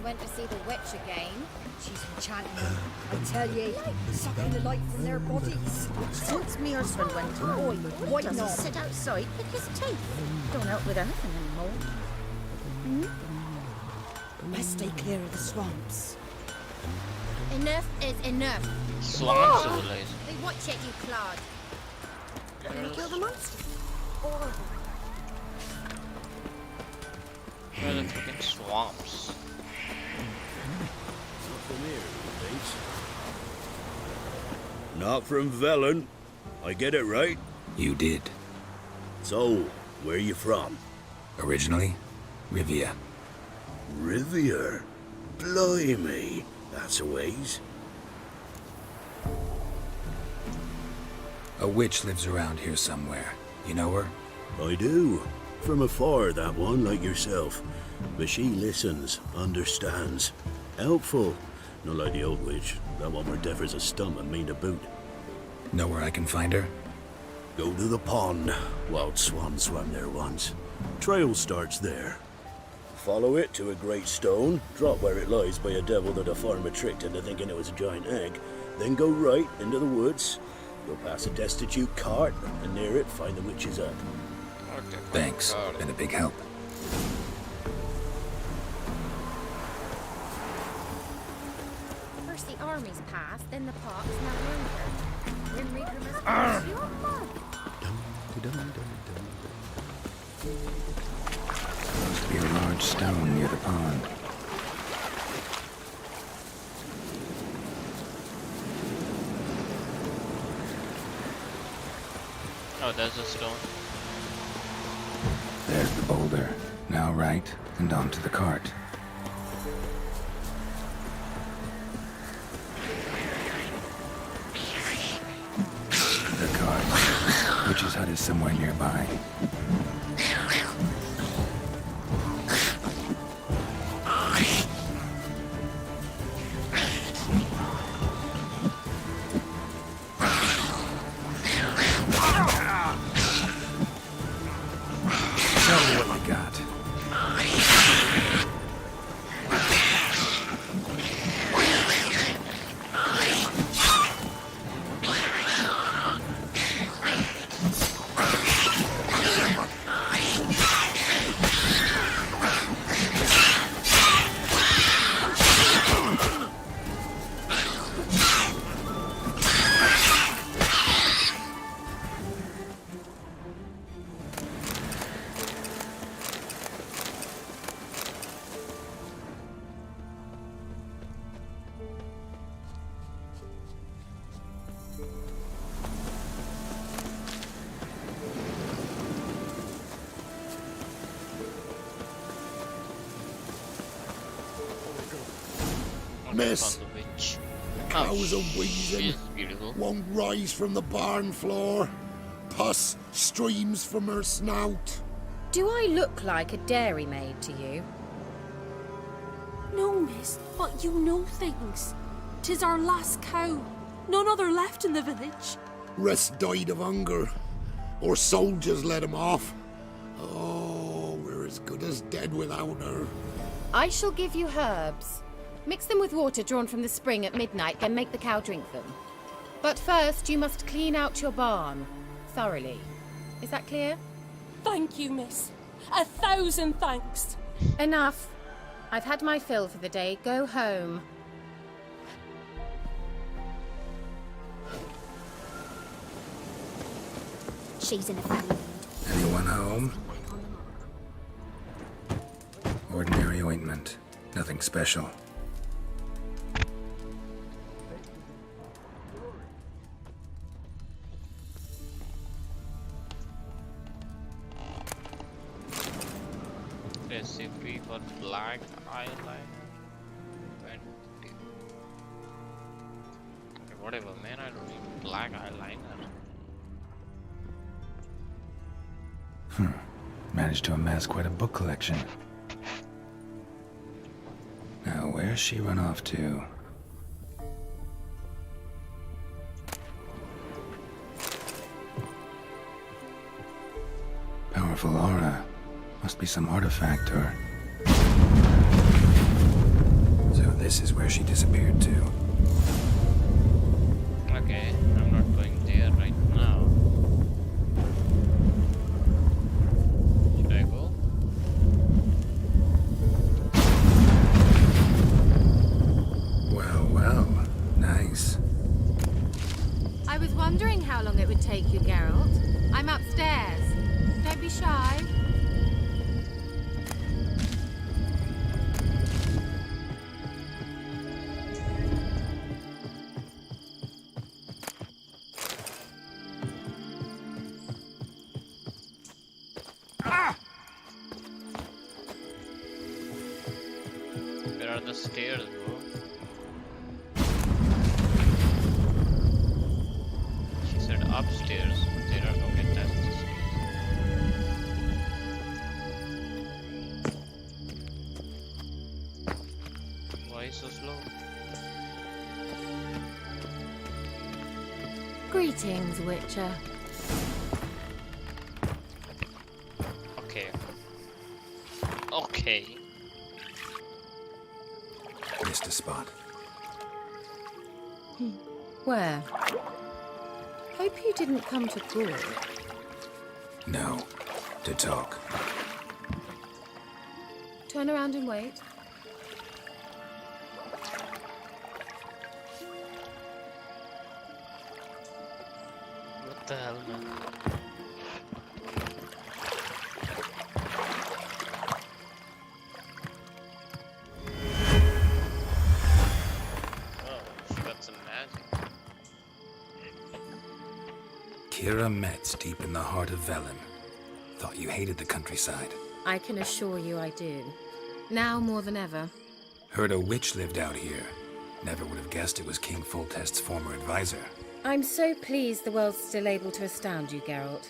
Went to see the witch again. She's enchanting them. I tell ye, sucking the light from their bodies. Since me husband went to boy, why doesn't not? sit outside, pick his teeth. Don't help with anything anymore. Best stay clear of the swamps. Enough is enough. Swamps Oh! over there. Hey, watch it, you clod. Gonna kill the monster? Or... Where are the freaking swamps? Not from Velen. I get it right? You did. So, where you from? Originally, Rivia. Rivia? Blimey. That's a ways. A witch lives around here somewhere. You know her? I do. From afar, that one, like yourself. But she listens, understands. Helpful. Not like the old witch. That one were deaf as a stump and mean to boot. Know where I can find her? Go to the pond. Wild swan swam there once. Trail starts there. Follow it to a great stone, drop where it lies by a devil that a farmer tricked into thinking it was a giant egg, then go right into the woods. You'll pass a destitute cart, and near it find the witch's hut. Thanks. Been a big help. First the armies passed, then the pops, now Winter. Grim Reaper must pass your mug. Must be a large stone near the pond. Oh, there's a stone. There's the boulder. Now right, and onto the cart. The cart. Witch's hut is somewhere nearby. Miss, found the witch. cows are wheezing, She's beautiful. won't rise from the barn floor. Pus streams from her snout. Do I look like a dairymaid to you? No, miss, but you know things. 'Tis our last cow. None other left in the village. Rest died of hunger, or soldiers let him off. Oh, we're as good as dead without her. I shall give you herbs. Mix them with water drawn from the spring at midnight, then make the cow drink them. But first, you must clean out your barn thoroughly. Is that clear? Thank you, miss. 1,000 thanks. Enough. I've had my fill for the day. Go home. She's in a funny mood. Anyone home? Ordinary ointment. Nothing special. Recipe for black eyeliner. Okay, whatever, man. I don't need black eyeliner. Managed to amass quite a book collection. Now, where's she run off to? Powerful aura. Must be some artifact or... So this is where she disappeared to. Okay, I'm not going there right now. Should I go? Well, well. Nice. I was wondering how long it would take you, Geralt. I'm upstairs. Don't be shy. Where are the stairs, bro? She said upstairs. There are okay, that's the stairs. Why so slow? Greetings, Witcher. Okay. Okay. Missed a spot. Where? Hope you didn't come to Gaul. No. To talk. Turn around and wait. What the hell, man? Kira Metz, deep in the heart of Velen. Thought you hated the countryside. I can assure you I do. Now more than ever. Heard a witch lived out here. Never would have guessed it was King Foltest's former advisor. I'm so pleased the world's still able to astound you, Geralt.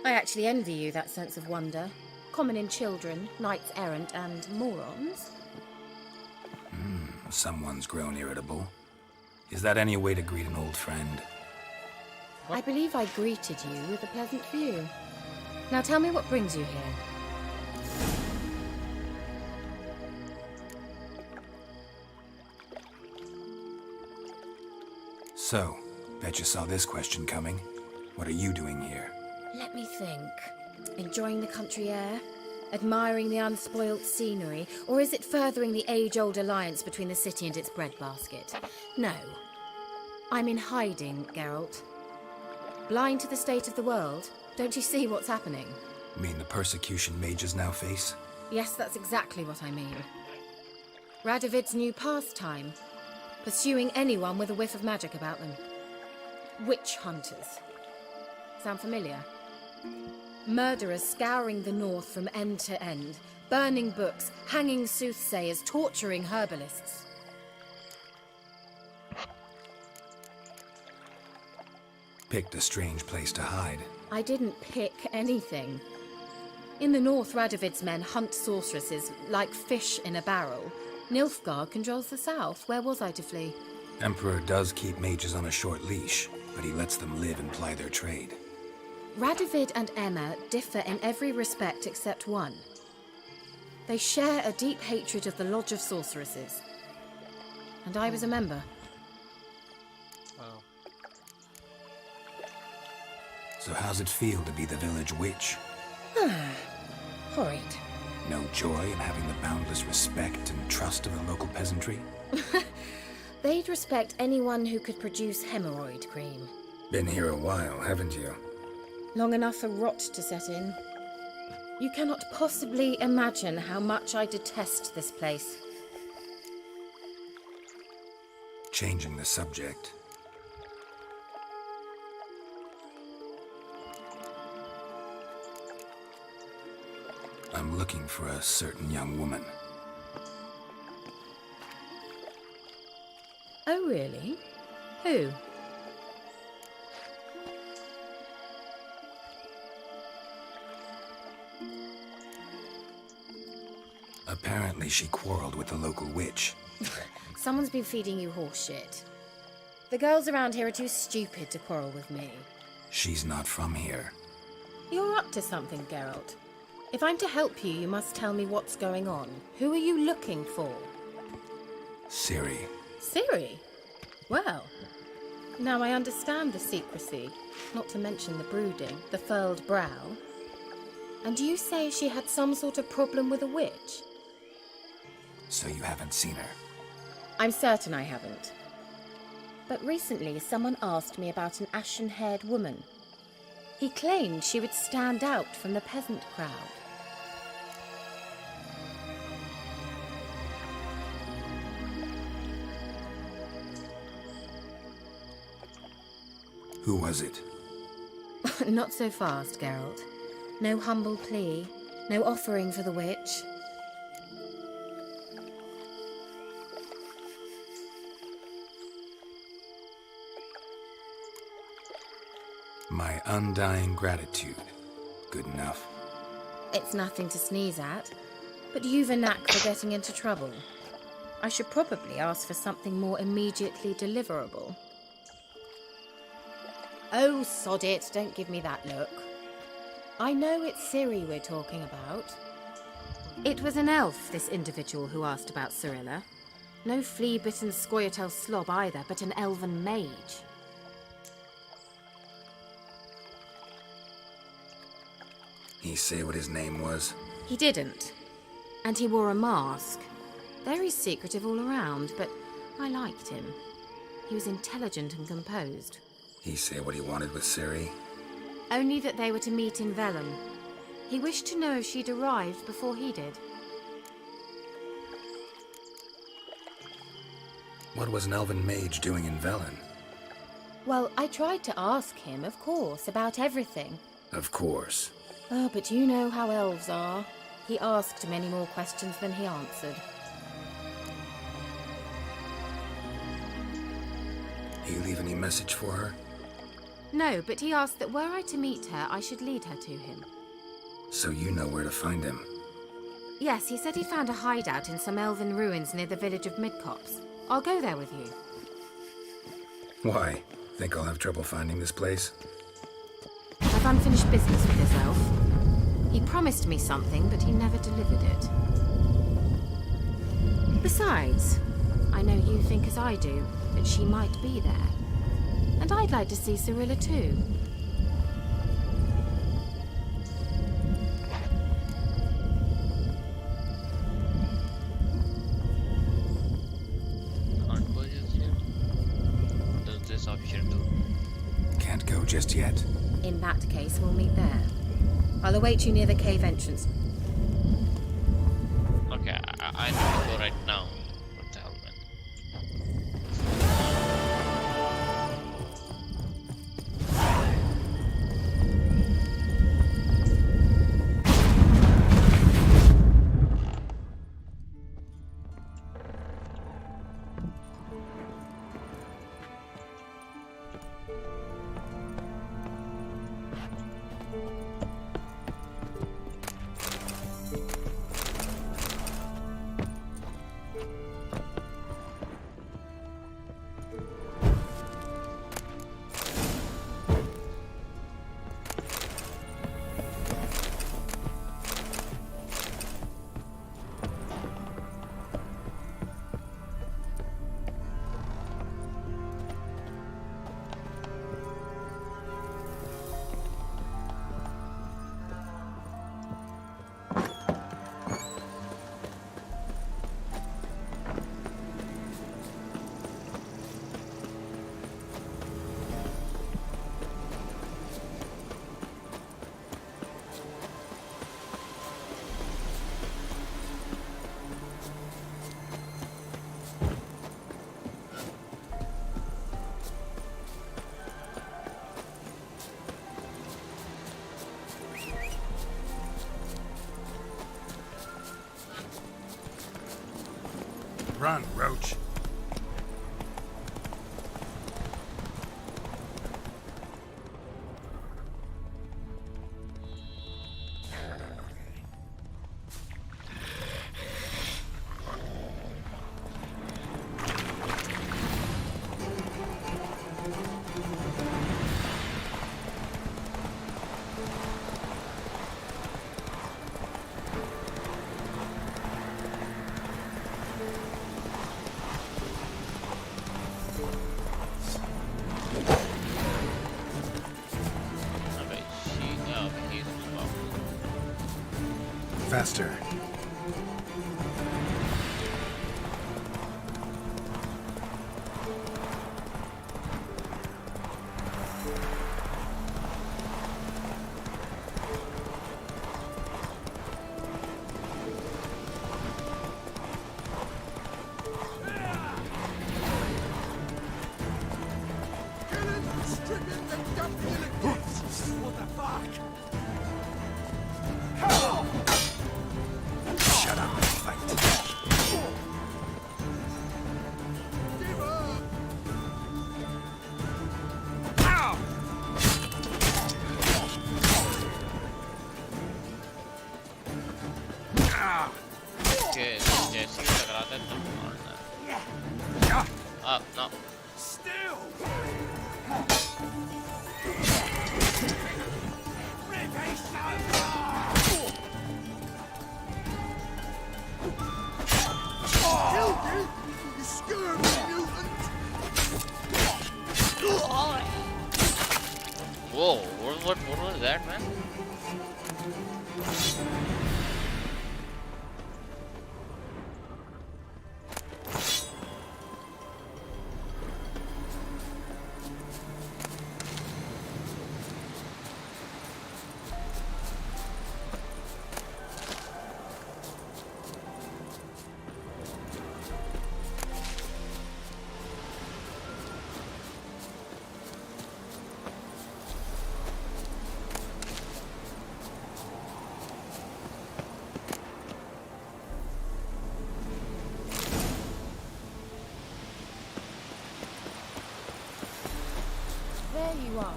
I actually envy you that sense of wonder. Common in children, knights errant, and morons. Someone's grown irritable. Is that any way to greet an old friend? I believe I greeted you with a pleasant view. Now tell me what brings you here. So, bet you saw this question coming. What are you doing here? Let me think. Enjoying the country air? Admiring the unspoilt scenery? Or is it furthering the age-old alliance between the city and its breadbasket? No. I'm in hiding, Geralt. Blind to the state of the world? Don't you see what's happening? Mean the persecution mages now face? Yes, that's exactly what I mean. Radovid's new pastime. Pursuing anyone with a whiff of magic about them. Witch hunters. Sound familiar? Murderers scouring the north from end to end, burning books, hanging soothsayers, torturing herbalists. Picked a strange place to hide. I didn't pick anything. In the north, Radovid's men hunt sorceresses like fish in a barrel. Nilfgaard controls the south. Where was I to flee? Emperor does keep mages on a short leash, but he lets them live and ply their trade. Radovid and Emma differ in every respect except one. They share a deep hatred of the Lodge of Sorceresses. And I was a member. Wow. So how's it feel to be the village witch? Horrid. No joy in having the boundless respect and trust of the local peasantry? They'd respect anyone who could produce hemorrhoid cream. Been here a while, haven't you? Long enough for rot to set in. You cannot possibly imagine how much I detest this place. Changing the subject. I'm looking for a certain young woman. Oh, really? Who? Apparently she quarreled with the local witch. Someone's been feeding you horse shit. The girls around here are too stupid to quarrel with me. She's not from here. You're up to something, Geralt. If I'm to help you, you must tell me what's going on. Who are you looking for? Ciri. Ciri? Well, now I understand the secrecy, not to mention the brooding, the furled brow. And you say she had some sort of problem with a witch? So you haven't seen her? I'm certain I haven't. But recently someone asked me about an ashen-haired woman. He claimed she would stand out from the peasant crowd. Who was it? Not so fast, Geralt. No humble plea, no offering for the witch. My undying gratitude. Good enough. It's nothing to sneeze at, but you've a knack for getting into trouble. I should probably ask for something more immediately deliverable. Oh, sod it, don't give me that look. I know it's Ciri we're talking about. It was an elf, this individual who asked about Cirilla. No flea-bitten Scoia'tael slob either, but an elven mage. He say what his name was? He didn't. And he wore a mask. Very secretive all around, but I liked him. He was intelligent and composed. He say what he wanted with Ciri? Only that they were to meet in Vellum. He wished to know if she'd arrived before he did. What was an elven mage doing in Velen? Well, I tried to ask him, of course, about everything. Of course. Oh, but you know how elves are. He asked many more questions than he answered. He leave any message for her? No, but he asked that were I to meet her, I should lead her to him. So you know where to find him? Yes, he said he'd found a hideout in some elven ruins near the village of Midcopse. I'll go there with you. Why? Think I'll have trouble finding this place? I've unfinished business with this elf. He promised me something, but he never delivered it. Besides, I know you think as I do, that she might be there. And I'd like to see Cirilla too. Can't go just yet. What does this option do? Can't go just yet. In that case, we'll meet there. I'll await you near the cave entrance. Okay, I need to go right now. What the hell, man? Run, Roach. Faster. What the fuck? Shut up and fight. Okay, जैसे ही टकराता है तब मारना है। Up, no. Still. Whoa, what was that, man? There you are.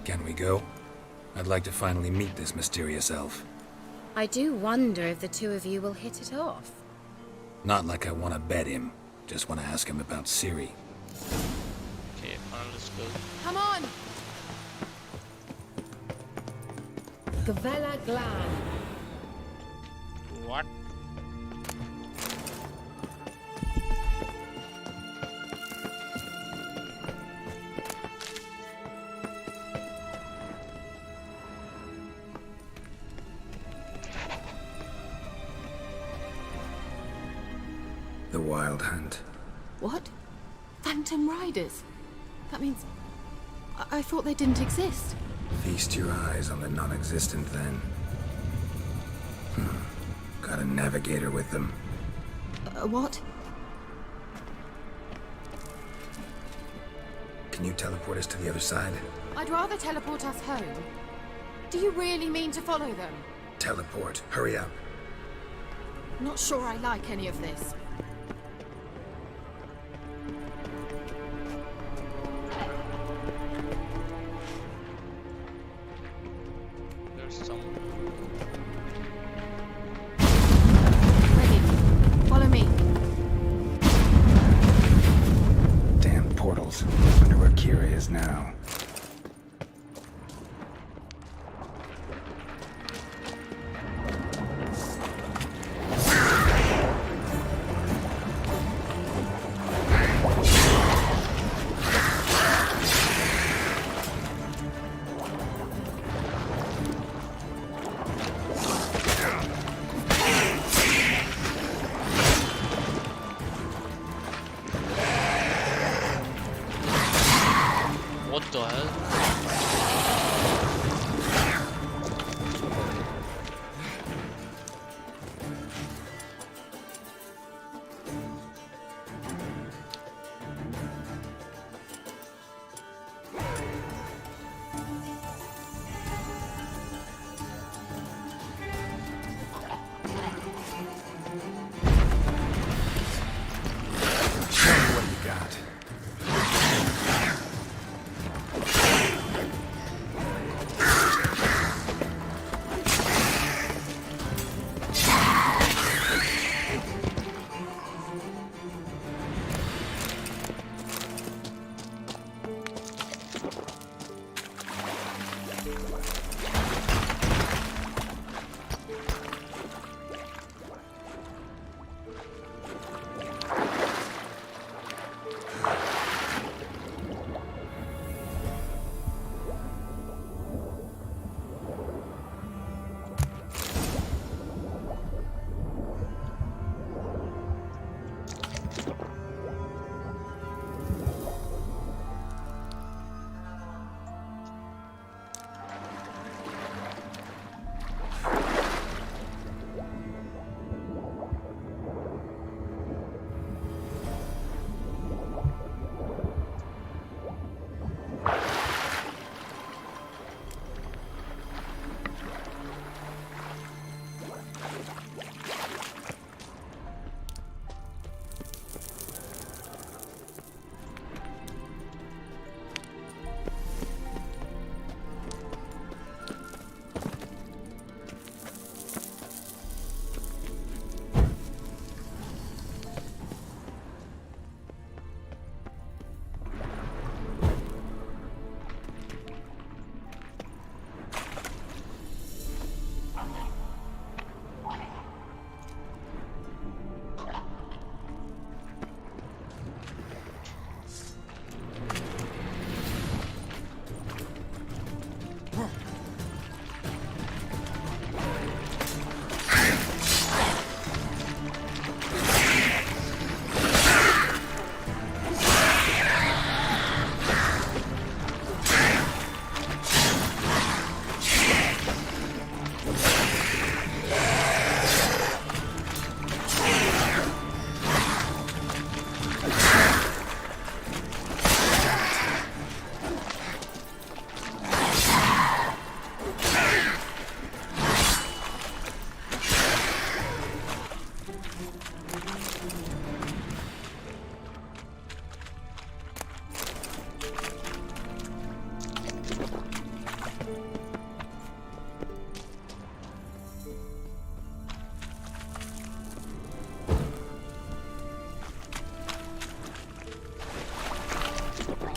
Can we go? I'd like to finally meet this mysterious elf. I do wonder if the two of you will hit it off. Not like I want to bet him. Just want to ask him about Siri. Okay, fine, let's go. Come on! Gavella Glan. What? The Wild Hunt. What? Phantom Riders? That means... I thought they didn't exist. Feast your eyes on the non-existent then. Got a navigator with them. What? Can you teleport us to the other side? I'd rather teleport us home. Do you really mean to follow them? Teleport. Hurry up. Not sure I like any of this. There's someone. Ready. Follow me. Damn portals. Wonder where Kira is now.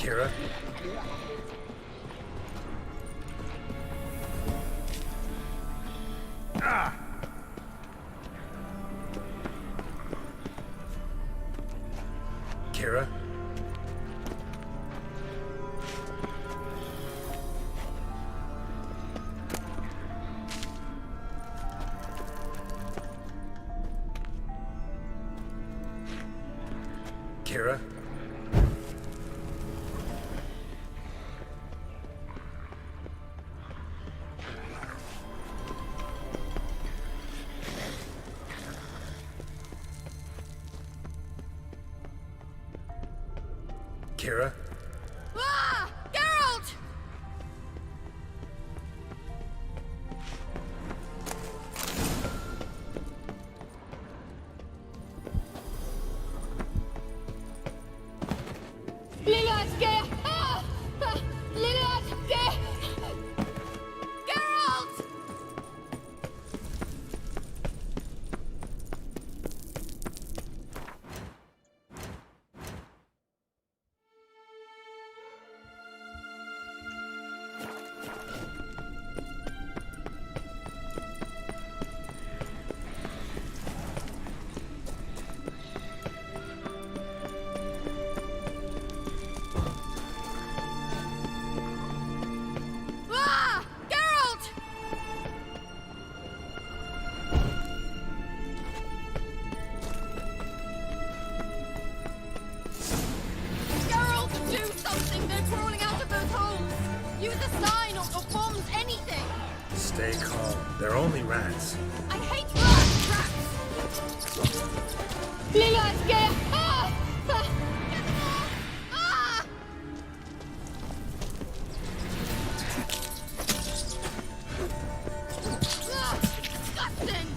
Kira? Ah! Kira? Kira? Kira? Ah! Geralt! Lillard's gear! Ah! Ah! Lillard's gear! Geralt! Ah! Geralt! Geralt, do something! They're crawling out of those holes! Use a sign or bombs, anything! Stay calm. They're only rats. I hate rats! Lillard's gear! Ah! Ah! Get them off! Ah! Ah! Disgusting!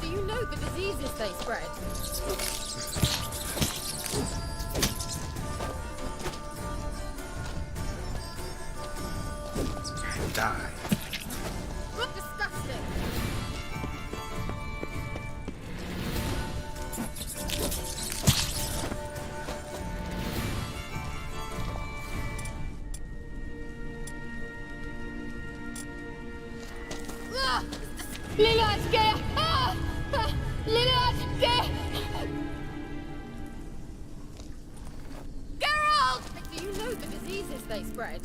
Do you know the diseases they spread? Die. Disgusting! Ah! Lillard's gear! Ah! Ah! Lillard's gear! Geralt! Do you know the diseases they spread?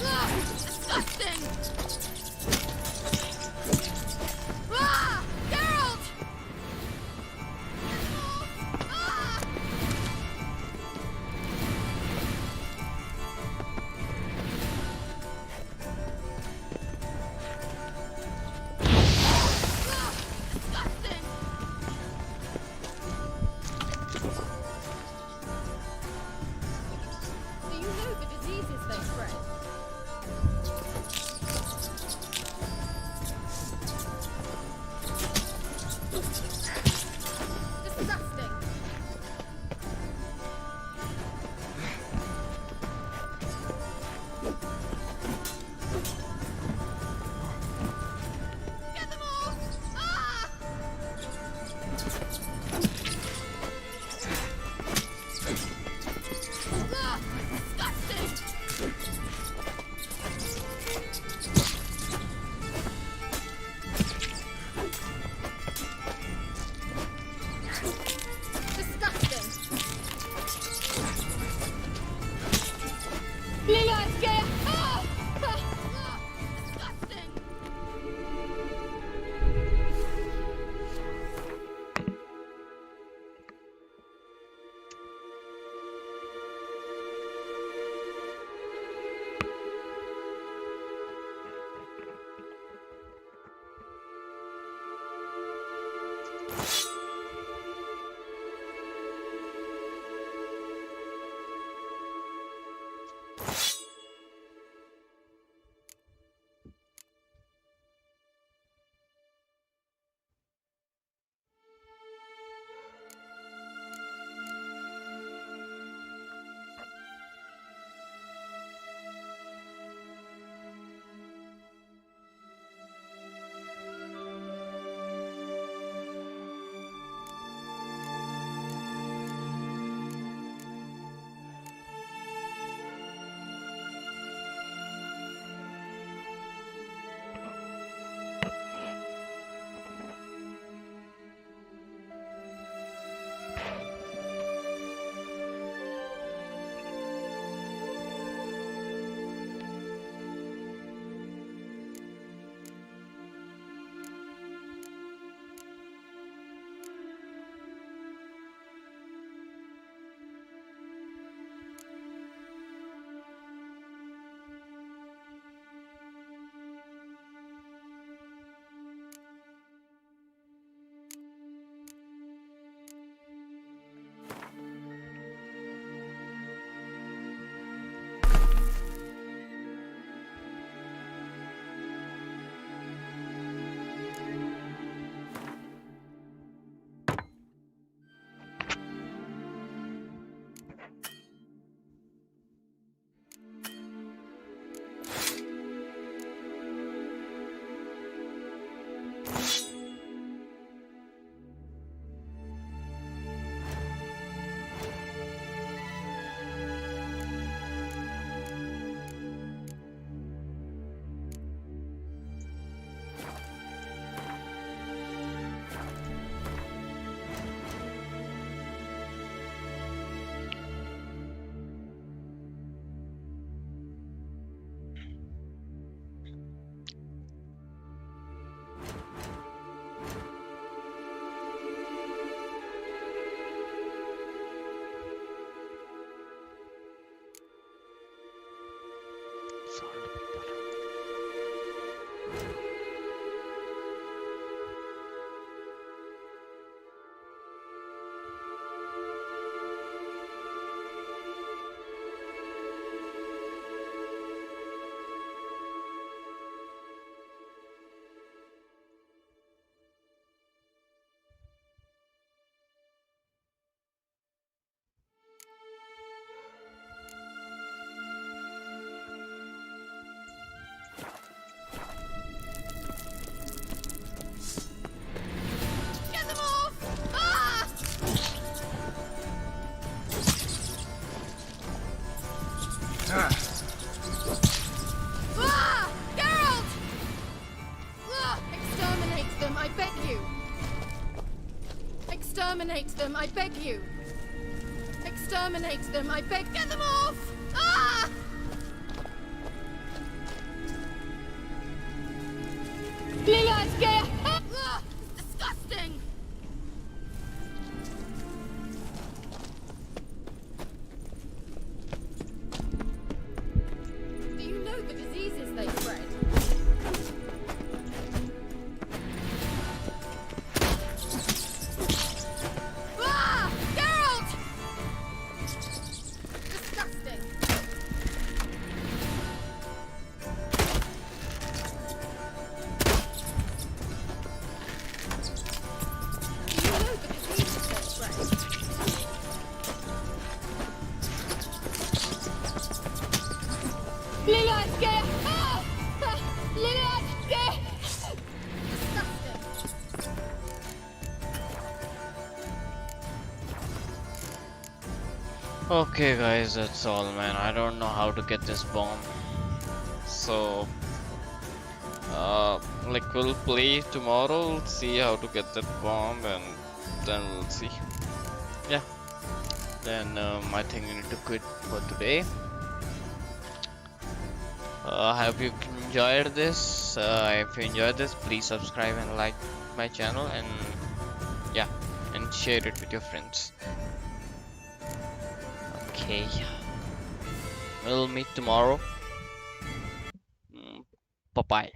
Ah! Disgusting! Ah! Geralt! I beg you. Exterminate them, I beg you. Exterminate them, I beg. Get them off! Ah! It's disgusting! Do you know the diseases they spread? Ah! Geralt! Disgusting! Okay guys, that's all man. I don't know how to get this bomb. So like we'll play tomorrow, we'll see how to get that bomb and then we'll see. Yeah. Then I think we need to quit for today. I hope you enjoyed this. If you enjoyed this, please subscribe and like my channel, and yeah, and share it with your friends. Okay, we'll meet tomorrow. Bye bye.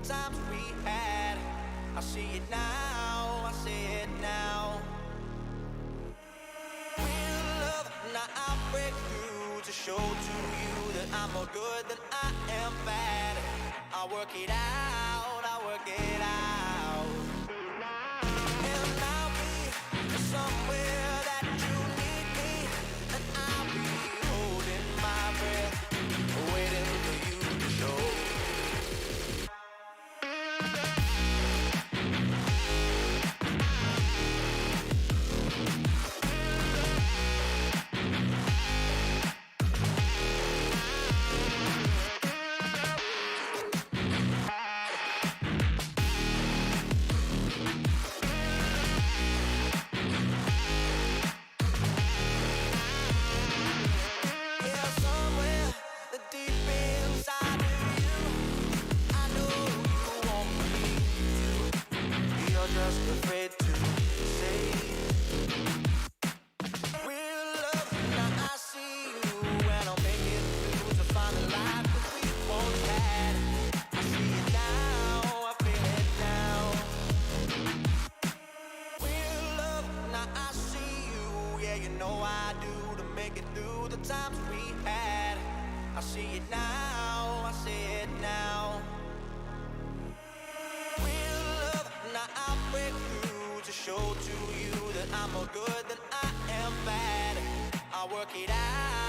Times we had, I see it now, I see it now. Real love, now I break through to show to you that I'm more good than I am bad. I work it out, I work it out. And I'll be somewhere that you need me, and I'll be holding my breath, waiting for you to show. Times we had, I see it now, I see it now. Real love, now I break through to show to you that I'm more good than I am bad. I work it out.